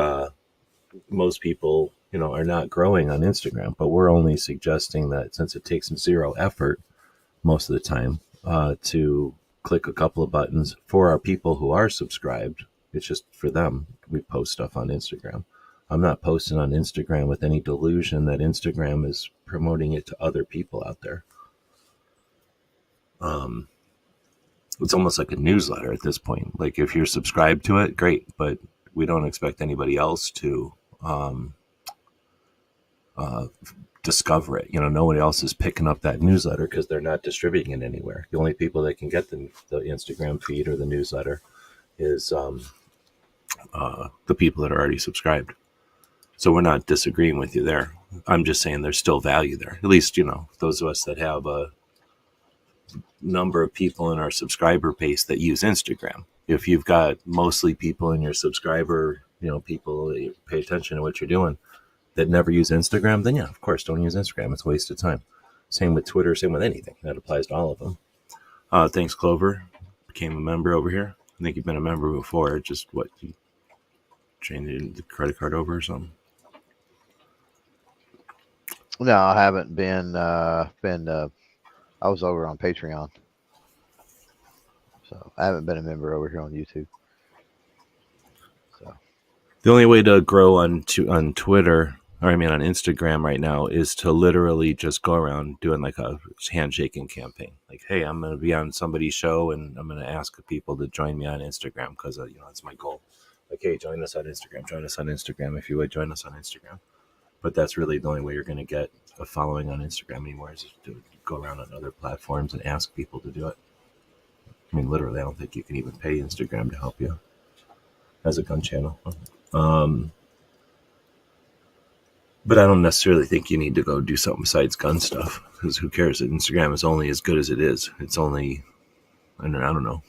most people, are not growing on Instagram, but we're only suggesting that since it takes zero effort most of the time to click a couple of buttons for our people who are subscribed, it's just for them. We post stuff on Instagram. I'm not posting on Instagram with any delusion that Instagram is promoting it to other people out there. It's almost like a newsletter at this point. Like if you're subscribed to it, great, but we don't expect anybody else to discover it. Nobody else is picking up that newsletter because they're not distributing it anywhere. The only people that can get the Instagram feed or the newsletter is the people that are already subscribed. So we're not disagreeing with you there. I'm just saying there's still value there. At least, those of us that have a number of people in our subscriber base that use Instagram. If you've got mostly people in your subscriber, people that pay attention to what you're doing that never use Instagram, then yeah, of course, don't use Instagram. It's a waste of time. Same with Twitter, same with anything. That applies to all of them. Thanks, Clover. Became a member over here. I think you've been a member before. Just what, you changed the credit card over or something? No, I haven't been. I was over on Patreon, so I haven't been a member over here on YouTube. So the only way to grow on Twitter, or on Instagram right now, is to literally just go around doing like a handshaking campaign. Like, hey, I'm going to be on somebody's show and I'm going to ask people to join me on Instagram because, that's my goal. Like, hey, join us on Instagram. Join us on Instagram. If you would, join us on Instagram. But that's really the only way you're going to get a following on Instagram anymore, is to go around on other platforms and ask people to do it. Literally, I don't think you can even pay Instagram to help you as a gun channel. But I don't necessarily think you need to go do something besides gun stuff, because who cares? Instagram is only as good as it is. It's only, I don't know.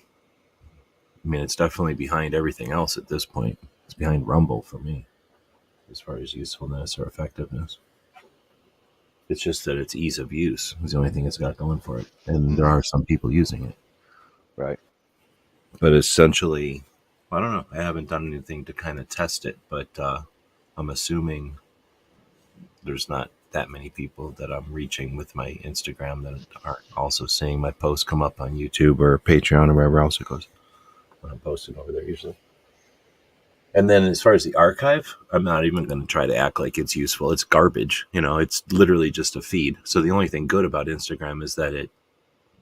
It's definitely behind everything else at this point. It's behind Rumble for me, as far as usefulness or effectiveness. It's just that it's ease of use is the only thing it's got going for it. And there are some people using it. right. But essentially, I don't know. I haven't done anything to kind of test it, but I'm assuming there's not that many people that I'm reaching with my Instagram that aren't also seeing my posts come up on YouTube or Patreon or wherever else it goes when I'm posting over there usually. And then as far as the archive, I'm not even going to try to act like it's useful. It's garbage. It's literally just a feed. So the only thing good about Instagram is that it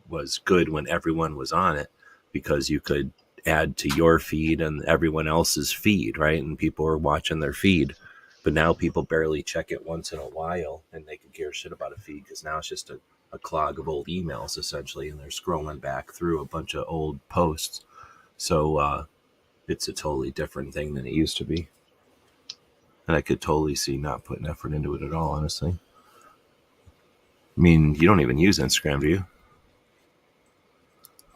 was good when everyone was on it, because you could add to your feed and everyone else's feed, right? And people were watching their feed. But now people barely check it once in a while, and they could give a shit about a feed because now it's just a clog of old emails, essentially, and they're scrolling back through a bunch of old posts. So it's a totally different thing than it used to be. And I could totally see not putting effort into it at all, honestly. You don't even use Instagram, do you?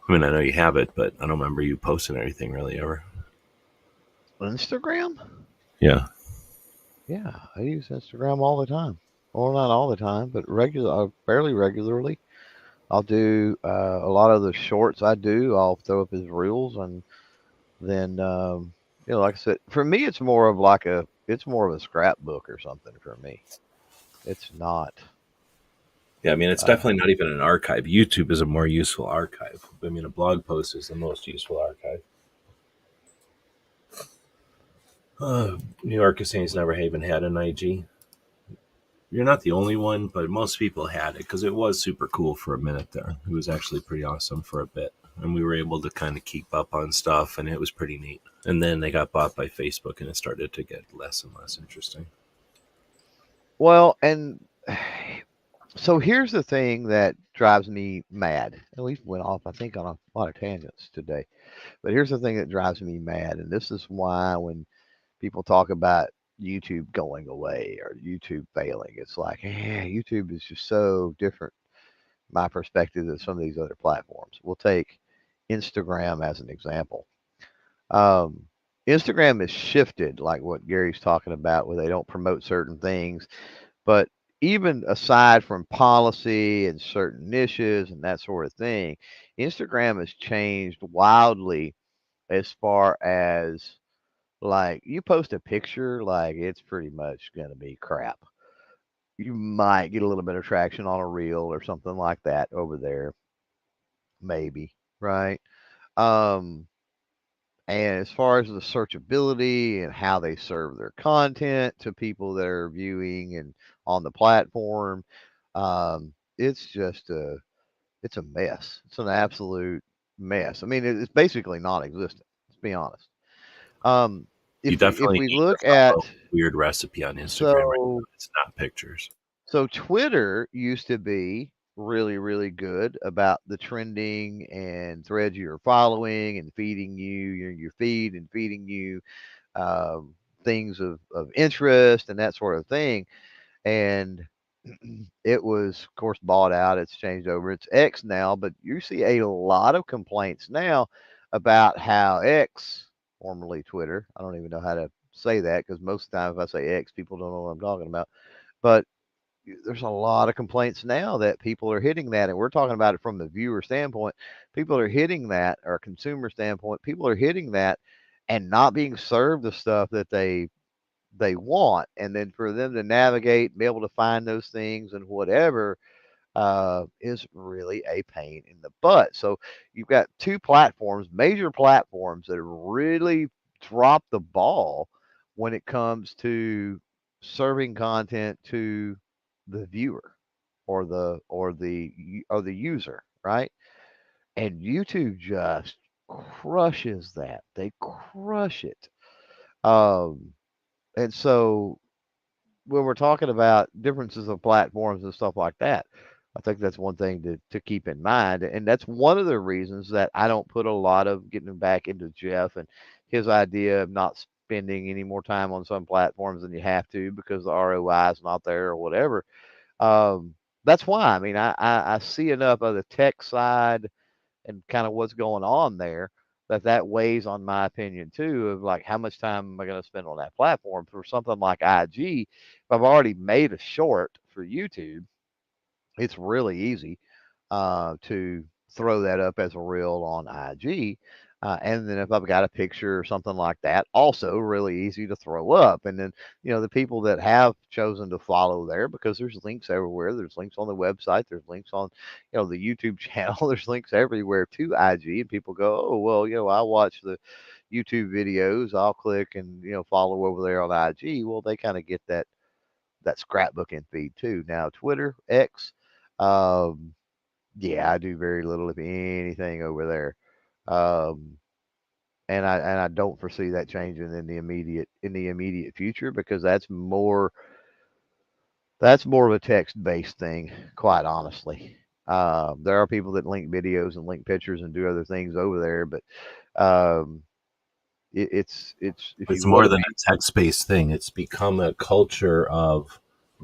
I know you have it, but I don't remember you posting anything really ever. Instagram? Yeah. Yeah, I use Instagram all the time. Well, not all the time, but fairly regularly. I'll do a lot of the shorts I do. I'll throw up as reels, and then like I said, for me, it's more of a scrapbook or something for me. It's not. Yeah, it's definitely not even an archive. YouTube is a more useful archive. A blog post is the most useful archive. New York is saying he's never even had an IG. You're not the only one, but most people had it because it was super cool for a minute there. It was actually pretty awesome for a bit. And we were able to kind of keep up on stuff, and it was pretty neat. And then they got bought by Facebook, and it started to get less and less interesting. Well, and so here's the thing that drives me mad. And we went off, I think, on a lot of tangents today. But here's the thing that drives me mad. And this is why when people talk about YouTube going away or YouTube failing, it's like, YouTube is just so different, my perspective, than some of these other platforms. We'll take Instagram as an example. Instagram has shifted, like what Gary's talking about, where they don't promote certain things. But even aside from policy and certain niches and that sort of thing, Instagram has changed wildly as far as like you post a picture, like it's pretty much going to be crap. You might get a little bit of traction on a reel or something like that over there, maybe, right? Um, and as far as the searchability and how they serve their content to people that are viewing and on the platform, it's just it's a mess. It's an absolute mess. I mean, it's basically non-existent. Let's be honest. Um, You if definitely we need to look follow at weird recipe on Instagram right so now. It's not pictures. so Twitter used to be really really good about the trending and threads you're following and feeding you your feed and feeding you um, things of interest and that sort of thing. And it was, of course, bought out. It's changed over. It's X now, but you see a lot of complaints now about how X, formerly Twitter, I don't even know how to say that because most of the time if I say X, people don't know what I'm talking about. But there's a lot of complaints now that people are hitting that, and we're talking about it from the viewer standpoint. People are hitting that, or consumer standpoint. People are hitting that and not being served the stuff that they want, and then for them to navigate and be able to find those things and whatever is really a pain in the butt. So you've got two platforms, major platforms that have really dropped the ball when it comes to serving content to the viewer or the user, right? And YouTube just crushes that. They crush it. Um, and so when we're talking about differences of platforms and stuff like that, I think that's one thing to keep in mind. And that's one of the reasons that I don't put a lot of getting back into Jeff and his idea of not spending any more time on some platforms than you have to because the ROI is not there or whatever. Um, that's why. I mean, I see enough of the tech side and kind of what's going on there that weighs on my opinion too of like how much time am I going to spend on that platform for something like IG. If I've already made a short for YouTube, it's really easy to throw that up as a reel on IG. And then if I've got a picture or something like that, also really easy to throw up. And then, the people that have chosen to follow there because there's links everywhere. There's links on the website. There's links on, the YouTube channel. There's links everywhere to IG. And people go, oh, well, I watch the YouTube videos. I'll click and, follow over there on IG. Well, they kind of get that scrapbooking feed too. Now, Twitter, X, um, yeah, I do very little, if anything, over there, um, and I don't foresee that changing in the immediate future because that's more of a text based thing, quite honestly. There are people that link videos and link pictures and do other things over there, but um, it's if It's you want more to than be a text based thing. It's become a culture of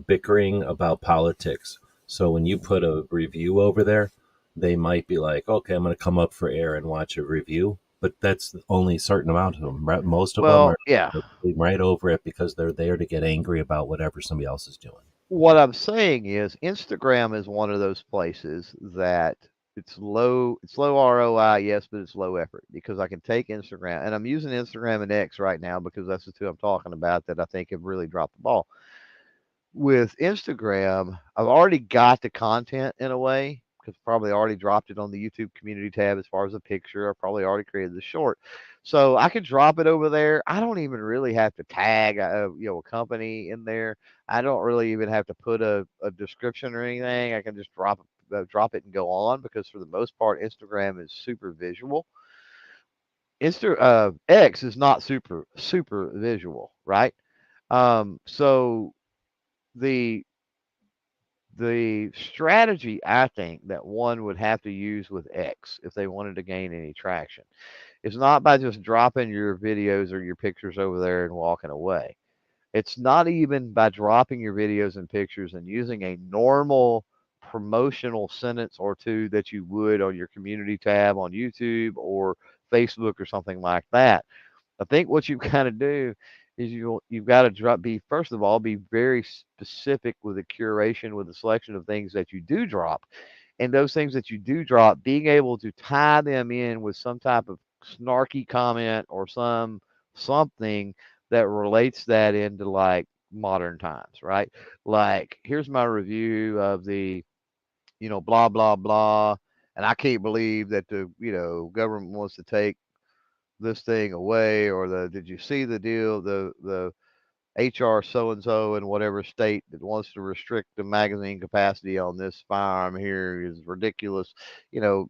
bickering about politics. So when you put a review over there, they might be like, okay, I'm going to come up for air and watch a review. But that's only a certain amount of them. Right? Most of them well, are yeah. right over it because they're there to get angry about whatever somebody else is doing. What I'm saying is Instagram is one of those places that it's low ROI, yes, but it's low effort because I can take Instagram and I'm using Instagram and X right now because that's the two I'm talking about that I think have really dropped the ball. With Instagram, I've already got the content in a way because probably already dropped it on the YouTube community tab as far as a picture. I probably already created the short, so I could drop it over there. I don't even really have to tag a company in there. I don't really even have to put a description or anything. I can just drop it and go on because for the most part, Instagram is super visual. X is not super visual, right? So the the strategy I think that one would have to use with X if they wanted to gain any traction is not by just dropping your videos or your pictures over there and walking away. It's not even by dropping your videos and pictures and using a normal promotional sentence or two that you would on your community tab on YouTube or Facebook or something like that. I think what you've got to do is you've got to be first of all be very specific with the curation with the selection of things that you do drop, and those things that you do drop being able to tie them in with some type of snarky comment or something that relates that into like modern times, right? Like, here's my review of the, blah blah blah, and I can't believe that the, government wants to take this thing away, or the did you see the deal, the HR so and so in whatever state that wants to restrict the magazine capacity on this firearm here is ridiculous. You know,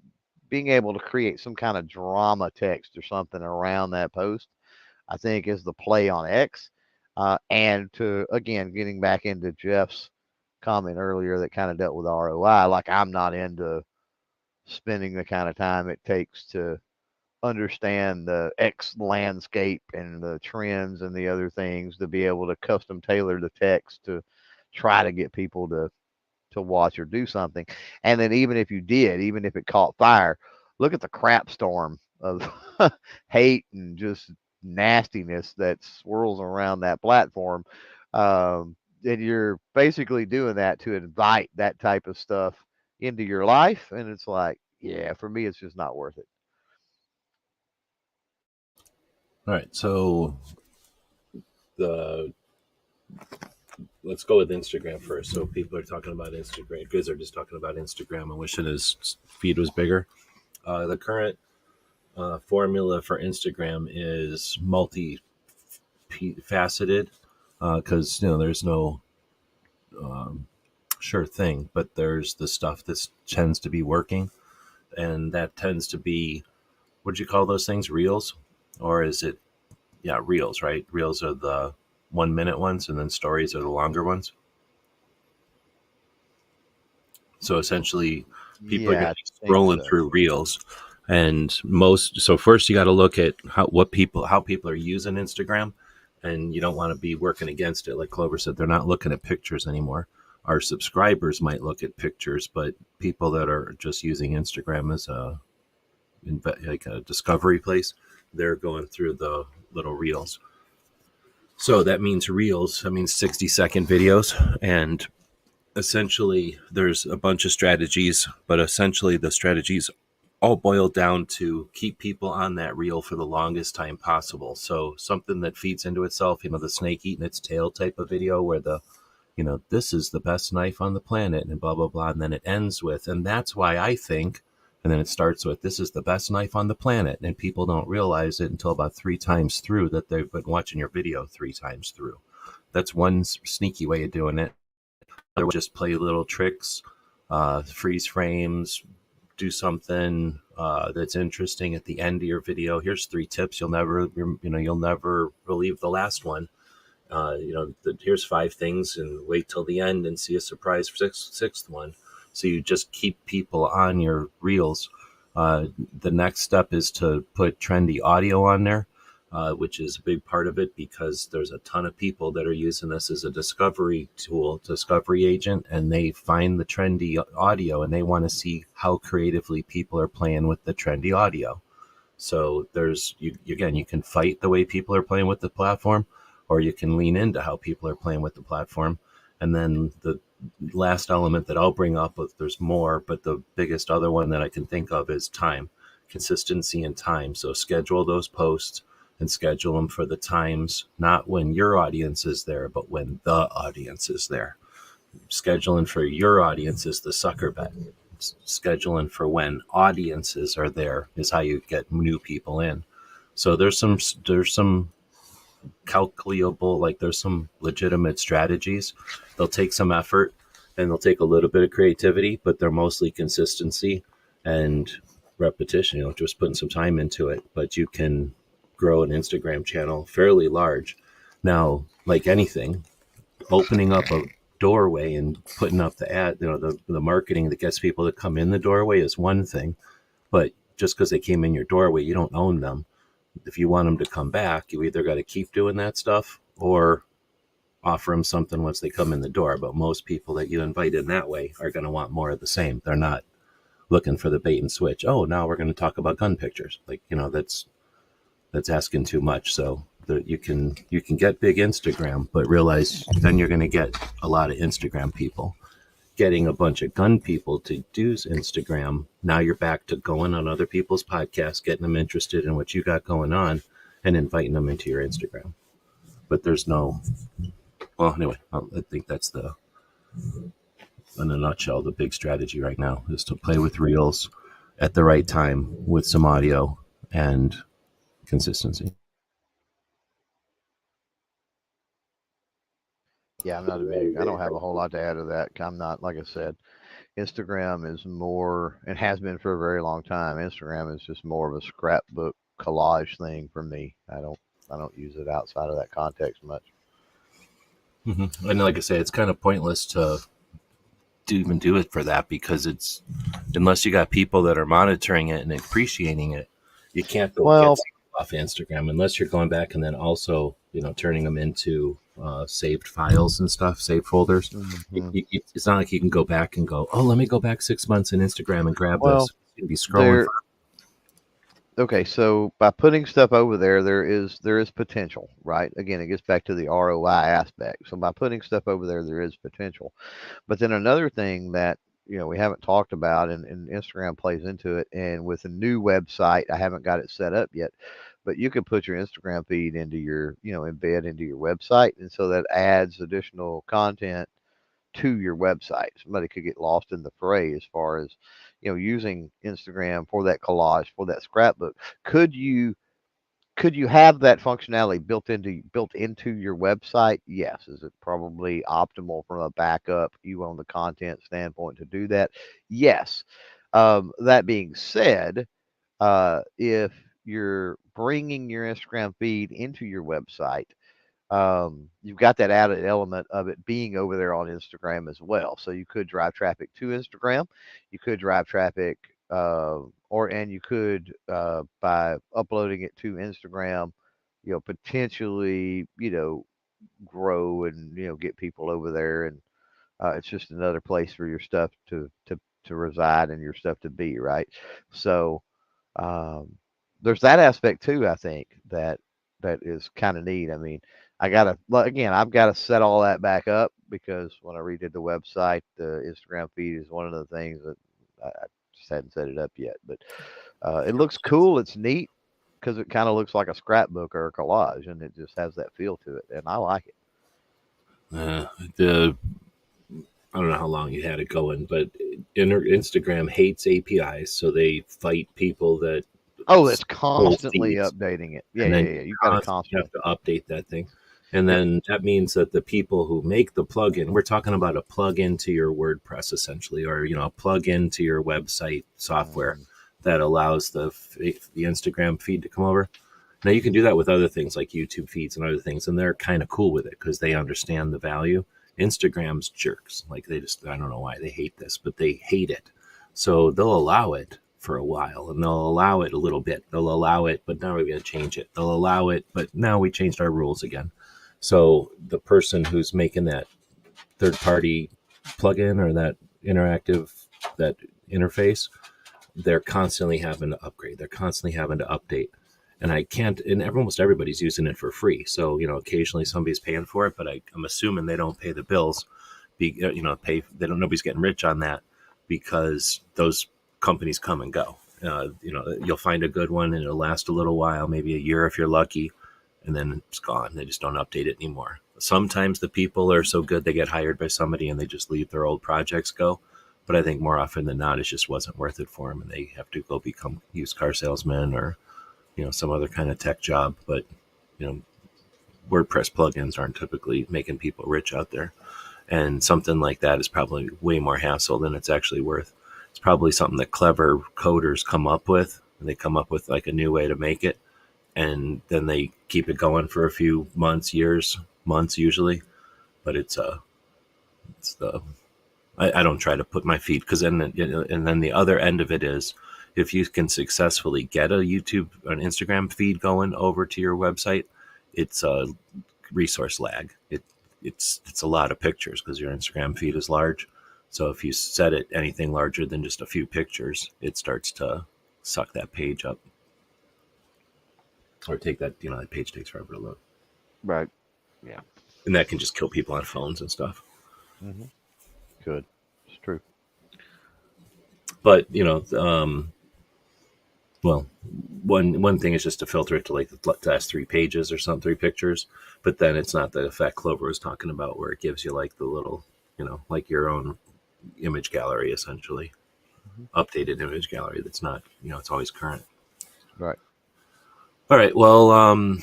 being able to create some kind of drama text or something around that post, I think, is the play on X. And to, again, getting back into Jeff's comment earlier that kind of dealt with ROI, like, I'm not into spending the kind of time it takes to understand the X landscape and the trends and the other things to be able to custom tailor the text to try to get people to watch or do something. And then even if you did, even if it caught fire, look at the crap storm of hate and just nastiness that swirls around that platform. And you're basically doing that to invite that type of stuff into your life. And it's like, yeah, for me, it's just not worth it. All right, so let's go with Instagram first. So people are talking about Instagram. Guys are just talking about Instagram and wishing his feed was bigger. The current formula for Instagram is multi-faceted because there's no sure thing, but there's the stuff that tends to be working, and that tends to be, what do you call those things? Reels, or is it? Yeah, reels, right? Reels are the 1 minute ones, and then stories are the longer ones. So essentially, people are going to be scrolling through reels, and so first you got to look at how people are using Instagram, and you don't want to be working against it. Like Clover said, they're not looking at pictures anymore. Our subscribers might look at pictures, but people that are just using Instagram as a discovery place, they're going through the little reels. So that means reels. That means 60-second videos, and essentially there's a bunch of strategies, but essentially the strategies all boil down to keep people on that reel for the longest time possible. So something that feeds into itself, the snake eating its tail type of video where this is the best knife on the planet and blah, blah, blah. And then it ends with, and that's why I think, and then it starts with, this is the best knife on the planet. And people don't realize it until about 3 times through that they've been watching your video 3 times through. That's one sneaky way of doing it. Just play little tricks, freeze frames, do something that's interesting at the end of your video. Here's 3 tips you'll never believe the last one. Here's 5 things, and wait till the end and see a surprise for sixth one. So you just keep people on your reels. The next step is to put trendy audio on there, which is a big part of it, because there's a ton of people that are using this as a discovery tool, discovery agent, and they find the trendy audio and they want to see how creatively people are playing with the trendy audio. So you can fight the way people are playing with the platform, or you can lean into how people are playing with the platform. And then the last element that I'll bring up, there's more, but the biggest other one that I can think of is time, consistency and time. So schedule those posts and schedule them for the times, not when your audience is there, but when the audience is there. Scheduling for your audience is the sucker bet. Scheduling for when audiences are there is how you get new people in. So there's some calculable, like there's some legitimate strategies. They'll take some effort and they'll take a little bit of creativity, but they're mostly consistency and repetition, just putting some time into it. But you can grow an Instagram channel fairly large. Now, like anything, opening up a doorway and putting up the ad, the marketing that gets people to come in the doorway is one thing, but just because they came in your doorway, you don't own them. If you want them to come back, you either got to keep doing that stuff or offer them something once they come in the door. But most people that you invite in that way are going to want more of the same. They're not looking for the bait and switch. Oh, now we're going to talk about gun pictures. That's asking too much. So you can get big Instagram, but realize then you're going to get a lot of Instagram people. getting a bunch of gun people to do Instagram, now you're back to going on other people's podcasts, getting them interested in what you got going on, and inviting them into your Instagram. But there's no, well, anyway, I think that's in a nutshell, the big strategy right now is to play with reels at the right time with some audio and consistency. Yeah, I'm not a big. I don't have a whole lot to add to that. I'm not, like I said, Instagram is more, and has been for a very long time. Instagram is just more of a scrapbook collage thing for me. I don't use it outside of that context much. Mm-hmm. And like I say, it's kind of pointless to even do it for that, because it's, unless you got people that are monitoring it and appreciating it, you can't go get off Instagram unless you're going back and then also, turning them into saved files and stuff, saved folders. Mm-hmm. It's not like you can go back and go, oh, let me go back 6 months in Instagram and grab this. You'd be scrolling. Okay, so by putting stuff over there, there is potential, right? Again, it gets back to the ROI aspect. So by putting stuff over there, there is potential. But then another thing that we haven't talked about, and Instagram plays into it, and with a new website, I haven't got it set up yet, but you can put your Instagram feed into your, embed into your website, and so that adds additional content to your website. Somebody could get lost in the fray as far as, using Instagram for that collage, for that scrapbook. Could you have that functionality built into your website? Yes. Is it probably optimal from a backup, you own the content standpoint to do that? Yes. That being said, if you're bringing your Instagram feed into your website, you've got that added element of it being over there on Instagram as well. So you could drive traffic to Instagram, you could drive traffic, and you could, by uploading it to Instagram, potentially, grow and get people over there, and it's just another place for your stuff to reside and your stuff to be, right? So there's that aspect too. I think that is kind of neat. I mean, I've got to set all that back up, because when I redid the website, the Instagram feed is one of the things that I just hadn't set it up yet. But it looks cool. It's neat because it kind of looks like a scrapbook or a collage, and it just has that feel to it, and I like it. I don't know how long you had it going, but Instagram hates APIs, so they fight people that. Oh, it's constantly updating it. Yeah. You got to constantly have to update that thing. And then that means that the people who make the plugin, we're talking about a plug-in to your WordPress essentially, or a plug-in to your website software that allows the Instagram feed to come over. Now you can do that with other things like YouTube feeds and other things, and they're kind of cool with it because they understand the value. Instagram's jerks. Like I don't know why they hate this, but they hate it. So they'll allow it for a while, and they'll allow it a little bit. They'll allow it, but now we're going to change it. They'll allow it, but now we changed our rules again. So the person who's making that third-party plugin or that interface, they're constantly having to upgrade. They're constantly having to update. And almost everybody's using it for free. So, occasionally somebody's paying for it, but I'm assuming they don't pay the bills. Nobody's getting rich on that, because those companies come and go. You'll find a good one and it'll last a little while, maybe a year if you're lucky, and then it's gone. They just don't update it anymore. Sometimes the people are so good they get hired by somebody and they just leave their old projects go. But I think more often than not, it just wasn't worth it for them, and they have to go become used car salesmen or some other kind of tech job. But WordPress plugins aren't typically making people rich out there, and something like that is probably way more hassle than it's actually worth. It's probably something that clever coders come up with, and they come up with like a new way to make it, and then they keep it going for a few months usually. But I don't try to put my feed, because then the other end of it is, if you can successfully get an Instagram feed going over to your website, it's a resource lag. It's a lot of pictures because your Instagram feed is large. So if you set it anything larger than just a few pictures, it starts to suck that page up, or take that, that page takes forever to load. Right. Yeah. And that can just kill people on phones and stuff. Mm-hmm. Good. True. But well, one thing is just to filter it to like the last 3 pages or some 3 pictures, but then it's not the effect Clover was talking about where it gives you like the little, like your own image gallery, essentially updated image gallery. That's not, it's always current. Right. All right. Well,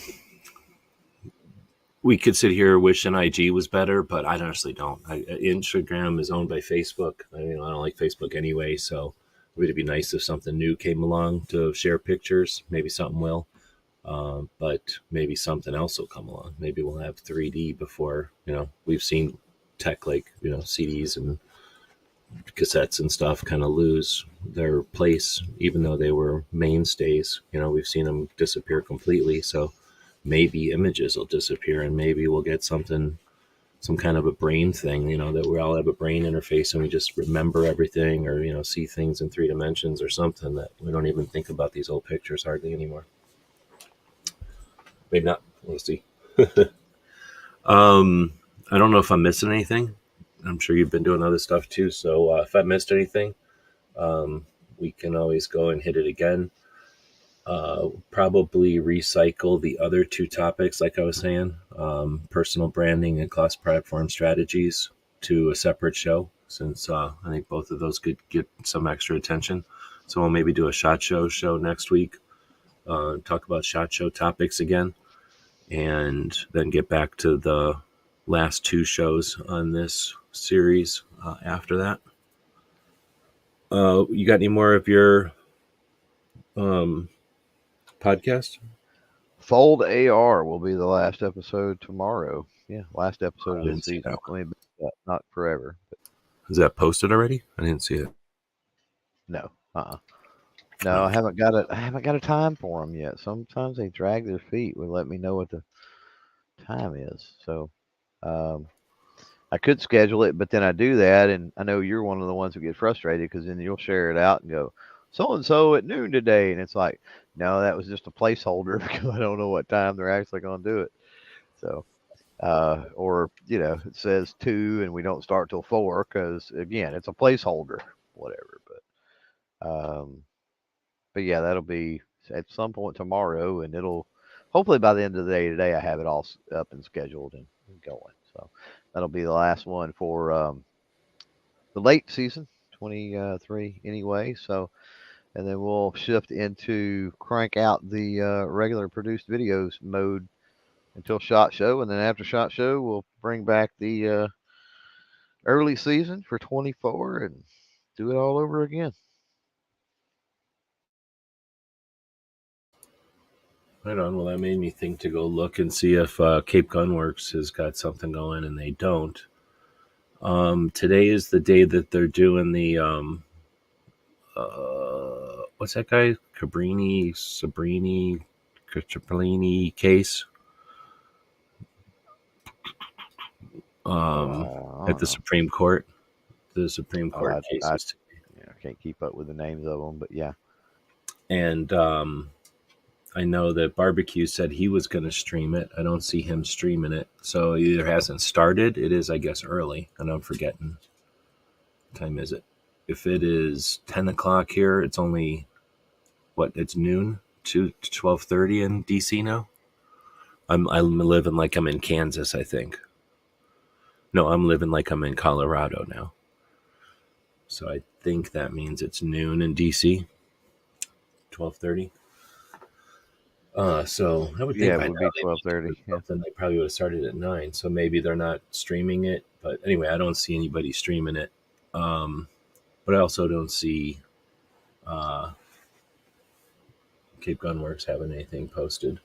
we could sit here wishing IG was better, but I honestly don't. Instagram is owned by Facebook. I don't like Facebook anyway, so it would be nice if something new came along to share pictures. Maybe something will, but maybe something else will come along. Maybe we'll have 3D before, we've seen tech like, CDs and cassettes and stuff kind of lose their place, even though they were mainstays. We've seen them disappear completely. So maybe images will disappear, and maybe we'll get some kind of a brain thing, that we all have a brain interface and we just remember everything, or, see things in 3 dimensions or something, that we don't even think about these old pictures hardly anymore. Maybe not. We'll see. I don't know if I'm missing anything. I'm sure you've been doing other stuff too. So if I missed anything, we can always go and hit it again. Probably recycle the other 2 topics, like I was saying, personal branding and cross-platform strategies, to a separate show, since I think both of those could get some extra attention. So we'll maybe do a SHOT Show next week, talk about SHOT Show topics again, and then get back to the last 2 shows on this series after that. You got any more of your podcast? Fold AR will be the last episode tomorrow. Yeah, last episode of this season. Not forever. But... Is that posted already? I didn't see it. No. No, I haven't got it. I haven't got a time for them yet. Sometimes they drag their feet. Will let me know what the time is. So, I could schedule it, but then I do that, and I know you're one of the ones who get frustrated because then you'll share it out and go, so and so at noon today, and it's like, no, that was just a placeholder because I don't know what time they're actually going to do it. So, or it says 2 and we don't start till 4 because again, it's a placeholder, whatever. But yeah, that'll be at some point tomorrow, and it'll hopefully by the end of the day today I have it all up and scheduled and going. So that'll be the last one for the late season 23 anyway. So, and then we'll shift into crank out the regular produced videos mode until SHOT Show, and then after SHOT Show we'll bring back the early season for 24 and do it all over again. Right on. Well, that made me think to go look and see if Cape Gunworks has got something going, and they don't. Today is the day that they're doing the what's that guy? Sabrini case. At the Supreme Court. The Supreme Court cases. I can't keep up with the names of them, but yeah. And I know that Barbecue said he was going to stream it. I don't see him streaming it. So it either hasn't started. It is, I guess, early. And I'm forgetting. What time is it? If it is 10 o'clock here, it's only, it's noon to 12:30 in DC now? I'm living like I'm in Kansas, I think. No, I'm living like I'm in Colorado now. So I think that means it's noon in DC. 12:30. So I would think it would be 12:30. Then they probably would have started at 9. So maybe they're not streaming it. But anyway, I don't see anybody streaming it. But I also don't see Cape Gunworks having anything posted.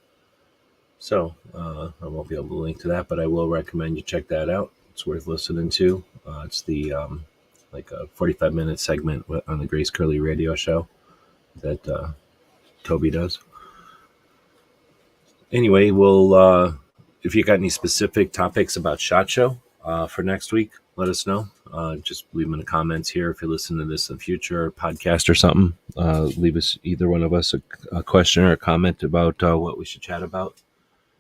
So I won't be able to link to that, but I will recommend you check that out. It's worth listening to. It's the like a 45-minute segment on the Grace Curley radio show that Toby does. Anyway, we'll if you got any specific topics about SHOT Show for next week, let us know. Just leave them in the comments here. If you listen to this in the future, podcast or something, leave us, either one of us, a question or a comment about what we should chat about.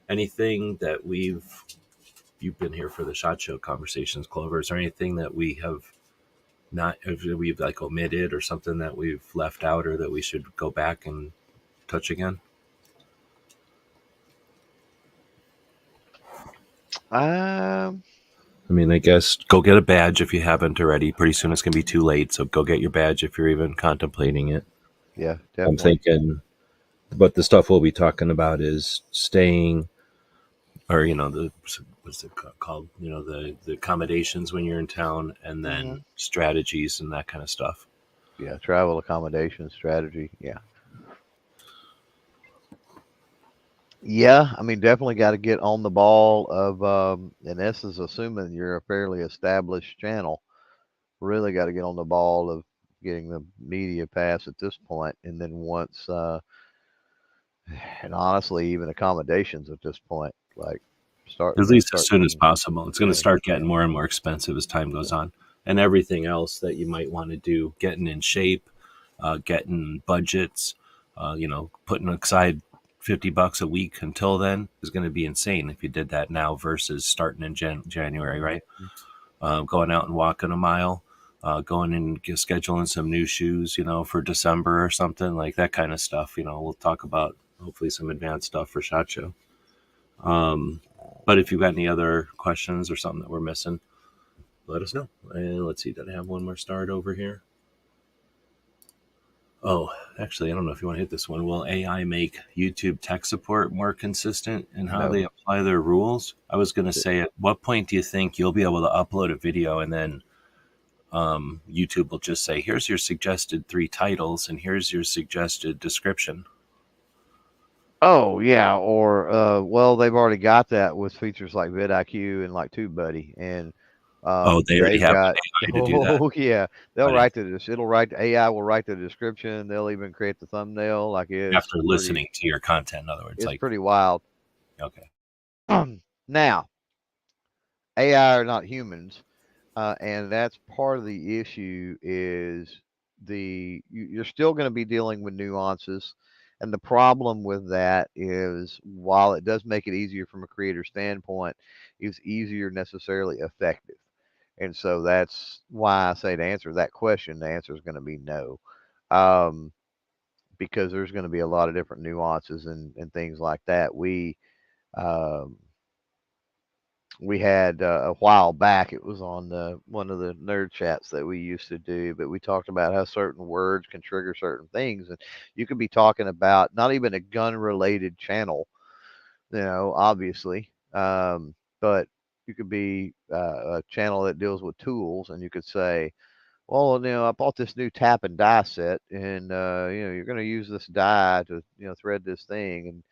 Anything that you've been here for the SHOT Show conversations, Clover. Is there anything that we have not if we've like omitted or something that we've left out or that we should go back and touch again? Um, I mean, I guess go get a badge if you haven't already. Pretty soon it's going to be too late, so go get your badge if you're even contemplating it. yeah, I'm definitely. thinking, but the stuff we'll be talking about is staying, or the what's it called? The accommodations when you're in town, and Hmm. then strategies and that kind of stuff. Yeah, travel accommodation strategy. Yeah. Yeah, I mean, definitely got to get on the ball of, and this is assuming you're a fairly established channel. Really got to get on the ball of getting the media pass at this point, and then once, and honestly, even accommodations at this point, like start, At least as start soon as getting, possible. It's going to yeah, start getting more and more expensive as time goes on, and everything else that you might want to do, getting in shape, getting budgets, putting aside $50 a week until then is going to be insane if you did that now versus starting in January, right? mhm. Going out and walking a mile, going and scheduling some new shoes, for December or something like that kind of stuff. We'll talk about hopefully some advanced stuff for SHOT Show. But if you've got any other questions or something that we're missing, let us know. And let's see, did I have one more start over here? Oh, actually, I don't know if you want to hit this one. Will AI make YouTube tech support more consistent in how they No, apply their rules? I was going to say, at what point do you think you'll be able to upload a video and then YouTube will just say, here's your suggested 3 titles and here's your suggested description? oh yeah, or well, they've already got that with features like vidIQ and like TubeBuddy, and Oh, they already they've have got an AI to do that. oh yeah, they'll I didn't, write it'll write AI will write the description. They'll even create the thumbnail. Like after listening to your content, in other words, it's like, pretty wild. okay. Now AI are not humans, and that's part of the issue. Is you're still going to be dealing with nuances, and the problem with that is while it does make it easier from a creator standpoint, it's easier necessarily effective. And so that's why I say to answer that question, the answer is going to be no, um, because there's going to be a lot of different nuances and things like that. Um, we had a while back. It was on one of the nerd chats that we used to do, but we talked about how certain words can trigger certain things, and you could be talking about not even a gun-related channel, obviously, but you could be a channel that deals with tools, and you could say, well, I bought this new tap and die set, and you're going to use this die to thread this thing, and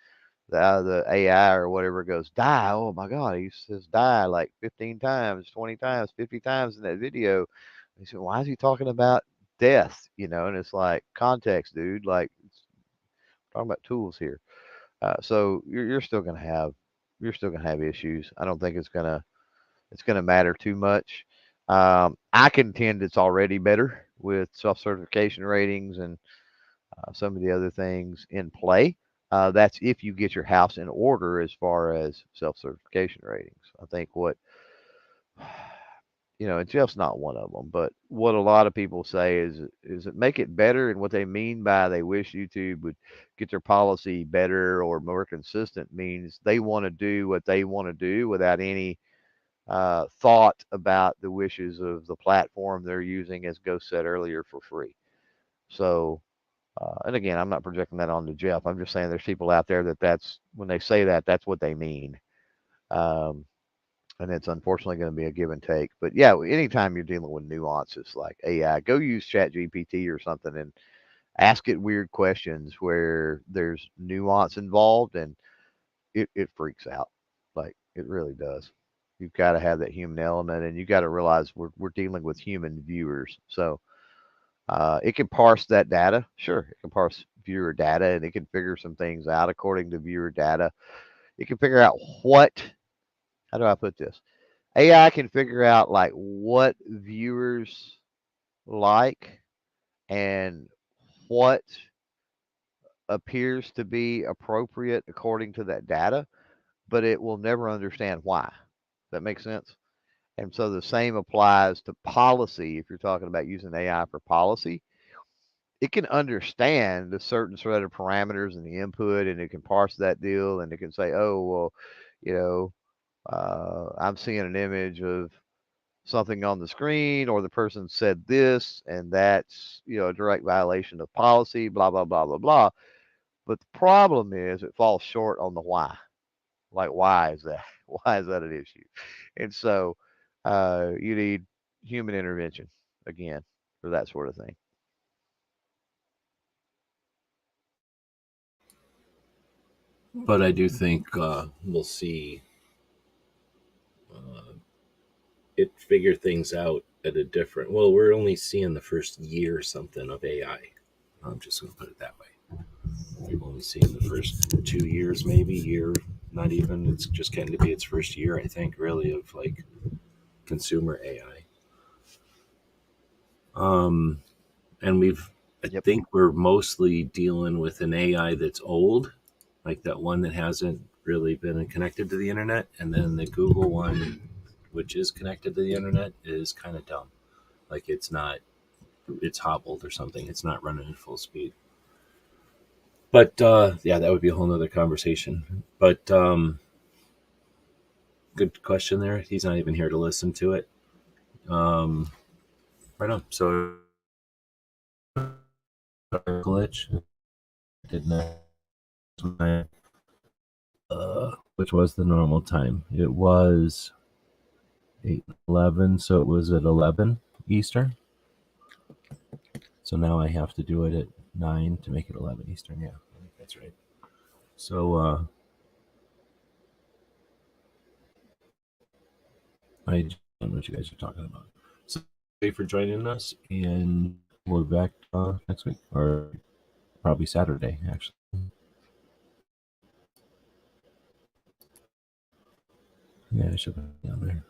the AI or whatever goes die. Oh my God, he says die like 15 times, 20 times, 50 times in that video. He said, why is he talking about death? And it's like context, dude. Like it's talking about tools here. So you're still gonna have issues. I don't think it's gonna matter too much. I contend it's already better with self certification ratings and some of the other things in play. That's if you get your house in order as far as self certification ratings. I think and Jeff's not one of them, but what a lot of people say is it make it better, and what they mean by they wish YouTube would get their policy better or more consistent means they want to do what they want to do without any thought about the wishes of the platform they're using, as Ghost said earlier, for free. So and again, I'm not projecting that onto Jeff. I'm just saying there's people out there that's when they say that, that's what they mean. Um, and it's unfortunately going to be a give and take. But yeah, anytime you're dealing with nuances like AI, go use Chat GPT or something and ask it weird questions where there's nuance involved, and it freaks out. Like it really does. You've got to have that human element, and you got to realize we're dealing with human viewers. So it can parse that data. Sure, it can parse viewer data, and it can figure some things out according to viewer data. It can figure out how do I put this? AI can figure out like what viewers like and what appears to be appropriate according to that data, but it will never understand why. That makes sense. And so the same applies to policy. If you're talking about using AI for policy, it can understand a certain set of parameters and the input, and it can parse that deal, and it can say, oh, well, you know, I'm seeing an image of something on the screen, or the person said this, and that's, a direct violation of policy, blah, blah, blah, blah, blah. But the problem is it falls short on the why. Like, why is that? Why is that an issue? And so you need human intervention again for that sort of thing. But I do think we'll see it figure things out at a different. Well, we're only seeing the first year something of AI. I'm just going to put it that way. We've only seen the first 2 years, maybe year, not even. It's just getting to be its first year, I think, really, of like consumer AI. And I Yep. think we're mostly dealing with an AI that's old, like that one that hasn't really been connected to the internet, and then the Google one, which is connected to the internet, is kind of dumb. Like it's hobbled or something. It's not running at full speed. But yeah, that would be a whole nother conversation. But good question there. He's not even here to listen to it. Right on. So glitch did not, which was the normal time. It was 8:11, so it was at 11 Eastern. So now I have to do it at 9 to make it 11 Eastern. Yeah, I think that's right. So I don't know what you guys are talking about. So thank you for joining us, and we'll be back next week, or probably Saturday, actually. Yeah, I should put it down there.